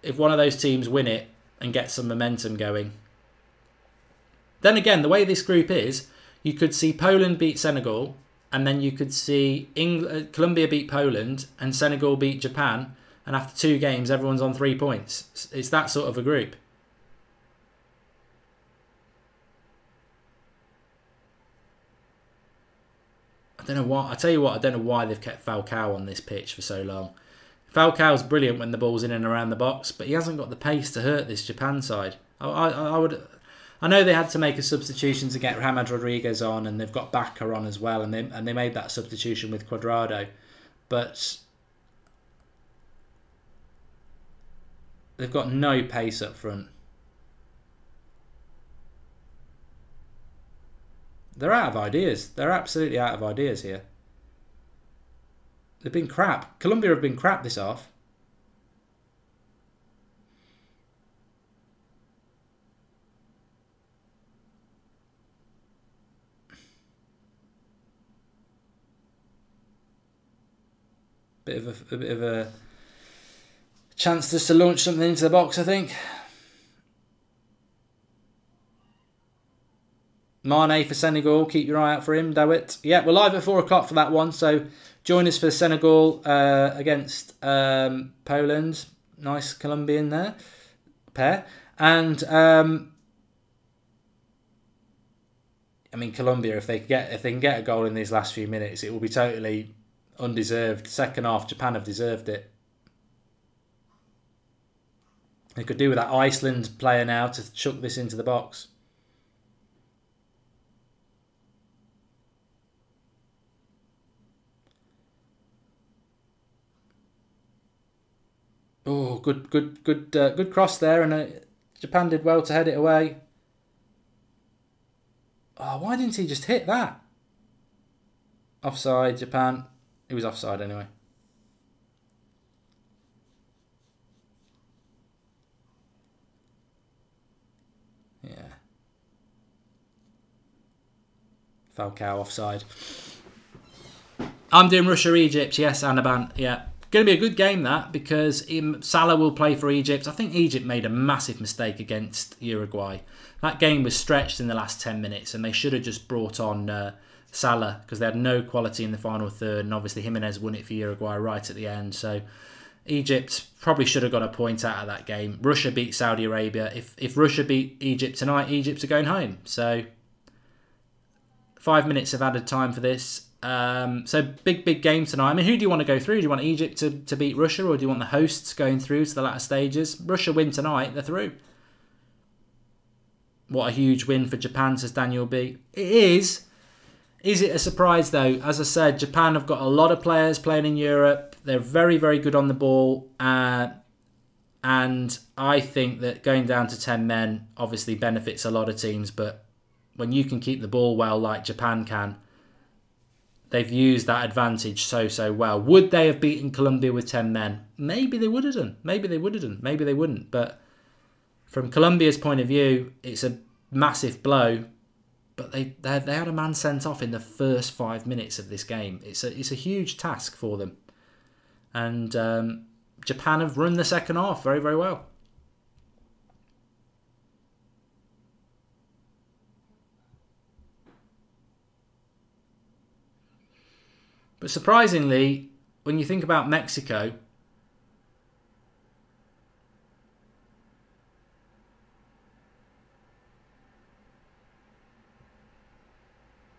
If one of those teams win it and get some momentum going. Then again, the way this group is, you could see Poland beat Senegal, and then you could see Colombia beat Poland, and Senegal beat Japan, and after 2 games, everyone's on 3 points. It's that sort of a group. I don't know why. I tell you what, I don't know why they've kept Falcao on this pitch for so long. Falcao's brilliant when the ball's in and around the box, but he hasn't got the pace to hurt this Japan side. I know they had to make a substitution to get James Rodriguez on, and they've got Bacca on as well, and they made that substitution with Cuadrado, but they've got no pace up front. They're out of ideas. They're absolutely out of ideas here. They've been crap. Colombia have been crap this half. Bit of a chance just to launch something into the box, I think. Mane for Senegal, keep your eye out for him, Dawit. Yeah, we're live at 4 o'clock for that one, so join us for Senegal against Poland. Nice Colombian there, pair. And I mean, Colombia, if they can get a goal in these last few minutes, it will be totally undeserved. Second half, Japan have deserved it. They could do with that Iceland player now to chuck this into the box. Oh, good cross there, and Japan did well to head it away. Oh, why didn't he just hit that? Offside, Japan. He was offside anyway. Yeah. Falcao offside. I'm doing Russia-Egypt. Yes, Anaban. Yeah. Going to be a good game, that, because Salah will play for Egypt. I think Egypt made a massive mistake against Uruguay. That game was stretched in the last 10 minutes, and they should have just brought on Salah, because they had no quality in the final third, and obviously Jimenez won it for Uruguay right at the end. So Egypt probably should have got a point out of that game. Russia beat Saudi Arabia. If Russia beat Egypt tonight, Egypt are going home. So 5 minutes of added time for this. So big game tonight. I mean, who do you want to go through? Do you want Egypt to beat Russia, or do you want the hosts going through to the latter stages? Russia win tonight, they're through. What a huge win for Japan, says Daniel B. It is. Is it a surprise though? As I said, Japan have got a lot of players playing in Europe. They're very, very good on the ball. And I think that going down to 10 men obviously benefits a lot of teams. But when you can keep the ball well like Japan can, they've used that advantage so well. Would they have beaten Colombia with 10 men? Maybe they would have done. Maybe they would have done. Maybe they wouldn't. But from Colombia's point of view, it's a massive blow. But they had a man sent off in the first 5 minutes of this game. It's a huge task for them. And Japan have run the second half very, very well. But surprisingly, when you think about Mexico,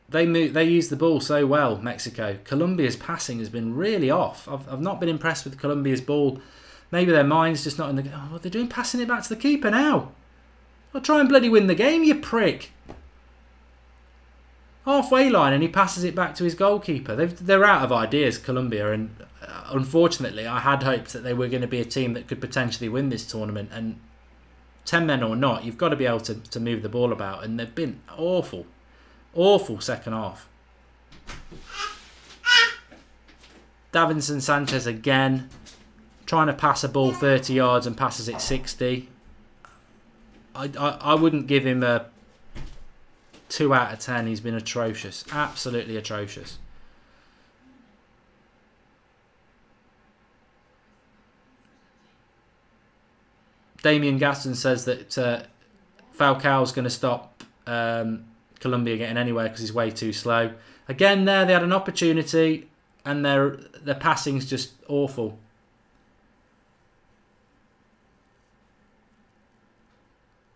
they use the ball so well, Mexico. Colombia's passing has been really off. I've not been impressed with Colombia's ball. Maybe their mind's just not in the... Oh, what they're doing, passing it back to the keeper now. I'll try and bloody win the game, you prick. Halfway line and he passes it back to his goalkeeper. They're out of ideas, Colombia, and unfortunately I had hoped that they were going to be a team that could potentially win this tournament, and 10 men or not, you've got to be able to move the ball about, and they've been awful. Awful second half. Davinson Sanchez again, trying to pass a ball 30 yards and passes it 60. I wouldn't give him a 2 out of 10. He's been atrocious. Absolutely atrocious. Damien Gaston says that Falcao's going to stop Colombia getting anywhere because he's way too slow. Again, they had an opportunity and their passing's just awful.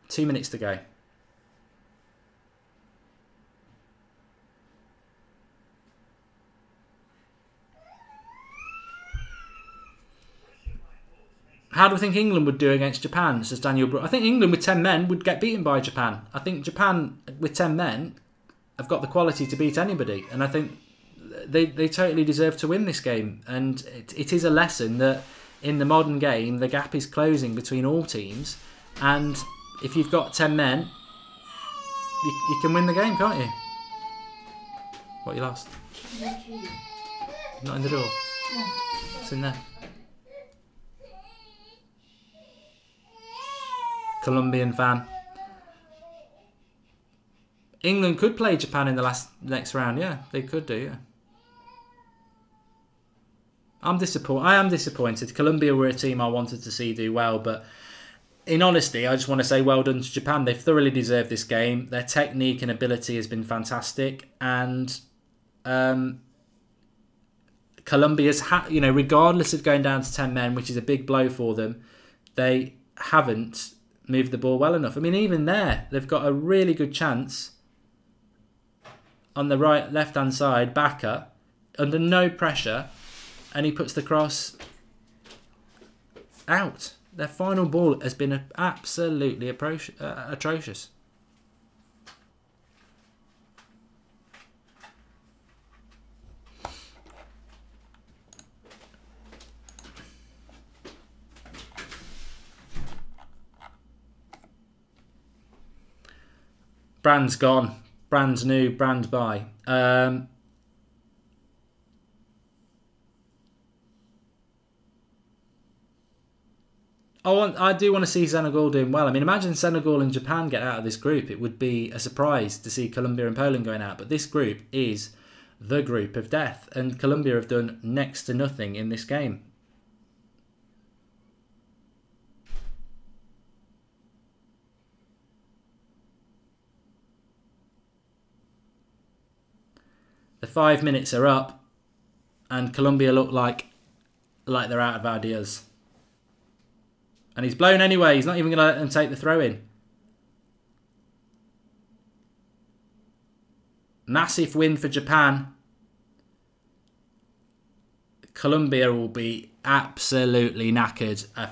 Two minutes to go. How do we think England would do against Japan, says Daniel Brook? I think England with 10 men would get beaten by Japan. I think Japan with 10 men have got the quality to beat anybody. And I think they totally deserve to win this game. And it is a lesson that in the modern game, the gap is closing between all teams. And if you've got 10 men, you can win the game, can't you? What, you lost? Not in the door? No. It's in there. Colombian fan. England could play Japan in the next round. Yeah, they could do. Yeah. I am disappointed. Colombia were a team I wanted to see do well, but in honesty, I just want to say well done to Japan. They've thoroughly deserved this game. Their technique and ability has been fantastic, and Colombia's regardless of going down to 10 men, which is a big blow for them, they haven't moved the ball well enough. I mean, even there, they've got a really good chance on the left-hand side, Baka, under no pressure, and he puts the cross out. Their final ball has been absolutely atrocious. Brand's gone. Brand's new. Brand by. I do want to see Senegal doing well. I mean, imagine Senegal and Japan get out of this group. It would be a surprise to see Colombia and Poland going out. But this group is the group of death. And Colombia have done next to nothing in this game. The 5 minutes are up, and Colombia look like they're out of ideas. And he's blown anyway. He's not even going to let them take the throw in. Massive win for Japan. Colombia will be absolutely knackered. I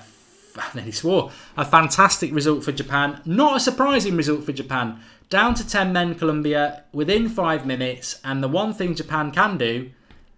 nearly swore. A fantastic result for Japan. Not a surprising result for Japan. Down to 10 men, Colombia, within 5 minutes. And the one thing Japan can do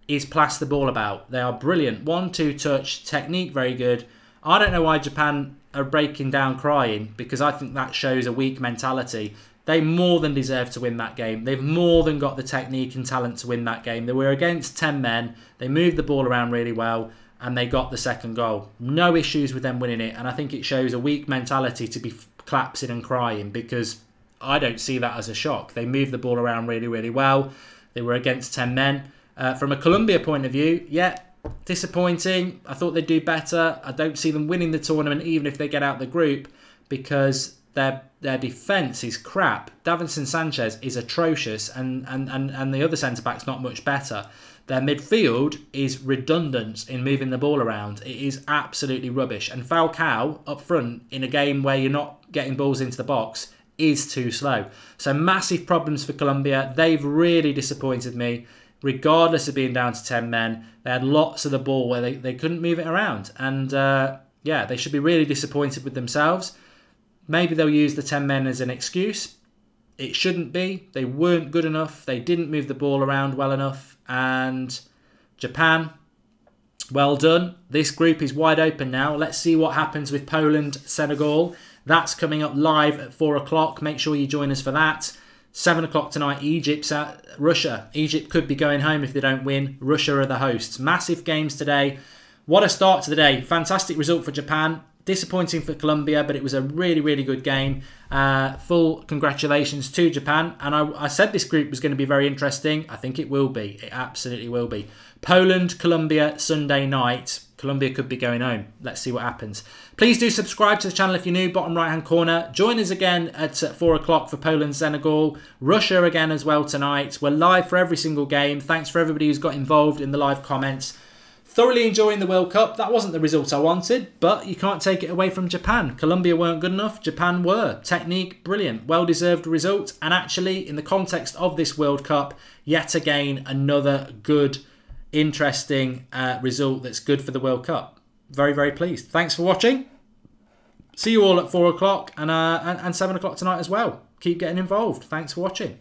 is pass the ball about. They are brilliant. 1-2 touch, technique very good. I don't know why Japan are breaking down crying, because I think that shows a weak mentality. They more than deserve to win that game. They've more than got the technique and talent to win that game. They were against 10 men. They moved the ball around really well, and they got the second goal. No issues with them winning it, and I think it shows a weak mentality to be collapsing and crying, because I don't see that as a shock. They moved the ball around really, really well. They were against 10 men. From a Colombia point of view, yeah, disappointing. I thought they'd do better. I don't see them winning the tournament, even if they get out the group, because their defence is crap. Davinson Sanchez is atrocious, and the other centre-back's not much better. Their midfield is redundant in moving the ball around. It is absolutely rubbish. And Falcao up front in a game where you're not getting balls into the box is too slow. So massive problems for Colombia. They've really disappointed me. Regardless of being down to 10 men, they had lots of the ball where they couldn't move it around. And yeah, they should be really disappointed with themselves. Maybe they'll use the 10 men as an excuse. It shouldn't be. They weren't good enough. They didn't move the ball around well enough. And Japan, well done. This group is wide open now. Let's see what happens with Poland, Senegal. That's coming up live at 4 o'clock. Make sure you join us for that. 7 o'clock tonight, Egypt's at Russia. Egypt could be going home if they don't win. Russia are the hosts. Massive games today. What a start to the day. Fantastic result for Japan. Disappointing for Colombia, but it was a really, really good game. Full congratulations to Japan. And I said this group was going to be very interesting. I think it will be. It absolutely will be. Poland, Colombia, Sunday night. Colombia could be going home. Let's see what happens. Please do subscribe to the channel if you're new, bottom right hand corner. Join us again at 4 o'clock for Poland, Senegal. Russia again as well tonight. We're live for every single game. Thanks for everybody who's got involved in the live comments. Thoroughly enjoying the World Cup. That wasn't the result I wanted, but you can't take it away from Japan. Colombia weren't good enough. Japan were. Technique, brilliant. Well-deserved result. And actually, in the context of this World Cup, yet again, another good, interesting result that's good for the World Cup. Very, very pleased. Thanks for watching. See you all at 4 o'clock and 7 o'clock tonight as well. Keep getting involved. Thanks for watching.